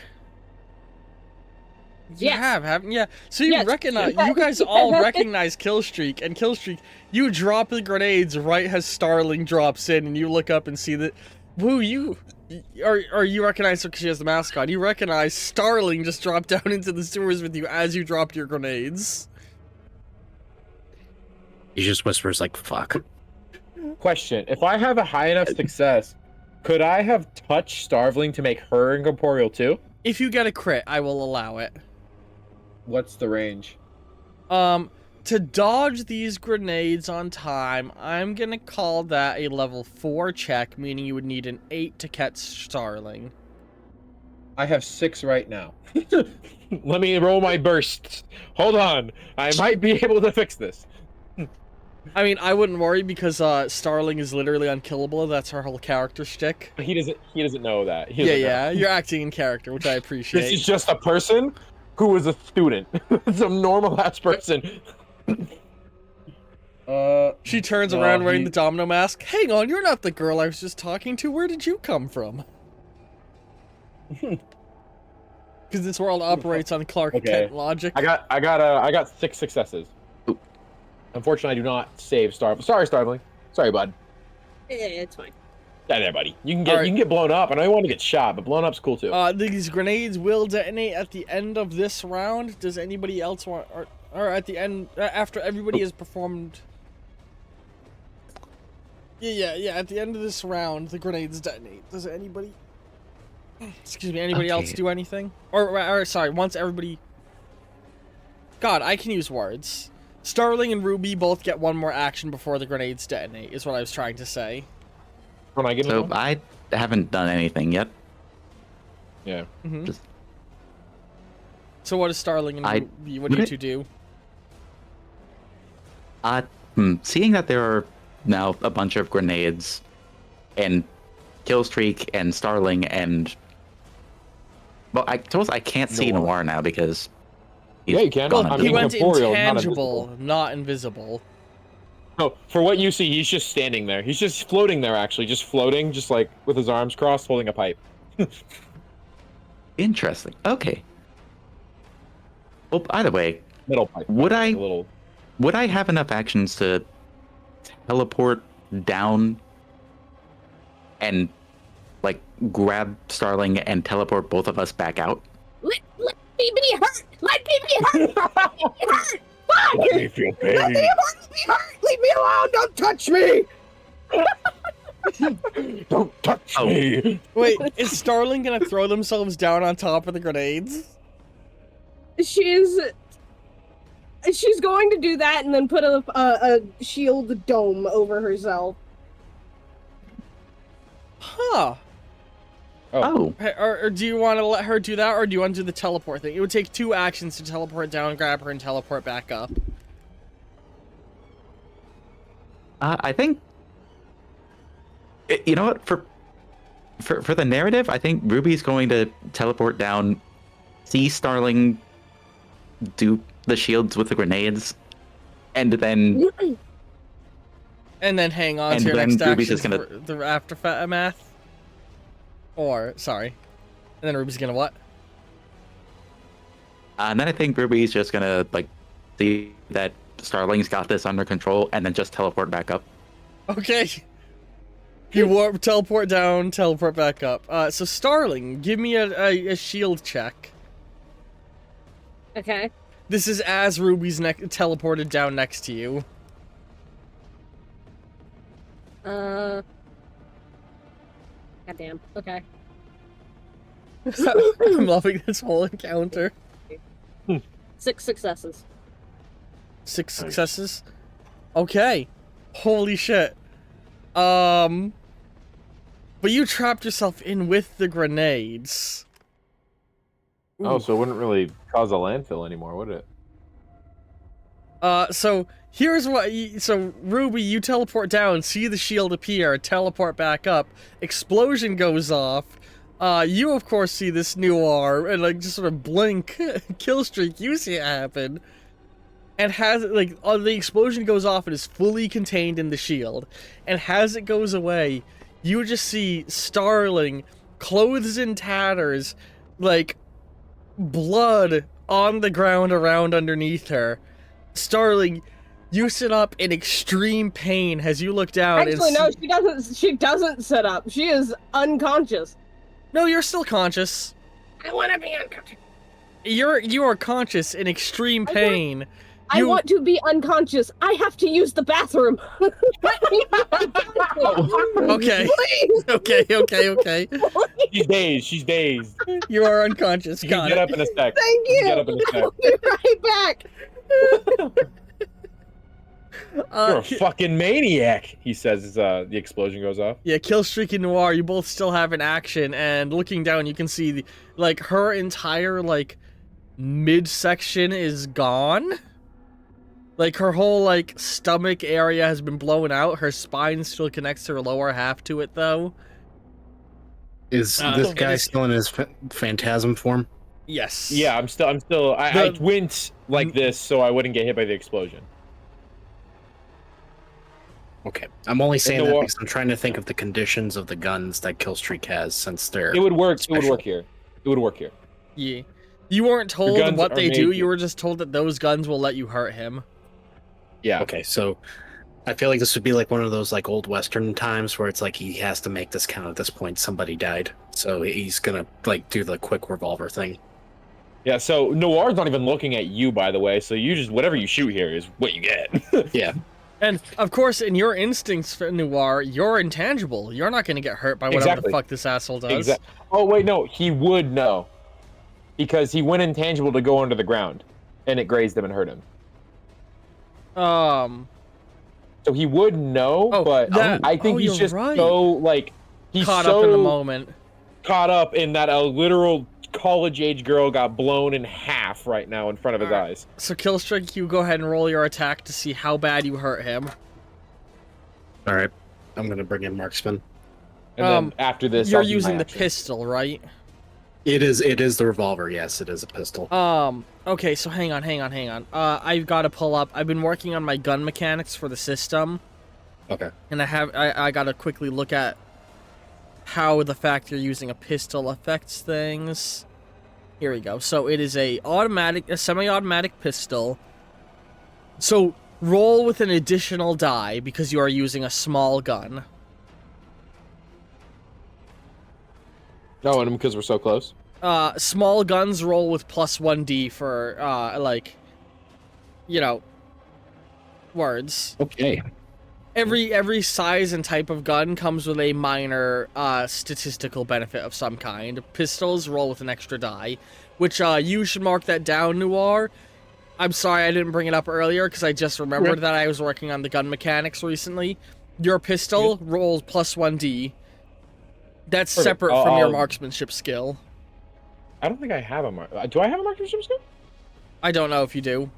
You Yes. haven't you? Yeah. So you Yes. recognize, you guys all recognize Killstreak, and Killstreak, you drop the grenades right as Starling drops in, and you look up and see that, woo, you recognize her because she has the mask on. You recognize Starling just dropped down into the sewers with you as you dropped your grenades. He just whispers like, fuck. Question: if I have a high enough success, could I have touched Starveling to make her incorporeal too? If you get a crit, I will allow it. What's the range? To dodge these grenades on time, I'm gonna call that a level 4 check, meaning you would need an 8 to catch Starling. I have 6 right now. Let me roll my bursts. Hold on. I might be able to fix this. I mean, I wouldn't worry because Starling is literally unkillable. That's her whole character shtick. He doesn't know that. He Yeah, doesn't know. yeah, you're acting in character, which I appreciate. This is just a person who was a student. Some normal ass person. She turns no, around wearing the domino mask. Hang on, you're not the girl I was just talking to. Where did you come from? Because this world operates on Clark Kent logic. I got 6 successes. Unfortunately, I do not save Starling. Sorry, Starling. Sorry, bud. Yeah, it's fine. Yeah, there, buddy. You can get blown up. I know you want to get shot, but blown up's cool too. These grenades will detonate at the end of this round. Does anybody else want, or at the end after everybody has performed? Yeah. At the end of this round, the grenades detonate. Does anybody? Excuse me. Anybody else do anything? Or sorry. Once everybody. God, I can use words. Starling and Ruby both get one more action before the grenades detonate, is what I was trying to say. When I get So I haven't done anything yet. Yeah. Mm-hmm. Just, so what is Starling and Ruby? What do you two do? Seeing that there are now a bunch of grenades, and Killstreak and Starling and... Well, I suppose I can't see Noir now because... Yeah, you can. Well, he went incorporeal, intangible, not invisible. No, for what you see, he's just standing there. He's just floating there, actually. Just floating, just like with his arms crossed, holding a pipe. Interesting. Okay. Well, either way, middle pipe. Would I have enough actions to teleport down and like grab Starling and teleport both of us back out? Let me be hurt! Let me be hurt! Let me be hurt! Fuck! Let me feel pain. Let me be hurt! Leave me alone! Don't touch me! Don't touch me! Wait, is Starling gonna throw themselves down on top of the grenades? She's going to do that and then put a shield dome over herself. Huh. Oh. Or do you want to let her do that, or do you want to do the teleport thing? It would take 2 actions to teleport down, grab her, and teleport back up. I think... You know what? For the narrative, I think Ruby's going to teleport down, see Starling do the shields with the grenades, and then... And then hang on to your next action for the aftermath. Or, sorry. And then Ruby's gonna what? And then I think Ruby's just gonna, like, see that Starling's got this under control, and then just teleport back up. Okay. You warp, teleport down, teleport back up. So Starling, give me a shield check. Okay. This is as Ruby's teleported down next to you. Goddamn. Okay. I'm loving this whole encounter. 6 successes. 6 successes? Okay. Holy shit. But you trapped yourself in with the grenades. Oh, so it wouldn't really cause a landfill anymore, would it? So here's what. So Ruby, you teleport down, see the shield appear, teleport back up. Explosion goes off. You of course see this Noir and like just sort of blink. Killstreak, you see it happen, and has like the explosion goes off and is fully contained in the shield. And as it goes away, you just see Starling, clothes in tatters, like blood on the ground around underneath her. Starling, you sit up in extreme pain as you look down. Actually, no, she doesn't. She doesn't sit up. She is unconscious. No, you're still conscious. I want to be unconscious. You are conscious in extreme pain. I want to be unconscious. I have to use the bathroom. Okay. Please. Okay. She's dazed. She's dazed. You are unconscious. You can get up in a sec. Thank You you. can get up in a sec. I'll be right back. You're a fucking maniac, he says as the explosion goes off. Yeah, Killstreak and Noir, you both still have an action, and looking down, you can see, like, her entire, like, midsection is gone. Like, her whole, like, stomach area has been blown out. Her spine still connects her lower half to it, though. Is this guy still in his phantasm form? Yes. Yeah, I went like this so I wouldn't get hit by the explosion. Okay, I'm only saying that because I'm trying to think of the conditions of the guns that Killstreak has, since they're It would work. special. It would work here. It would work here. Yeah. You weren't told guns what are they do, made- you were just told that those guns will let you hurt him. Yeah. Okay, so I feel like this would be like one of those like old Western times where it's like he has to make this count at this point. Somebody died, so he's gonna like do the quick revolver thing. Yeah. So Noir's not even looking at you, by the way. So you just whatever you shoot here is what you get. Yeah. And, of course, in your instincts, Noir, you're intangible. You're not going to get hurt by whatever the fuck this asshole does. Oh, wait, no. He would know. Because he went intangible to go under the ground. And it grazed him and hurt him. So he would know, but I think he's just so, like... He's caught so up in the moment. Caught up in that a literal college-age girl got blown in half right now in front of his eyes. So, Killstreak, you go ahead and roll your attack to see how bad you hurt him. All right, I'm gonna bring in marksman. And then after this, you're I'll do my using the action. pistol, right? It is the revolver. Yes, it is a pistol. Okay, so hang on. I've got to pull up. I've been working on my gun mechanics for the system. Okay. And I got to quickly look at how the fact you're using a pistol affects things. Here we go. So it is a semi-automatic pistol. So roll with an additional die because you are using a small gun. Oh, and because we're so close? Small guns roll with plus 1d for, like, you know, words. Okay. Every size and type of gun comes with a minor statistical benefit of some kind. Pistols roll with an extra die, which you should mark that down, Noir. I'm sorry I didn't bring it up earlier because I just remembered that I was working on the gun mechanics recently. Your pistol rolls plus 1d. That's separate from your marksmanship skill. I don't think I have do I have a marksmanship skill? I don't know if you do.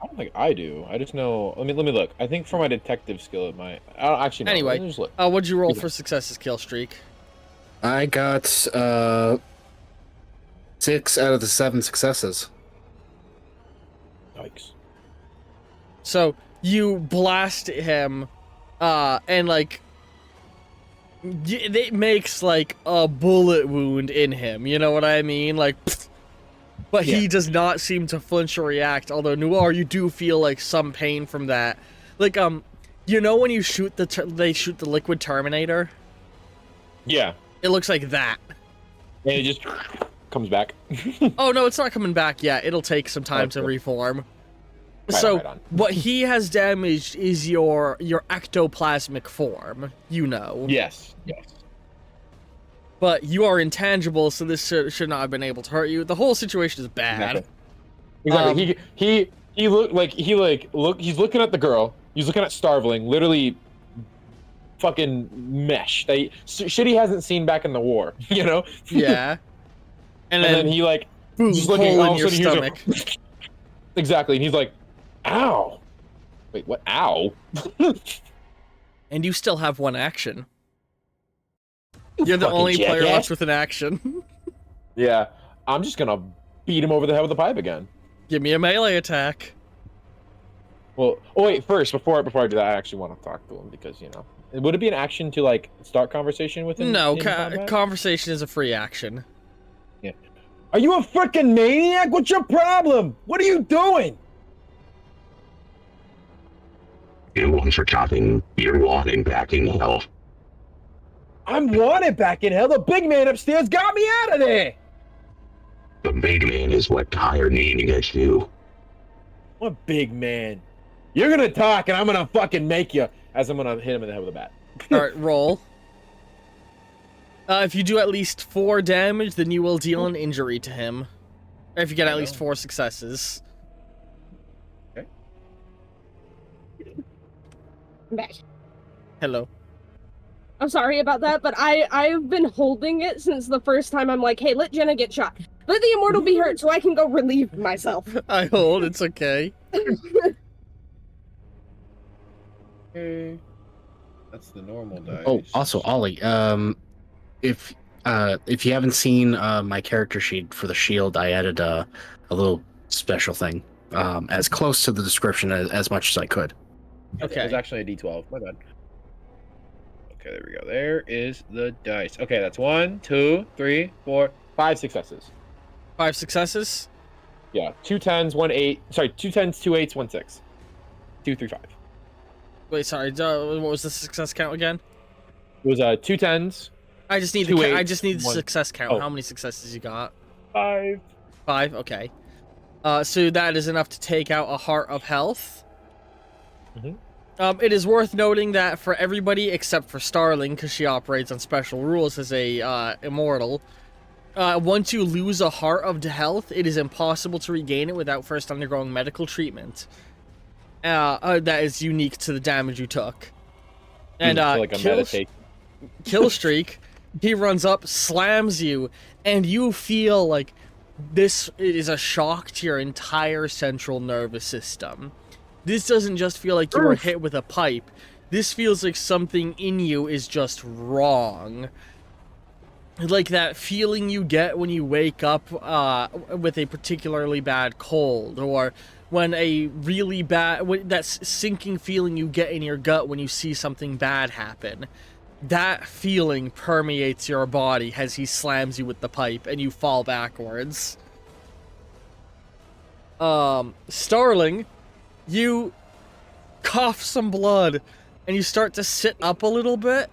I don't think I do. I just know. Let me look. I think for my detective skill, it might. I don't actually know. Anyway, Let me just look. what'd you roll for successes, Killstreak? I got 6 out of the 7 successes. Yikes. So you blast him, and like it makes like a bullet wound in him. You know what I mean? Like. But he does not seem to flinch or react, although Noir, you do feel like some pain from that. Like, you know when you shoot they shoot the liquid Terminator? Yeah. It looks like that. And it just comes back. Oh, no, it's not coming back yet. It'll take some time to reform. So, what he has damaged is your ectoplasmic form, you know. Yes. But you are intangible, so this should not have been able to hurt you. The whole situation is bad. Exactly. He's looking at the girl. He's looking at Starveling, literally fucking mesh. Shit he hasn't seen back in the war, you know? Yeah. And then he like boom, just looking hole in your stomach. Exactly. And he's like, ow. Wait, what? Ow. And you still have one action. You're the only player left with an action. Yeah. I'm just gonna beat him over the head with a pipe again. Give me a melee attack. Well, wait, first, before I do that, I actually want to talk to him because, you know. Would it be an action to, like, start conversation with him? No, conversation is a free action. Yeah. Are you a freaking maniac? What's your problem? What are you doing? You're one for chopping. You're wanting back in hell. I'm wanted back in hell. The big man upstairs got me out of there. The big man is what hired me to get you. What big man? You're gonna talk and I'm gonna fucking make you as I'm gonna hit him in the head with a bat. Alright, roll. If you do at least 4 damage, then you will deal an injury to him. Or if you get at least 4 successes. Okay. Back. Hello. I'm sorry about that, but I've been holding it since the first time. I'm like, hey, let Jenna get shot. Let the immortal be hurt so I can go relieve myself. I hold. It's okay. Okay. That's the normal dice. Oh, also, Ollie, if you haven't seen my character sheet for the shield, I added a little special thing, as close to the description as much as I could. Okay. It was actually a D12. My bad. Okay, there we go. There is the dice. Okay, that's 1, 2, 3, 4, 5 successes. 5 successes. Yeah, 2 10s, 1 8. Sorry, 2 10s, 2 8s, 1 6. 2 3 5. Wait, sorry. What was the success count again? It was 2 10s. I just need Two the. I eights, just need the one- success count. oh. How many successes you got? 5. 5. Okay. So that is enough to take out a heart of health. Mhm. It is worth noting that for everybody except for Starling, because she operates on special rules as a immortal, once you lose a heart of health, it is impossible to regain it without first undergoing medical treatment. That is unique to the damage you took. And So like a meditation. Killstreak, he runs up, slams you, and you feel like this is a shock to your entire central nervous system. This doesn't just feel like you were hit with a pipe. This feels like something in you is just wrong. Like that feeling you get when you wake up with a particularly bad cold, or when a really bad, that sinking feeling you get in your gut when you see something bad happen. That feeling permeates your body as he slams you with the pipe and you fall backwards. Starling, you cough some blood and you start to sit up a little bit,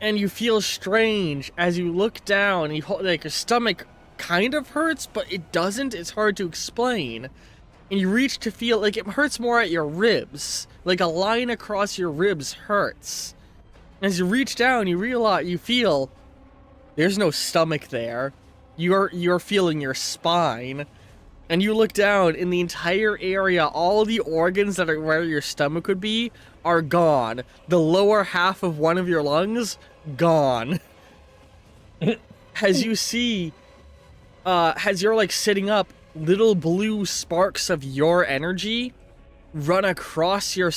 and you feel strange as you look down. And like your stomach kind of hurts, but it doesn't. It's hard to explain. And you reach to feel like it hurts more at your ribs, like a line across your ribs hurts. As you reach down, you feel there's no stomach there. You're feeling your spine. And you look down, in the entire area, all the organs that are where your stomach would be are gone. The lower half of one of your lungs, gone. As you see, as you're like sitting up, little blue sparks of your energy run across your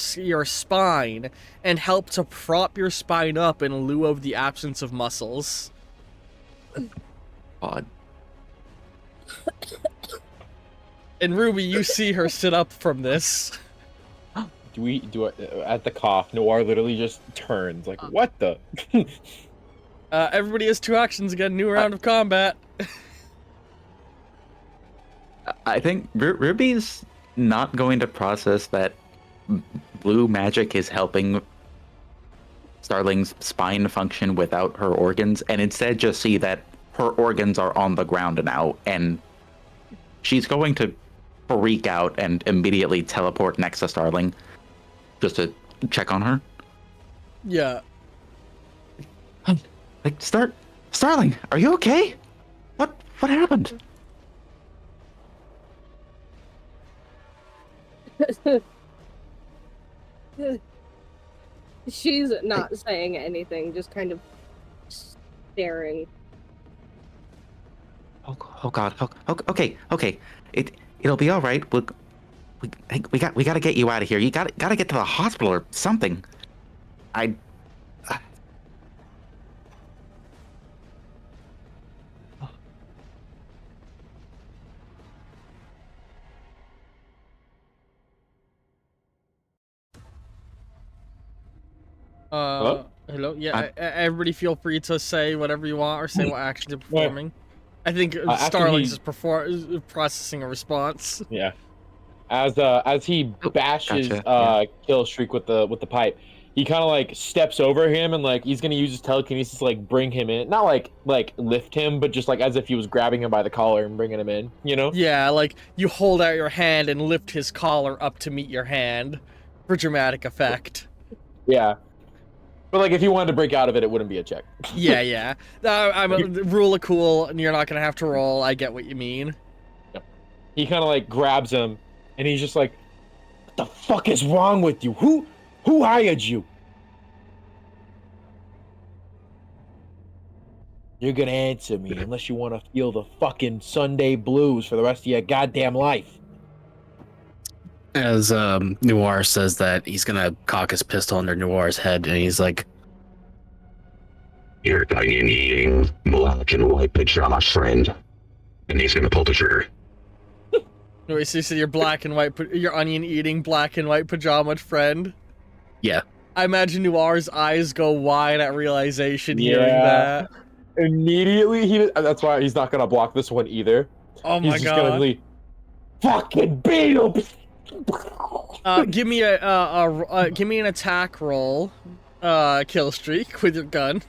spine and help to prop your spine up in lieu of the absence of muscles. Odd. And Ruby, you see her sit up from this. At the cough, Noir literally just turns like, what the? Everybody has 2 actions again. New round of combat. I think Ruby's not going to process that blue magic is helping Starling's spine function without her organs, and instead just see that her organs are on the ground now, and she's going to freak out and immediately teleport next to Starling just to check on her. Yeah. Like, Starling, are you okay? What happened? She's not saying anything, just kind of staring. Oh God. Okay. It'll be all right. We got to get you out of here. You got to get to the hospital or something. Hello? Yeah, everybody feel free to say whatever you want or say what actions you're performing. I think Starling's is processing a response. Yeah. As he bashes Killstreak with the pipe, he kind of like steps over him and like he's gonna use his telekinesis to like bring him in, not like lift him, but just like as if he was grabbing him by the collar and bringing him in, you know? Yeah, like you hold out your hand and lift his collar up to meet your hand for dramatic effect. Yeah. But like if he wanted to break out of it, it wouldn't be a check. Yeah. I'm a rule of cool, and you're not gonna have to roll. I get what you mean. Yep. He kind of like grabs him, and he's just like, "What the fuck is wrong with you? Who hired you? You're gonna answer me unless you want to feel the fucking Sunday blues for the rest of your goddamn life. As Noir says that, he's gonna cock his pistol under Noir's head, and he's like, Your onion-eating, black and white pajama friend. And he's gonna pull the trigger. Wait, so you said your black and white, your onion-eating black and white pajama friend? yeah. I imagine Noir's eyes go wide at realization hearing Yeah. that. Immediately, that's why he's not gonna block this one either. Oh He's my just gonna god. be fucking beetle. Give me give me an attack roll, kill streak with your gun.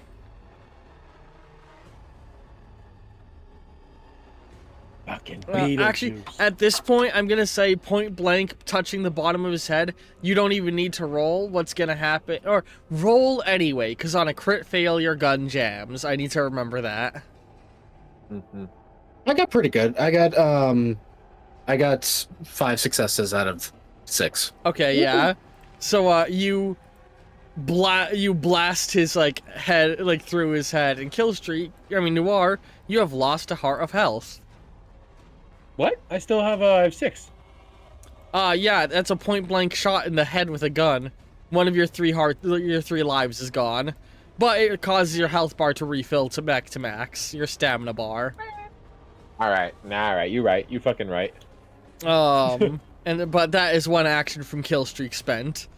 Fucking Actually, at this point, I'm gonna say point blank, touching the bottom of his head. You don't even need to roll. What's gonna happen? Or roll anyway, because on a crit fail, your gun jams. I need to remember that. Mhm. I got pretty good. I got 5 successes out of 6. Okay, yeah. So you blast his like head through his head, and kill streak. I mean Noir, you have lost a heart of health. What? I still have I have 6. Yeah, that's a point blank shot in the head with a gun. One of your 3 lives is gone, but it causes your health bar to refill to back to max. Your stamina bar. All right, you're right. You fucking right. But that is one action from kill streak spent.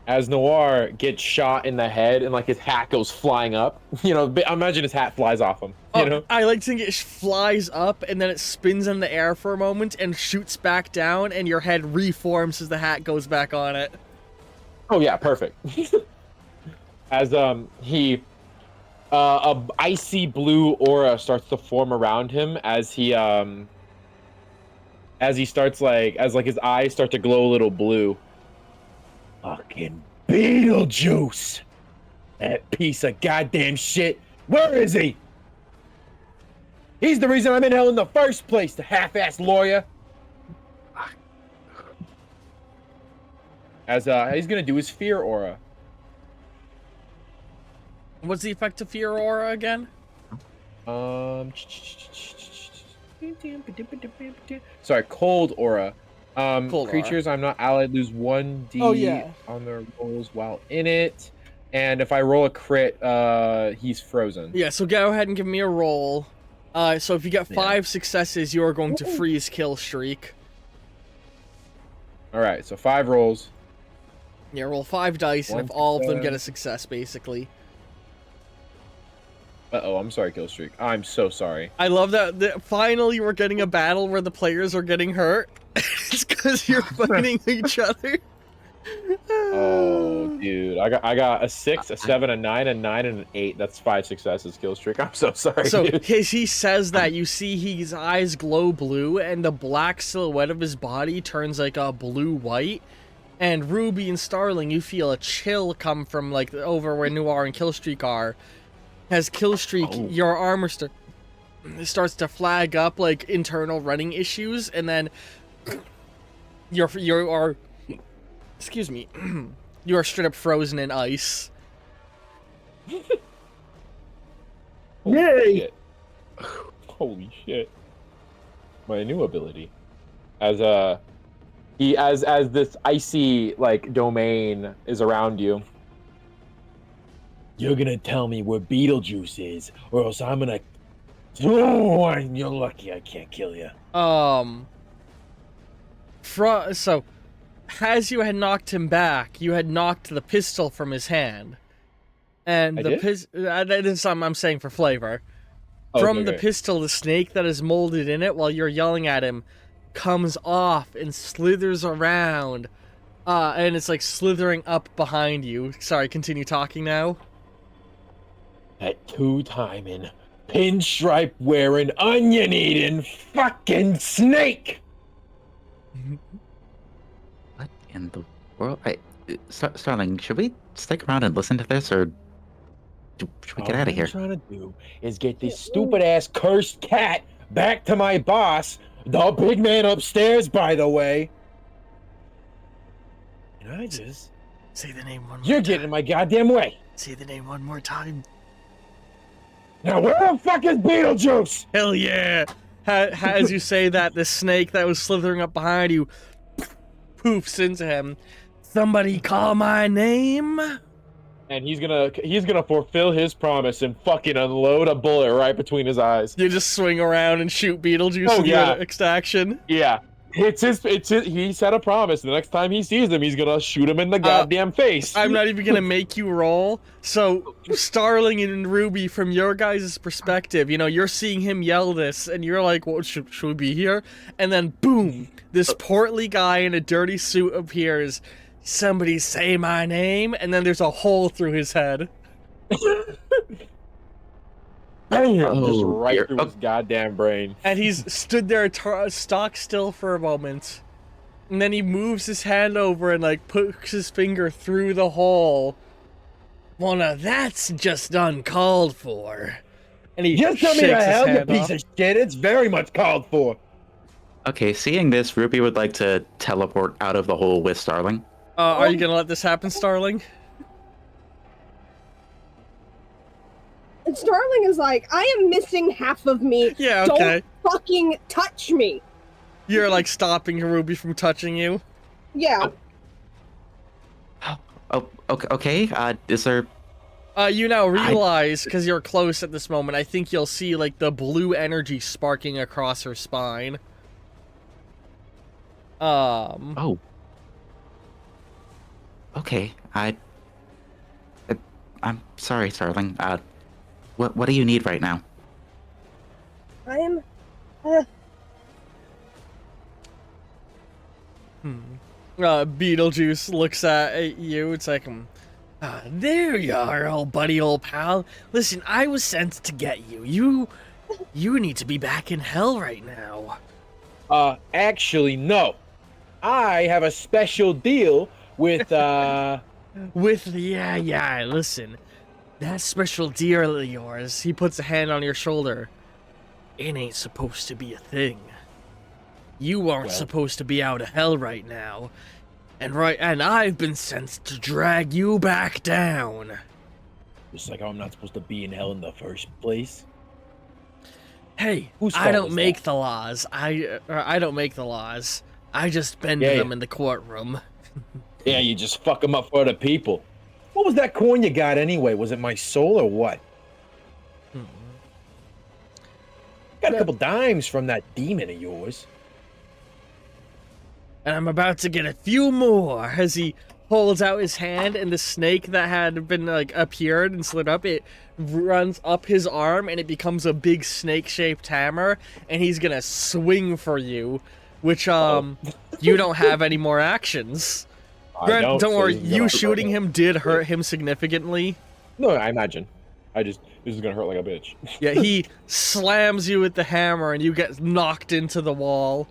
As Noir gets shot in the head and like his hat goes flying up, imagine his hat flies off him. I like to think it flies up and then it spins in the air for a moment and shoots back down, and your head reforms as the hat goes back on it. Oh yeah, perfect. As a icy blue aura starts to form around him as he starts as his eyes start to glow a little blue. Fucking Beetlejuice! That piece of goddamn shit. Where is he? He's the reason I'm in hell in the first place, the half-ass lawyer. As he's gonna do his fear aura. What's the effect of fear aura again? Sorry, cold aura. Cold Creatures I'm not allied lose 1d on their rolls while in it. And if I roll a crit, he's frozen. Yeah, so go ahead and give me a roll. So if you get 5 successes, you are going to freeze kill streak. Alright, so 5 rolls. Yeah, roll 5 dice, and if all of them get a success, basically. Uh-oh, I'm sorry, kill streak. I'm so sorry. I love that finally we're getting a battle where the players are getting hurt. It's because you're fighting each other. Oh, dude. I got a 6, a 7, a 9, a 9, and an 8. That's 5 successes, kill streak. I'm so sorry, So dude. he says that, you see his eyes glow blue, and the black silhouette of his body turns like a blue-white. And Ruby and Starling, you feel a chill come from like over where Noir and Killstreak are. As Killstreak, your armor starts to flag up like internal running issues, and then you are excuse me, you are straight up frozen in ice. Yay! Holy shit. My new ability. As this icy like domain is around you. You're gonna tell me where Beetlejuice is, or else I'm gonna. Oh, you're lucky I can't kill you. So, as you had knocked him back, you had knocked the pistol from his hand, and the pistol. That is something I'm saying for flavor. From the pistol, the snake that is molded in it while you're yelling at him comes off and slithers around, and it's like slithering up behind you. Sorry, continue talking now. That 2-timing, pinstripe wearing, onion eating fucking snake! What in the world? Starling, should we stick around and listen to this, or should we get out of here? All I'm trying to do is get this stupid ass cursed cat back to my boss The big man upstairs, by the way. And I just... Say the name one more You're time. getting in my goddamn way. Say the name one more time. Now where the fuck is Beetlejuice? Hell yeah! As you say that, the snake that was slithering up behind you poofs into him. Somebody call my name? And he's gonna fulfill his promise and fucking unload a bullet right between his eyes. You just swing around and shoot Beetlejuice Oh, in yeah. your next action. Yeah. It's his, he said a promise. The next time he sees him, he's gonna shoot him in the goddamn face. I'm not even gonna make you roll. So, Starling and Ruby, from your guys' perspective, you know, you're seeing him yell this, and you're like, "What should we be here?" And then, boom! This portly guy in a dirty suit appears. Somebody say my name, and then there's a hole through his head. Bam! Just Oh, right dear. through his goddamn brain. And he's stood there stock still for a moment. And then he moves his hand over and, like, puts his finger through the hole. Well, now that's just uncalled for. And he Just tell me shakes the his hell, you hand piece off. of shit. It's very much called for. Okay, seeing this, Ruby would like to teleport out of the hole with Starling. Are you gonna let this happen, Starling? And Starling is like, I am missing half of me. Yeah, okay. Don't fucking touch me. You're, like, stopping Ruby from touching you. Yeah. Oh, okay. Is there... You now realize, because you're close at this moment, I think you'll see, like, the blue energy sparking across her spine. Oh. Okay, I'm sorry, Starling. What do you need right now? I'm. Beetlejuice looks at you. It's like, there you are, old buddy, old pal. Listen, I was sent to get you. You need to be back in hell right now. Actually, no. I have a special deal with, Yeah, listen. That special deal of yours, he puts a hand on your shoulder. It ain't supposed to be a thing. You aren't supposed to be out of hell right now. And I've been sent to drag you back down. Just like how I'm not supposed to be in hell in the first place. Hey, Whose I fault don't was make that? the laws. I don't make the laws. I just bend them in the courtroom. Yeah, you just fuck them up for other people. What was that coin you got anyway? Was it my soul or what? Got a couple dimes from that demon of yours. And I'm about to get a few more as he holds out his hand, and the snake that had been, like, appeared and slid up, it runs up his arm, and it becomes a big snake-shaped hammer, and he's gonna swing for you, which, you don't have any more actions. Don't worry, you shooting him did hurt him significantly. No, I imagine. This is gonna hurt like a bitch. Yeah, he slams you with the hammer, and you get knocked into the wall.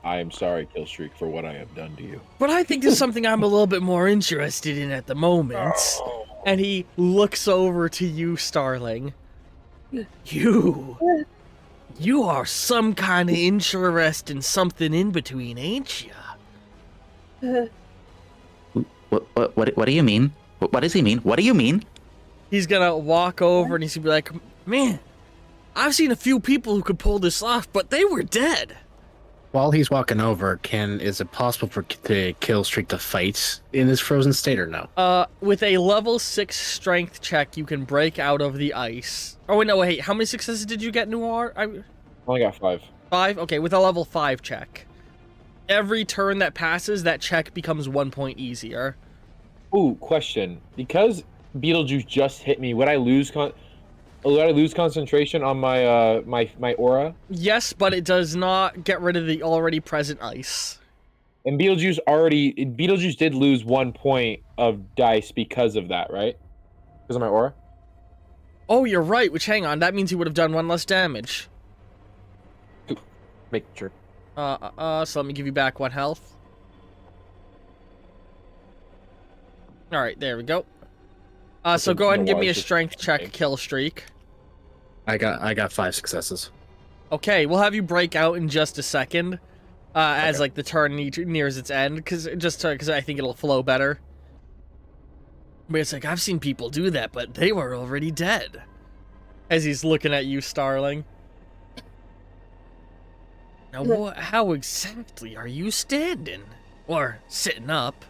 I am sorry, Killstreak, for what I have done to you. But I think there's something I'm a little bit more interested in at the moment. And he looks over to you, Starling. You are some kind of interest in something in between, ain't ya? What do you mean? What does he mean? What do you mean? He's gonna walk over and he's gonna be like, man, I've seen a few people who could pull this off, but they were dead. While he's walking over, is it possible for the Killstreak to fight in this frozen state or no? With a level 6 strength check, you can break out of the ice. Oh, wait, no, wait. How many successes did you get, Noir? Only got 5. 5? Okay, with a level 5 check. Every turn that passes, that check becomes 1 point easier. Ooh, question. Because Beetlejuice just hit me, would I lose concentration on my my aura? Yes, but it does not get rid of the already present ice. And Beetlejuice did lose 1 point of dice because of that, right? Because of my aura? Oh, you're right, which, hang on, that means he would have done 1 less damage. Make sure. So let me give you back 1 health. Alright, there we go. So Okay, go ahead and give no, me a it's just- strength check, kill streak. I got 5 successes. Okay, we'll have you break out in just a second, as like the turn nears its end, because I think it'll flow better. But it's like, I've seen people do that, but they were already dead. As he's looking at you, Starling. Now, how exactly are you standing? Or sitting up?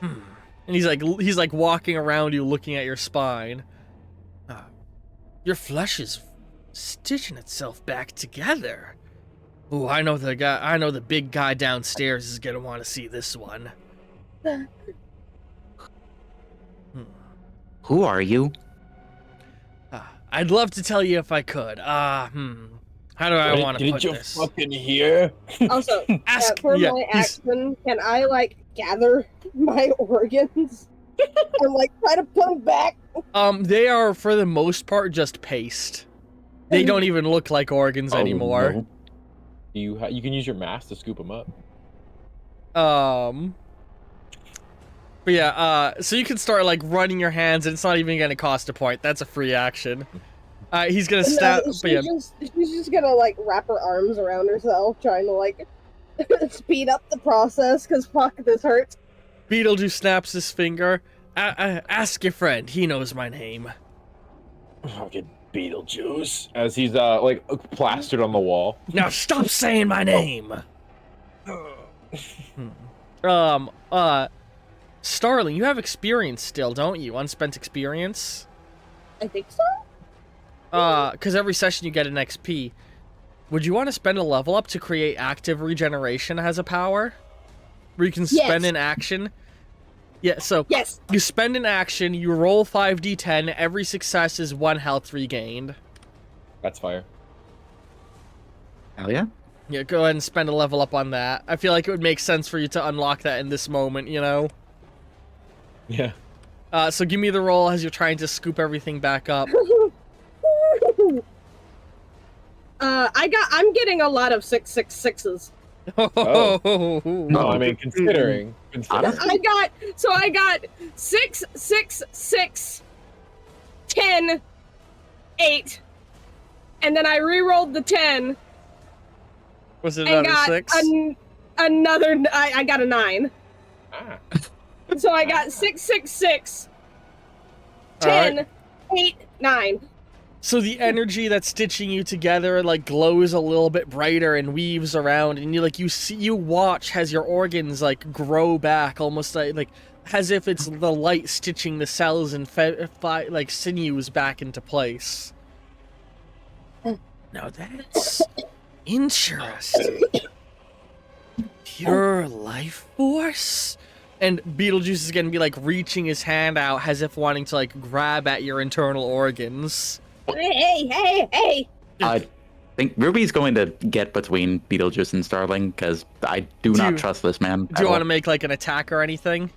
And he's like walking around you, looking at your spine. Your flesh is stitching itself back together. Ooh, I know the big guy downstairs is gonna want to see this one. Who are you? I'd love to tell you if I could. How do I want to put Did you this? fucking hear? Also, Ask- for yeah, my he's- action, can I like gather my organs and like try to put them back? They are for the most part just paste. They don't even look like organs anymore. No. You can use your mask to scoop them up. But yeah, so you can start like running your hands, and it's not even gonna cost a point. That's a free action. He's gonna stab. No, But yeah, she's just gonna like wrap her arms around herself, trying to like speed up the process. Cause fuck, this hurts. Beetlejuice snaps his finger. Ask your friend. He knows my name. Fucking Beetlejuice. As he's like plastered on the wall. Now stop saying my name. Starling, you have experience still, don't you? Unspent experience. I think so. Because every session you get an XP. Would you want to spend a level up to create active regeneration as a power? Where you can spend Yes. an action? Yeah, so Yes. you spend an action, you roll 5d10, every success is 1 health regained. That's fire. Hell yeah. Yeah, go ahead and spend a level up on that. I feel like it would make sense for you to unlock that in this moment, you know? Yeah. So give me the roll as you're trying to scoop everything back up. I'm getting a lot of 666s. No, I mean considering. I got 6, 6, 6, 10, 8, and then I re-rolled the 10 Was it and another got 6? another. I got a 9. Ah. So I got 6, 6, 6, All right. 10, 8, 9. So the energy that's stitching you together like glows a little bit brighter and weaves around, and you watch as your organs like grow back, almost like as if it's the light stitching the cells and like sinews back into place. Now that's interesting. Pure life force? And Beetlejuice is gonna be like reaching his hand out as if wanting to like grab at your internal organs. Hey! I think Ruby's going to get between Beetlejuice and Starling because I do not trust this man. Do you want to make like an attack or anything?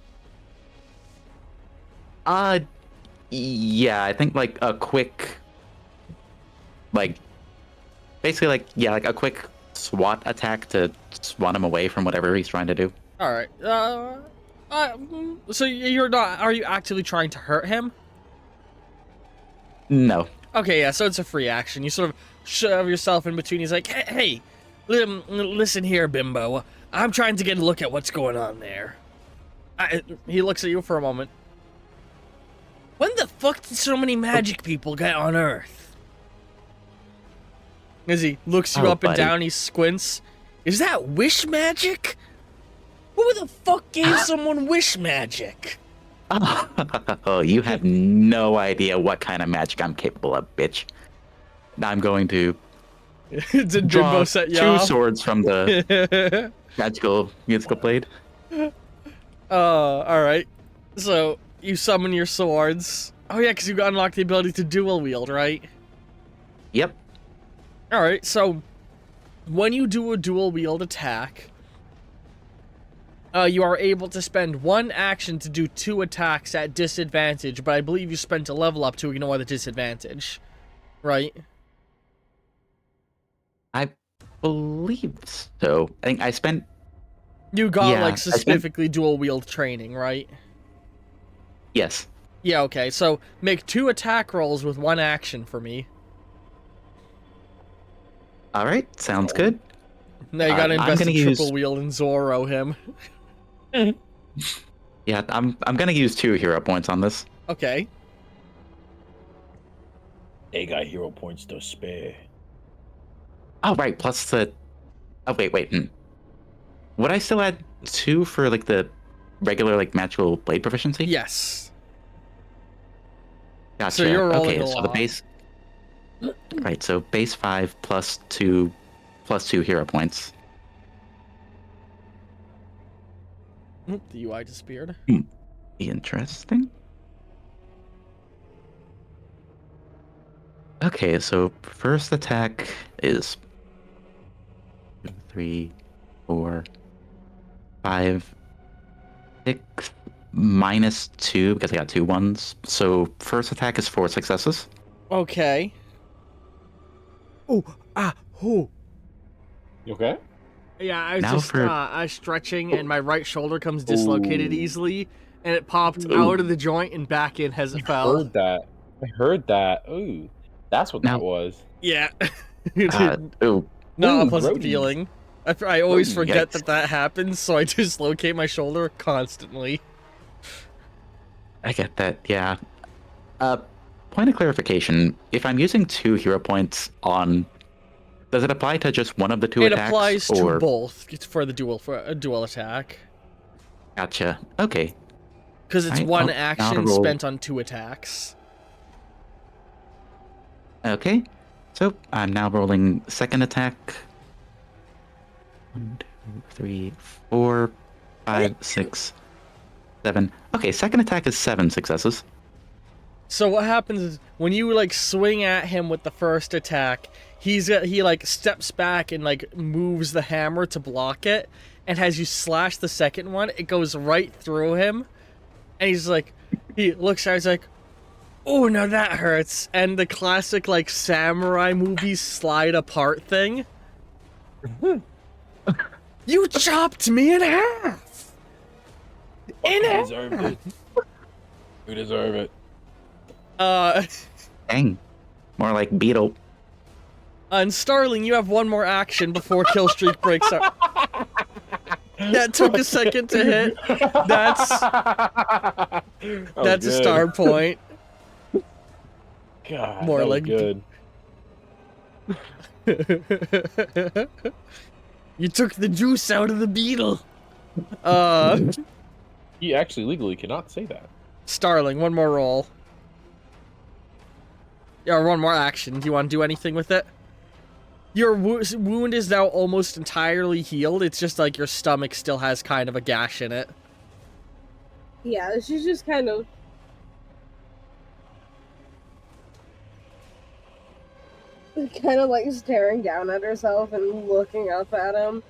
Yeah, I think like a quick, like, basically like a quick SWAT attack to swat him away from whatever he's trying to do. All right. So you're not? Are you actively trying to hurt him? No. Okay, yeah. So it's a free action. You sort of shove yourself in between. He's like, hey, listen here, Bimbo. I'm trying to get a look at what's going on there. He looks at you for a moment. When the fuck did so many magic people get on Earth? As he looks you up and buddy. down, he squints. Is that wish magic? Who the fuck gave someone wish magic? Oh, you have no idea what kind of magic I'm capable of, bitch. I'm going to Did draw Bimbo set you two off? swords from the magical blade. All right. So you summon your swords. Oh yeah, because you unlocked the ability to dual wield, right? Yep. All right. So when you do a dual wield attack, you are able to spend 1 action to do 2 attacks at disadvantage. But I believe you spent a level up to ignore the disadvantage, right? I believe so. I think I spent. You got Yeah, I like specifically dual wield training, right? Yes. Yeah. Okay. So make 2 attack rolls with 1 action for me. All right, sounds good. Now you gotta I'm invest gonna in use- triple wheel and Zorro him. Yeah, I'm gonna use 2 hero points on this. Okay. They got hero points to spare. Oh right, plus the. Oh wait. Would I still add 2 for like the regular like magical blade proficiency? Yes. Gotcha. So you're rolling okay, a so the lot. base. Right, so base 5 plus 2 hero points. Oop, the UI disappeared. Interesting. Okay, so first attack is 2, 3, 4, 5, 6, minus 2 because I got 2 ones. So first attack is 4 successes. Okay. Oh, You okay? Yeah, I was Now just for- I was stretching and my right shoulder comes dislocated Ooh. easily, and it popped Ooh. out of the joint and back in as it fell. Heard that. I heard that. Ooh, that's what Now- that was. Yeah. Ooh, Not a ooh, pleasant roadies. feeling. I always Ooh, forget yikes. that happens, so I dislocate my shoulder constantly. I get that, yeah. Point of clarification, if I'm using 2 hero points on... Does it apply to just one of the 2 It attacks? applies or... to both for a dual attack. Gotcha. Okay. Because it's Right, one now to action roll. spent on 2 attacks. Okay. So I'm now rolling second attack. 1, 2, 3, 4, 5, 6, 7. Okay, second attack is 7 successes. So what happens is when you like swing at him with the first attack, he like steps back and like moves the hammer to block it, and as you slash the second one, it goes right through him, and he looks at it, he's like, oh no, that hurts. And the classic like samurai movies slide apart thing. You chopped me in half. In You half. deserve it. You deserve it. Dang. More like beetle. And Starling, you have one more action before kill streak breaks up. That took a second to hit. That's a star point. God, More that was like- good. You took the juice out of the beetle. You actually legally cannot say that. Starling, one more roll. Yeah, one more action. Do you want to do anything with it? Your wound is now almost entirely healed. It's just like your stomach still has kind of a gash in it. Yeah, she's just kind of. Kind of like staring down at herself and looking up at him.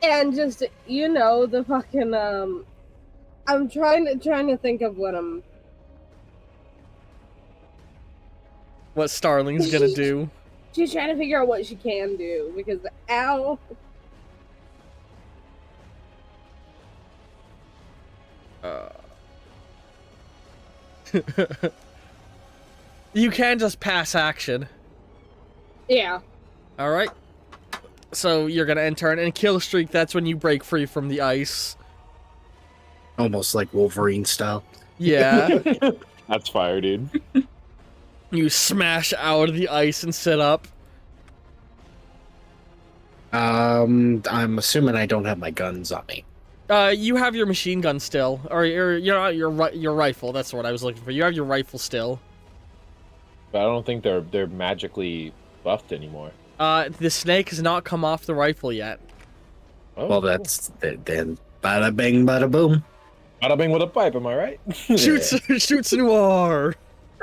And just, you know, the fucking, I'm trying to think of what What Starling's gonna do. she's trying to figure out what she can do, because, ow. You can just pass action. Yeah. Alright. So you're gonna enter and kill streak, that's when you break free from the ice. Almost like Wolverine style. Yeah. That's fire, dude. You smash out of the ice and sit up. I'm assuming I don't have my guns on me. You have your machine gun still, or your rifle. That's what I was looking for. You have your rifle still. But I don't think they're magically buffed anymore. The snake has not come off the rifle yet. Oh, Well, that's then bada bing, bada boom. Bada bing with a pipe, am I right? Shoots noir.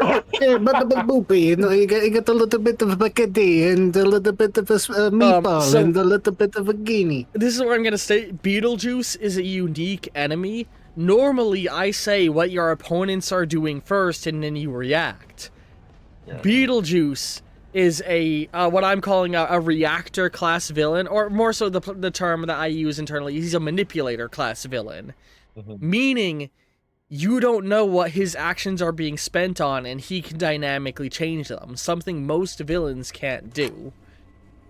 Yeah, bada bing boopy. You know, you get a little bit of spaghetti and a little bit of a meatball so- and a little bit of a guinea. This is what I'm gonna say. Beetlejuice is a unique enemy. Normally, I say what your opponents are doing first, and then you react. Beetlejuice is a what I'm calling a reactor class villain, or more so the term that I use internally. He's a manipulator class villain, Mhm. meaning you don't know what his actions are being spent on, and he can dynamically change them. Something most villains can't do.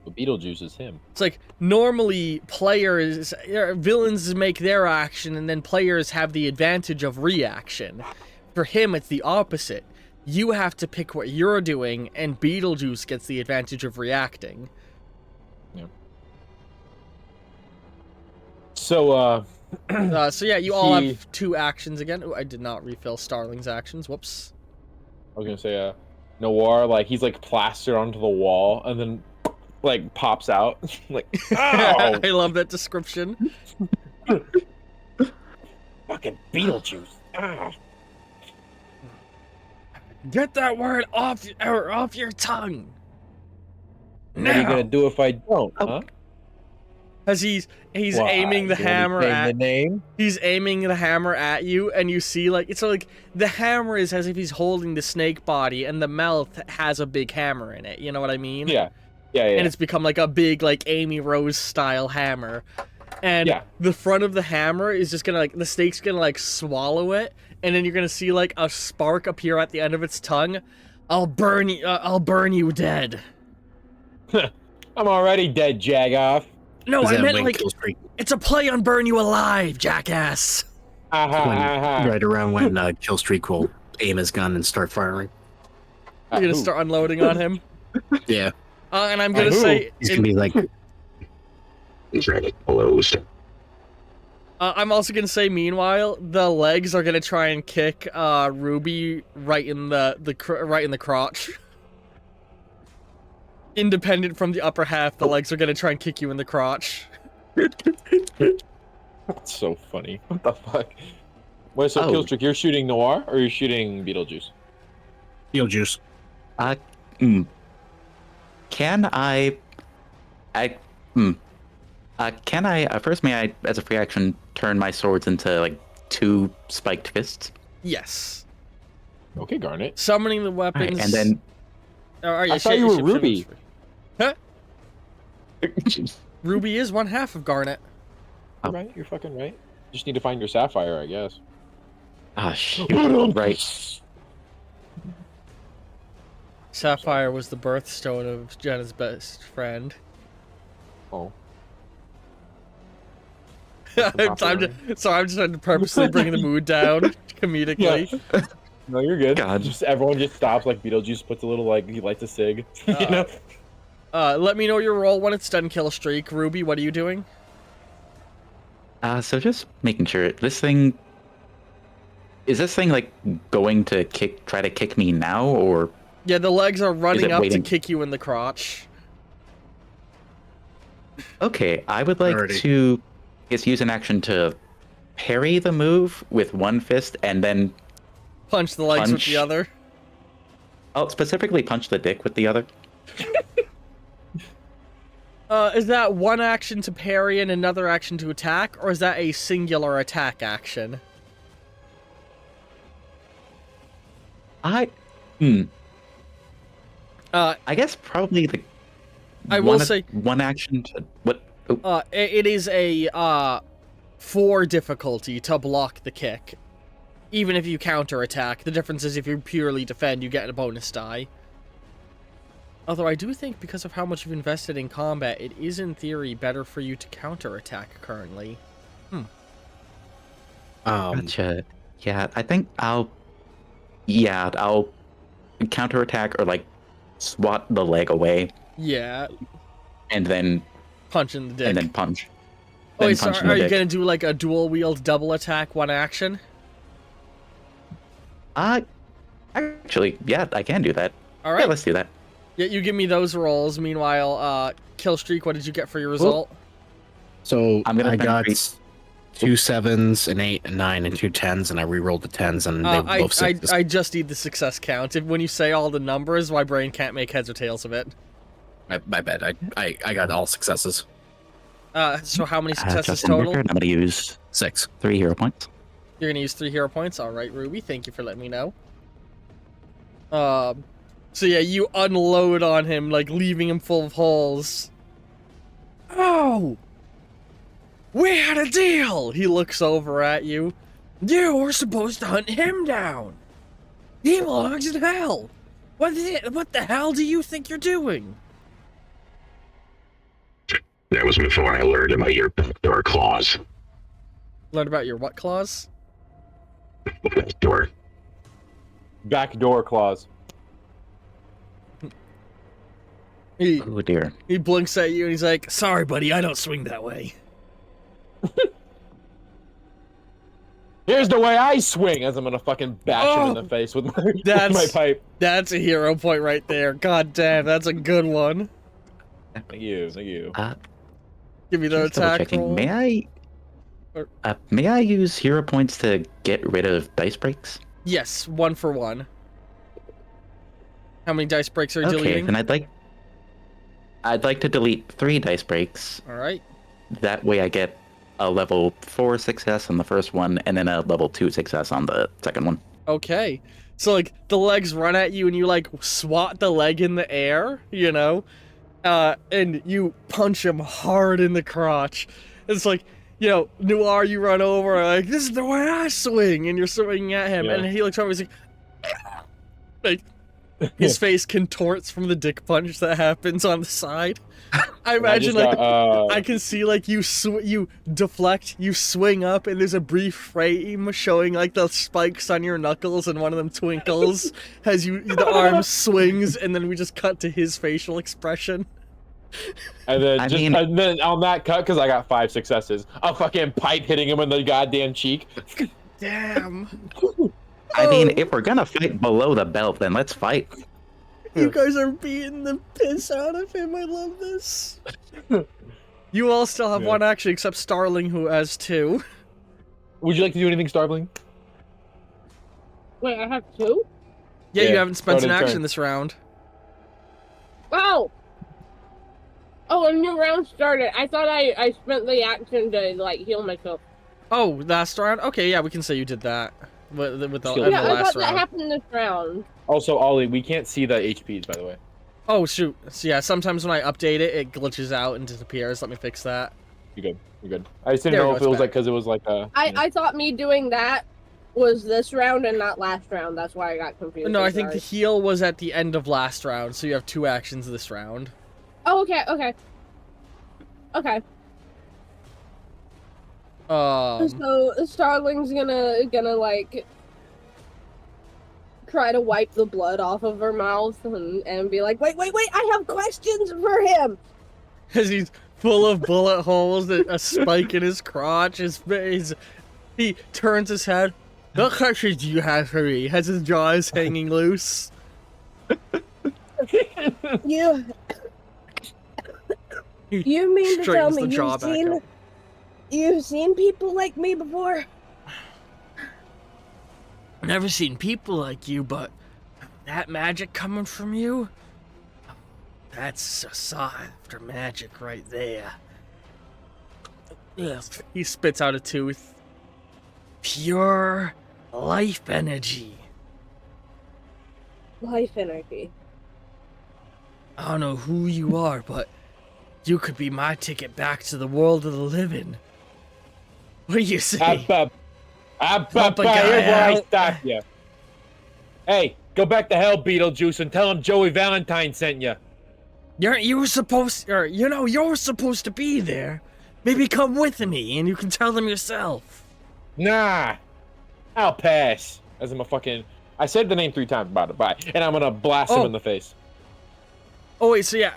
But Beetlejuice is him. It's like, normally villains make their action, and then players have the advantage of reaction. For him, it's the opposite. You have to pick what you're doing, and Beetlejuice gets the advantage of reacting. Yeah. So, So yeah, you all have 2 actions again. Ooh, I did not refill Starling's actions. Whoops. I was gonna say, Noir, like, he's, like, plastered onto the wall, and then, like, pops out. Like, ow! I love that description. Fucking Beetlejuice. Ah. Get that word off your tongue. What are you gonna do if I don't, huh? Because he's Why? aiming the You wanna hammer say at the name? He's aiming the hammer at you, and you see, like, it's like the hammer is as if he's holding the snake body, and the mouth has a big hammer in it. You know what I mean? Yeah. And it's become like a big, like, Amy Rose style hammer. And the front of the hammer is just gonna, like, the snake's gonna, like, swallow it, and then you're gonna see, like, a spark appear at the end of its tongue. I'll burn you dead. I'm already dead, Jagoff. No, I meant, like, Killstreak, it's a play on burn you alive, jackass. right around when Killstreak will aim his gun and start firing. You're gonna start unloading on him. Yeah. And I'm gonna say he's gonna be like, He's ready. Closed. I'm also gonna say, meanwhile, the legs are gonna try and kick Ruby right in the crotch. Independent from the upper half, the legs are gonna try and kick you in the crotch. That's so funny. What the fuck? Wait, so Killstreak, you're shooting Noir or you're shooting Beetlejuice? Beetlejuice. Can I first, may I, as a free action, turn my swords into, like, 2 spiked fists? Yes. Okay, Garnet. Summoning the weapons. Right, and then I thought you were Ruby. Huh? Ruby is one half of Garnet. You're right. You're fucking right. You just need to find your Sapphire, I guess. Ah, shoot. Right. Sapphire was the birthstone of Jenna's best friend. Oh. I'm just trying to purposely bring the mood down comedically. Yeah. No, you're good. God. Just everyone just stops, like Beetlejuice puts a little, like, he lights a cig. You know? Let me know your roll when it's done, Killstreak. Ruby, what are you doing? So just making sure is this thing, like, going to try to kick me now, or? Yeah, the legs are running up waiting? to kick you in the crotch. Okay, I would like to, I guess, use an action to parry the move with one fist and then punch the legs with the other. I'll specifically punch the dick with the other. Is that one action to parry and another action to attack, or is that a singular attack action? I guess probably the. I will say one action to what? Oh. It is a 4 difficulty to block the kick, even if you counterattack. The difference is if you purely defend, you get a bonus die. Although I do think because of how much you've invested in combat, it is in theory better for you to counterattack currently. Gotcha. Yeah, I think I'll counterattack or, like, swat the leg away. Yeah. And then punch in the dick. And then punch. Oh, wait, so are you gonna do, like, a dual wield double attack, one action? Actually, yeah, I can do that. All right. Yeah, let's do that. Yeah, you give me those rolls. Meanwhile, Killstreak, what did you get for your result? So I got 2 7s, an 8, a 9, and 2 10s, and I re-rolled the 10s, and they were both 6s. I just need the success count. When you say all the numbers, my brain can't make heads or tails of it. My bad. I got all successes. So how many successes Justin total? Rickard, I'm gonna use 6. 3 hero points. You're gonna use 3 hero points? Alright, Ruby, thank you for letting me know. So yeah, you unload on him, like, leaving him full of holes. Oh! We had a deal! He looks over at you. You were supposed to hunt him down. He belongs in hell. What the hell do you think you're doing? That was before I learned about your backdoor clause. Learned about your what clause? Backdoor. Backdoor clause. Oh dear. He blinks at you and he's like, "Sorry, buddy, I don't swing that way." Here's the way I swing, as I'm gonna fucking bash him in the face with my, with my pipe. That's a hero point right there. God damn, that's a good one. Thank you, thank you. Give me the Just double attack checking. roll. May I use hero points to get rid of dice breaks? Yes, 1 for 1. How many dice breaks are you Okay, deleting? then I'd like to delete 3 dice breaks. All right. That way I get a level 4 success on the first one, and then a level 2 success on the second one. Okay. So, like, the legs run at you, and you, like, swat the leg in the air, you know? And you punch him hard in the crotch. It's like, you know, Noir, you run over, like, this is the way I swing, and you're swinging at him, and he looks over, he's like, his face contorts from the dick punch that happens on the side. I imagine, like, I can see, like, you deflect, you swing up, and there's a brief frame showing, like, the spikes on your knuckles, and one of them twinkles as the arm swings, and then we just cut to his facial expression. And then, and then on that cut, because I got 5 successes, a fucking pipe hitting him in the goddamn cheek. Damn. I mean, if we're gonna fight below the belt, then let's fight. You guys are beating the piss out of him. I love this. You all still have 1 action, except Starling, who has 2. Would you like to do anything, Starling? Wait, I have 2? Yeah, you haven't spent an start in action turn. this round. Wow. Oh, a new round started. I thought I spent the action to, like, heal myself. Oh, last round? Okay, yeah, we can say you did that. With the, Yeah, in the Yeah, I last thought that round. happened this round. Also, Ollie, we can't see the HPs, by the way. Oh, shoot. So, yeah, sometimes when I update it, it glitches out and disappears. Let me fix that. You're good. You're good. I just didn't There we know go, if it's it was back. like because it was like I thought me doing that was this round and not last round. That's why I got confused. No, I'm I think the sorry. heal was at the end of last round, so you have 2 actions this round. Oh, okay, okay. Okay. So Starling's gonna like try to wipe the blood off of her mouth and be like, wait, I have questions for him. As he's full of bullet holes, a spike in his crotch, he turns his head. What questions do you have for me? Has his jaws hanging loose? You mean to tell straightens me the jaw back up. you've seen people like me before? Never seen people like you, but that magic coming from you? That's a sought after magic right there. Ugh. He spits out a tooth. Pure life energy. Life energy. I don't know who you are, but you could be my ticket back to the world of the living. What do you say? Help a Here's guy where I out. stop you. Hey, go back to hell, Beetlejuice, and tell him Joey Valentine sent you. You were supposed to be there. Maybe come with me, and you can tell them yourself. Nah, I'll pass. As I'm a fucking. I said the name 3 times. Bye. And I'm gonna blast him in the face. Oh wait, so yeah,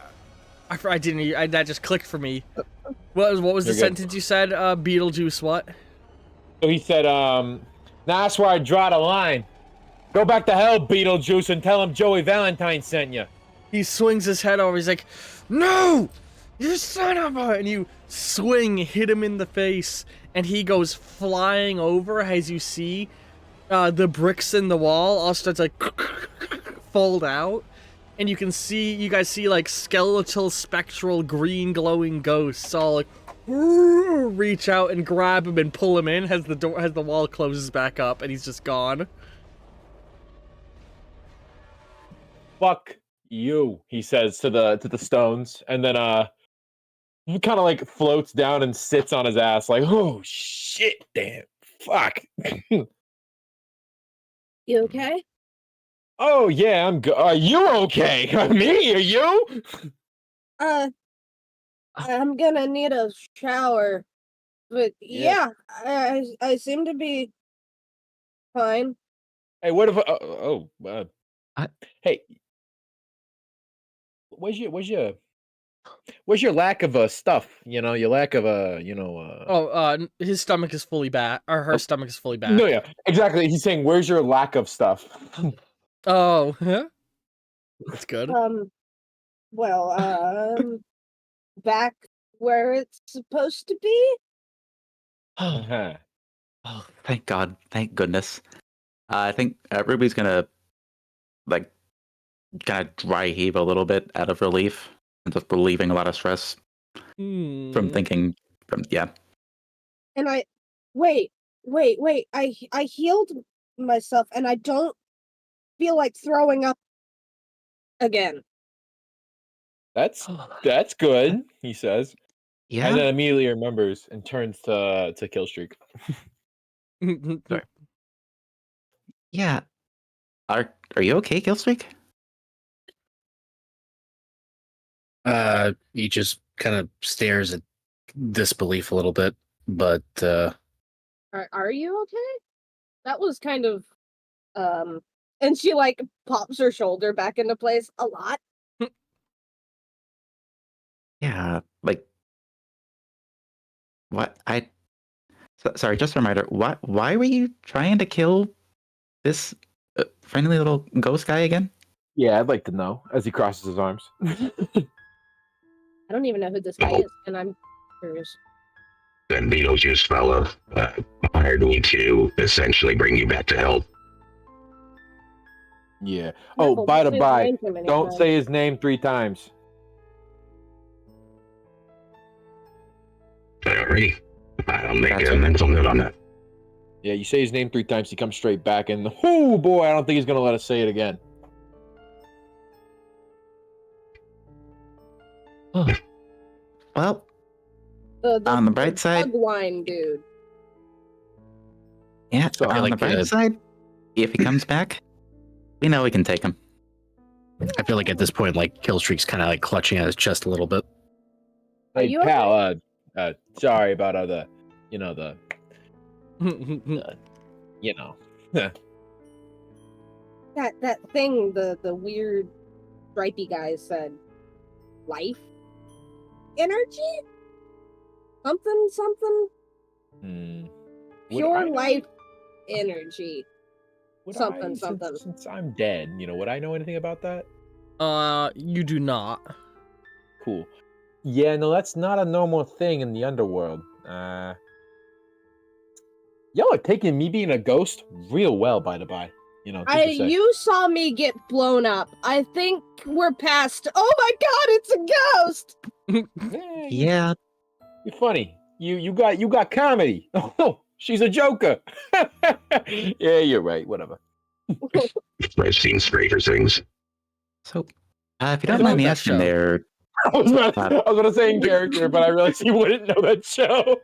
I didn't. That just clicked for me. What was the You're good. sentence you said? Beetlejuice, what? So he said, now that's where I draw the line. Go back to hell, Beetlejuice, and tell him Joey Valentine sent you. He swings his head over. He's like, "No, you son of a!" And you swing, hit him in the face, and he goes flying over. As you see, the bricks in the wall all starts like fold out, and you guys see like skeletal, spectral, green glowing ghosts all like reach out and grab him and pull him in as the wall closes back up, and he's just gone. Fuck you, he says to the stones, and then he kind of like floats down and sits on his ass like, oh shit, damn, Fuck. You okay? Oh yeah, I'm good. Are you okay? Me? Are you? I'm gonna need a shower. But Yeah. yeah, I seem to be fine. Hey, what if? I- Hey, where's your lack of stuff? You know, your lack of Oh, his stomach is fully back, or her Oh, stomach is fully back. No, yeah, exactly. He's saying, "Where's your lack of stuff?" Oh, that's good. Well, back where it's supposed to be. Uh-huh. Oh, thank God. Thank goodness. I think Ruby's gonna like kind of dry heave a little bit out of relief and just relieving a lot of stress from Hmm. thinking. Yeah. And wait. I healed myself, and I don't feel like throwing up again. That's good, he says, and then Yeah. immediately remembers and turns to Killstreak. Sorry. Yeah. Are you okay, Killstreak? He just kind of stares at disbelief a little bit, but Are you okay? That was kind of and she like pops her shoulder back into place a lot. Yeah. Like what? Sorry. Just a reminder. Why were you trying to kill this friendly little ghost guy again? Yeah, I'd like to know as he crosses his arms. I don't even know who this guy is, and I'm curious. That Beetlejuice fella hired me to essentially bring you back to health. Yeah. Yeah, Oh, but by what's the his by, name too many don't times? say his name 3 times. Alrighty. I'll make Gotcha. a mental note on that. Yeah, you say his name 3 times, he comes straight back, and oh boy, I don't think he's gonna let us say it again. Well, The on the bright side, wine dude. yeah. So- On the like, bright side, if he comes back, we know we can take him. I feel like at this point, like Killstreak's kind of like clutching at his chest a little bit. Are Hey, you pal, sorry about the that thing the weird stripey guy said? Life energy? Something? Would Pure I know- life energy. would something, I, something. Since I'm dead, would I know anything about that? You do not. Cool. Yeah, no, that's not a normal thing in the underworld. Y'all are taking me being a ghost real well, by the by. Just to say. You saw me get blown up. I think we're past. Oh my god, it's a ghost! Yeah. You're funny. You got comedy. Oh, she's a joker. Yeah, you're right. Whatever. I've seen stranger things. So, if you I don't mind love me that asking, show. there. I was about to say in character, but I realized you wouldn't know that show.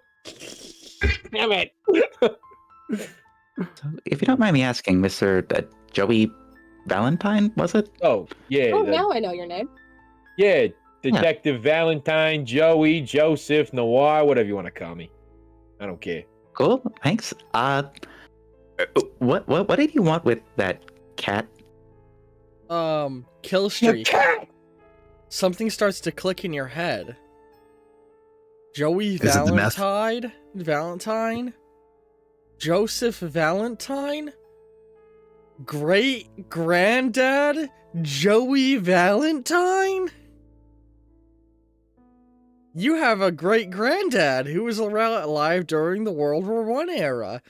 Damn it. So, if you don't mind me asking, Mr. Joey Valentine, was it? Oh, yeah. Oh, now I know your name. Yeah, Detective Valentine, Joey, Joseph, Noir, whatever you want to call me. I don't care. Cool. Thanks. What did you want with that cat? Kill streak. Something starts to click in your head. Joey Is it the meth? Valentine? Joseph Valentine? Great granddad? Joey Valentine? You have a great granddad who was alive during the World War I era,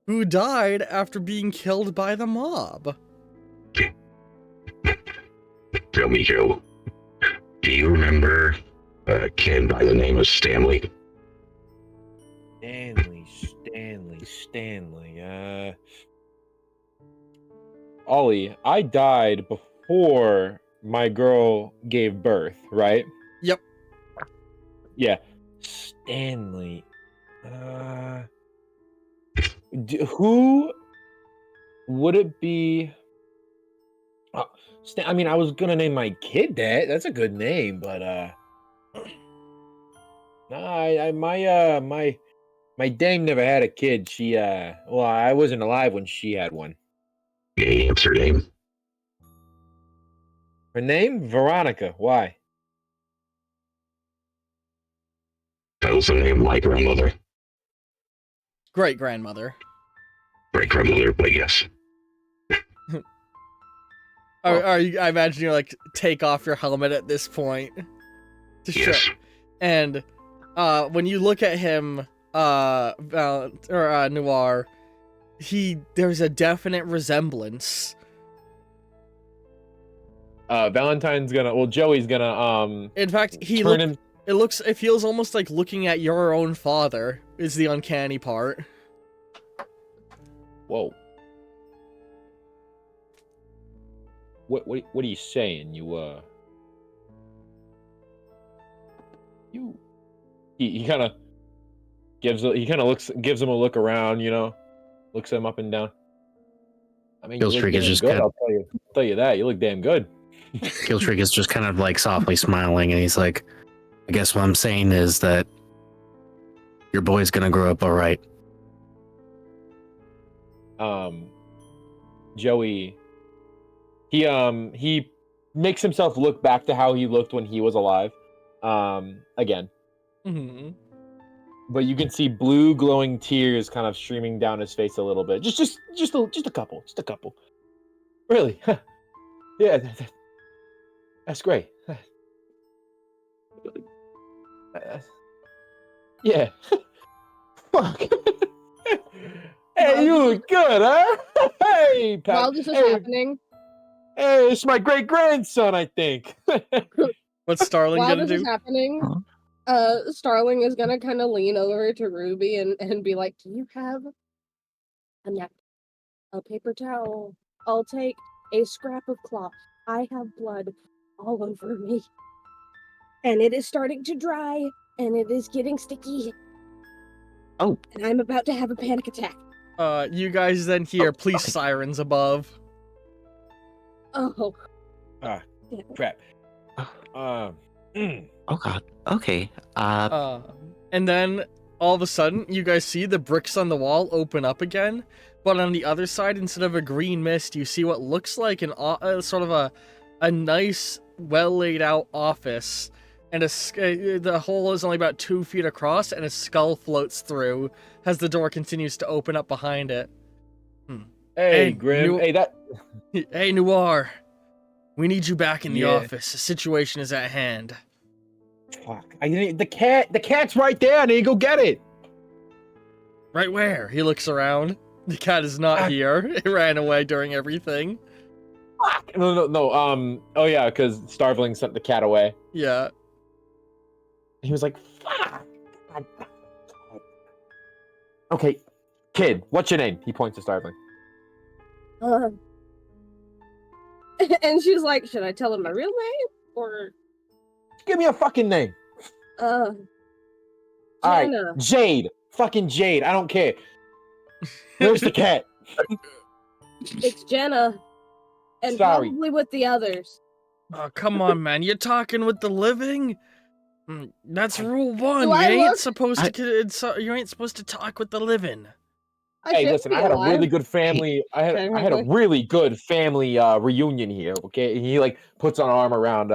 who died after being killed by the mob. Tell me, Joe, do you remember a kid by the name of Stanley? Stanley. Ollie, I died before my girl gave birth, right? Yep. Yeah. Stanley. Who would it be? I mean, I was gonna name my kid that. That's a good name, but no, my dame never had a kid. She well, I wasn't alive when she had one. What's her name? Her name Veronica. Why? That was the name of my grandmother. Great grandmother. Great grandmother, but yes. Are you? I imagine you like take off your helmet at this point. To show. Yes. And when you look at him, Noir, there's a definite resemblance. Valentine's gonna. Well, Joey's gonna. In fact, Turn him. It feels almost like looking at your own father is the uncanny part. Whoa. What are you saying? He kind of gives him a look around, looks him up and down. I mean, you look Killstreak is damn just good. kind of, I'll tell you that. You look damn good. Killstreak is just kind of like softly smiling, and he's like, I guess what I'm saying is that your boy's gonna grow up all right. Joey, he makes himself look back to how he looked when he was alive. Again. Mm-hmm. But you can see blue glowing tears kind of streaming down his face a little bit. Just a couple. Just a couple. Really? Yeah, that's great. Yeah. Fuck. Hey, you look good, huh? Hey, Pat. While this is happening, Hey, it's my great grandson, I think. What's Starling while gonna this do? is happening, Starling is gonna kind of lean over to Ruby and be like, "Do you have a napkin, a paper towel? I'll take a scrap of cloth. I have blood all over me, and it is starting to dry, and it is getting sticky. Oh. And I'm about to have a panic attack. You guys then hear police sirens above. Oh, Ah, damn it. crap. Oh god. Okay. And then all of a sudden, you guys see the bricks on the wall open up again, but on the other side, instead of a green mist, you see what looks like sort of a nice, well laid out office, and the hole is only about 2 feet across, and a skull floats through as the door continues to open up behind it. Hey, Grim. Hey, Noir. We need you back in the Yeah. office. The situation is at hand. Fuck. The cat's right there. I need to go get it. Right where? He looks around. The cat is not here. It ran away during everything. Fuck. No. Oh yeah, because Starveling sent the cat away. Yeah. He was like, fuck. Okay, kid, what's your name? He points to Starveling. And she's like, "Should I tell him my real name or Give me a fucking name. Jenna?" All right, Jade. Fucking Jade. I don't care. Where's the cat? It's Jenna, and Sorry. probably with the others. Oh, come on, man. You're talking with the living? That's rule 1. Do You I ain't look- supposed to. You ain't supposed to talk with the living. Hey, should listen, be I had a really alive. good family. I had a Technically. really good family reunion here. Okay, he like puts an arm around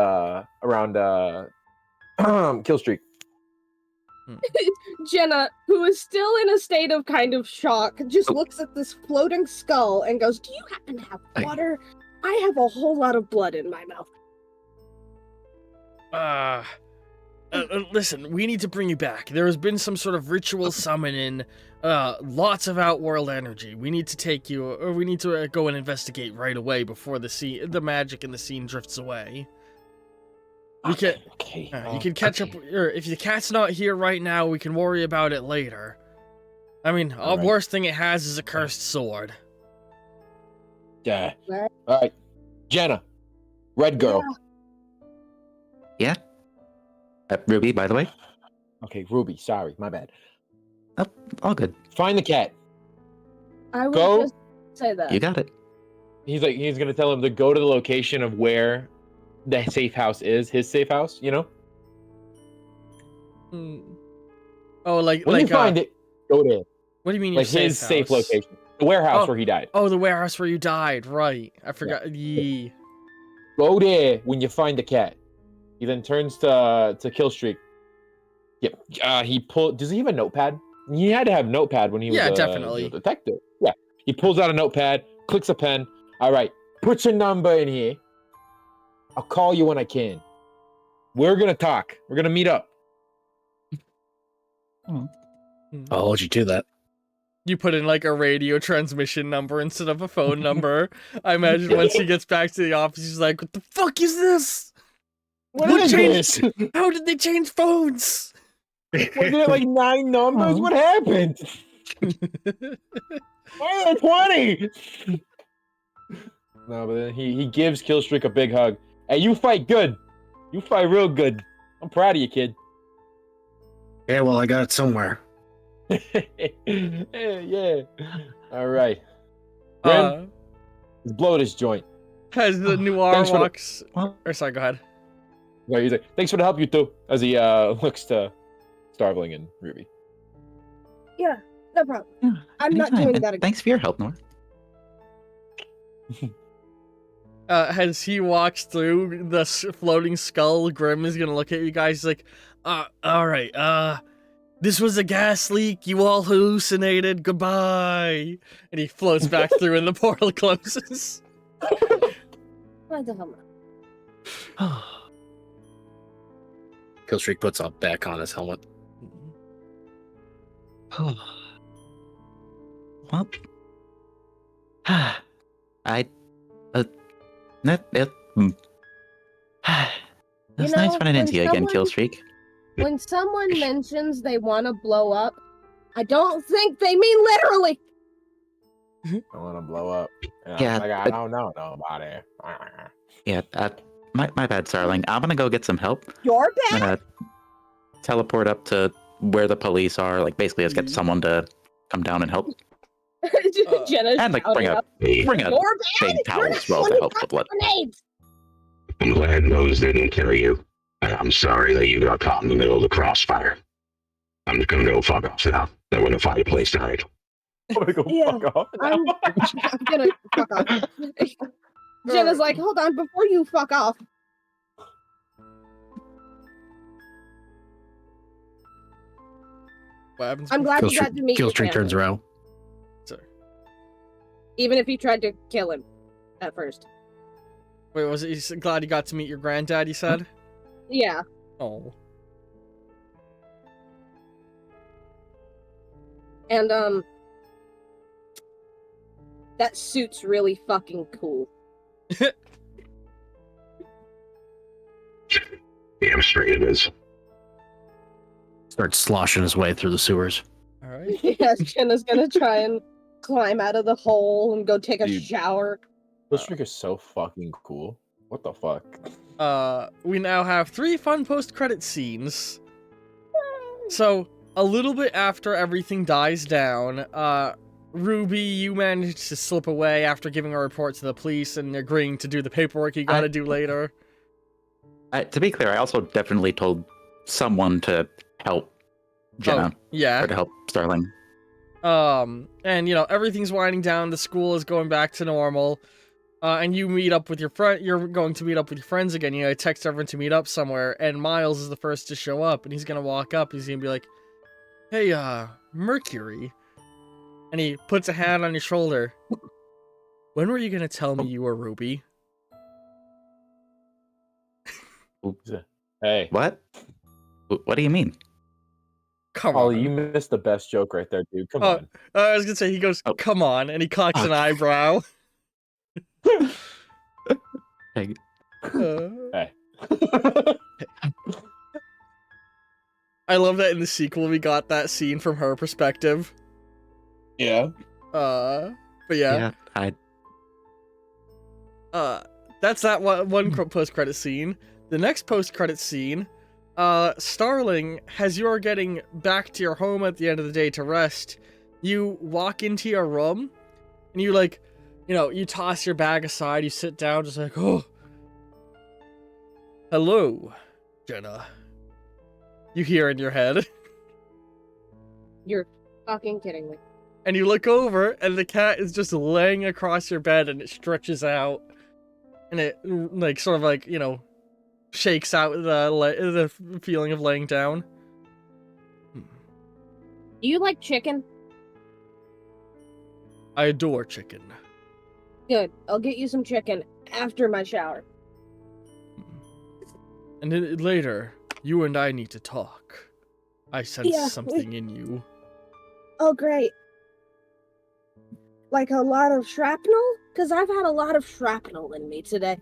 Killstreak. Jenna, who is still in a state of kind of shock, just looks at this floating skull and goes, "Do you happen to have water? I have a whole lot of blood in my mouth." Listen, we need to bring you back. There has been some sort of ritual summoning, lots of outworld energy. We need to take you, or we need to go and investigate right away before the magic in the scene drifts away. You can catch up, or if the cat's not here right now, we can worry about it later. I mean, All right. worst thing it has is a cursed sword. Yeah. All right, Jenna, red girl. Yeah. Ruby, by the way. Okay, Ruby. Sorry, my bad. Oh, all good. Find the cat. I would Go. just say that. You got it. He's gonna tell him to go to the location of where the safe house is, his safe house, you know? Hmm. Oh, like When you find it, go there. What do you mean? Like your his safe house? location. The warehouse Oh. where he died. Oh, the warehouse where you died. Right. I forgot. Yeah. Go there when you find the cat. He then turns to Killstreak. Yep. Does he have a notepad? He had to have a notepad when he was Yeah, a definitely. detective. Yeah. He pulls out a notepad, clicks a pen. All right, put your number in here. I'll call you when I can. We're gonna talk. We're gonna meet up. I'll hold you to that. You put in like a radio transmission number instead of a phone number. I imagine once he gets back to the office, he's like, "What the fuck is this? What What is changed? this? How did they change phones?" Wasn't it like 9 numbers? What happened? Why are there 20? No, but then he gives Killstreak a big hug. Hey, you fight good. You fight real good. I'm proud of you, kid. Yeah, well, I got it somewhere. yeah. All right. Grim, let's blow this joint. As the noir Thanks for the- walks. Or sorry, go ahead. No, he's like, thanks for the help, you two. As he looks to Starveling and Ruby. Yeah, no problem. I'm not Anytime. doing And that again. Thanks for your help, Nora. As he walks through the floating skull, Grim is gonna look at you guys like, all right, this was a gas leak. You all hallucinated. Goodbye. And he floats back through and the portal closes. Why the hell not? Killstreak puts up back on his helmet. Well, I, it was You nice know, running into you when again, someone- Killstreak. When someone mentions they want to blow up, I don't think they mean literally. I want to blow up. Yeah, Like, I but- don't know nobody. Yeah, my bad, Starling. I'm gonna go get some help. Your I'm bad. gonna teleport up to where the police are. Like, basically, just get someone to come down and help. Jenna's And, like, bring shouting a up, bring a "You're bad. big towel You're as well the to one help who the blood. got grenades." I'm glad those didn't kill you. I'm sorry that you got caught in the middle of the crossfire. I'm just gonna go fuck off now. I want to find a place to hide. I'm gonna go Yeah, fuck off. I'm gonna fuck off. Jenna's like, hold on, before you fuck off. What happens? I'm glad you got to meet your Killstreak turns family, around. even if you tried to kill him at first. Wait, was it? He's glad you got to meet your granddad. You said. Yeah. Oh. And that suit's really fucking cool. Damn straight it is. Starts sloshing his way through the sewers. All right. Yes, Jenna's gonna try and climb out of the hole and go take a Dude. shower. Killstreak is so fucking cool. What the fuck? We now have 3 fun post-credit scenes. So, a little bit after everything dies down, Ruby, you managed to slip away after giving a report to the police and agreeing to do the paperwork you gotta do later. To be clear, I also definitely told someone to help Jenna Yeah. or to help Starling. And you know, everything's winding down, the school is going back to normal. And you meet up with your friend. You're going to meet up with your friends again. You know, text everyone to meet up somewhere, and Miles is the first to show up. And he's gonna walk up. He's gonna be like, "Hey, Mercury," and he puts a hand on your shoulder. When were you gonna tell me you were Ruby? Hey. What? What do you mean? Come Ollie, on. you missed the best joke right there, dude. Come Oh, on. I was gonna say he goes, "Come on," and he cocks an eyebrow. Hey. Hey. I love that in the sequel we got that scene from her perspective. Yeah. But yeah. That's that one post-credit scene. The next post-credit scene, Starling, as you're getting back to your home at the end of the day to rest, you walk into your room, And you like, you toss your bag aside, you sit down, just like, oh, hello, Jenna. You hear in your head. You're fucking kidding me. And you look over, and the cat is just laying across your bed, and it stretches out, and it like sort of like shakes out the feeling of laying down. Do you like chicken? I adore chicken. Good. I'll get you some chicken after my shower. And then later, you and I need to talk. I sense Yeah, something in you. Oh, great. Like a lot of shrapnel? Because I've had a lot of shrapnel in me today.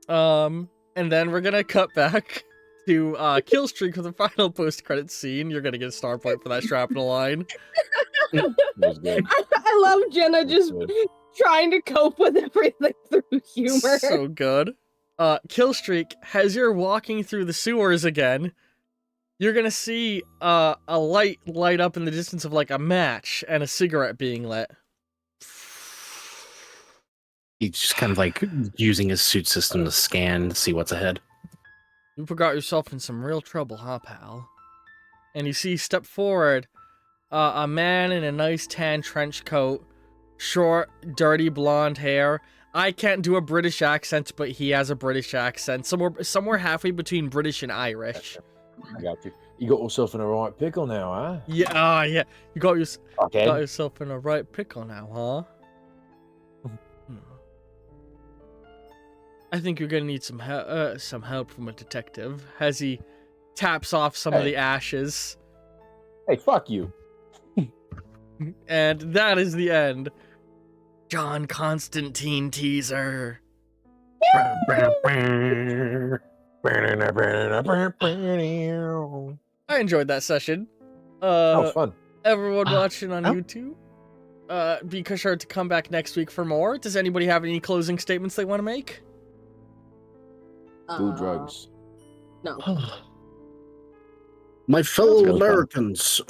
And then we're gonna cut back to Killstreak with the final post-credit scene. You're gonna get a star point for that shrapnel line. That was good. I love Jenna just Good. trying to cope with everything through humor. So good. Killstreak, as you're walking through the sewers again, you're gonna see a light up in the distance of like a match and a cigarette being lit. He's just kind of like using his suit system to scan to see what's ahead. You got yourself in some real trouble, huh, pal? And you see, step forward, a man in a nice tan trench coat, short, dirty blonde hair. I can't do a British accent, but he has a British accent, somewhere halfway between British and Irish. I got you. You got yourself in a right pickle now, huh? Yeah, yeah. You got Okay. yourself in a right pickle now, huh? I think you're gonna need some help from a detective. As he taps off some of Hey. the ashes, Hey, fuck you. and that is the end. John Constantine teaser. I enjoyed that session. That was fun. Everyone watching on oh. YouTube, be sure to come back next week for more. Does anybody have any closing statements they want to make? Do drugs. No. My fellow really fun. Americans,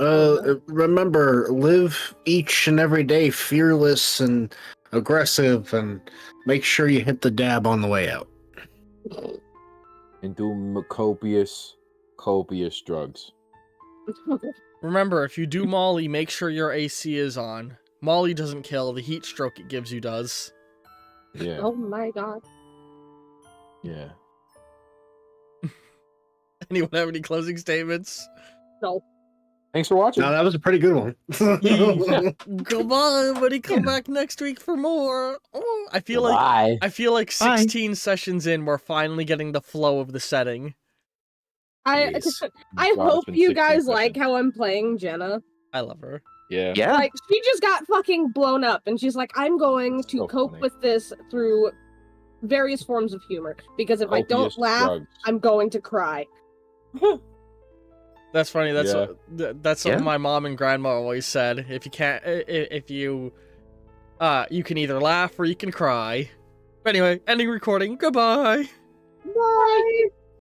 remember, live each and every day fearless and aggressive, and make sure you hit the dab on the way out. And do copious drugs. Remember, if you do Molly, make sure your AC is on. Molly doesn't kill, the heat stroke it gives you does. Yeah. Oh my god. Yeah. Anyone have any closing statements? No. Thanks for watching. No, that was a pretty good one. Goodbye, everybody. Come back next week for more. Oh, I feel like Bye. 16 sessions in, we're finally getting the flow of the setting. I Jeez. I God, it's hope been you 16 guys like sessions. how I'm playing Jenna. I love her. Yeah. Yeah. Like, she just got fucking blown up, and she's like, I'm going to So cope funny. with this through various forms of humor, because if I don't Copious laugh, drugs. I'm going to cry. That's funny. That's Yeah. that's something Yeah. my mom and grandma always said. If you can't, if you can either laugh or you can cry. Anyway, ending recording. Goodbye. Bye!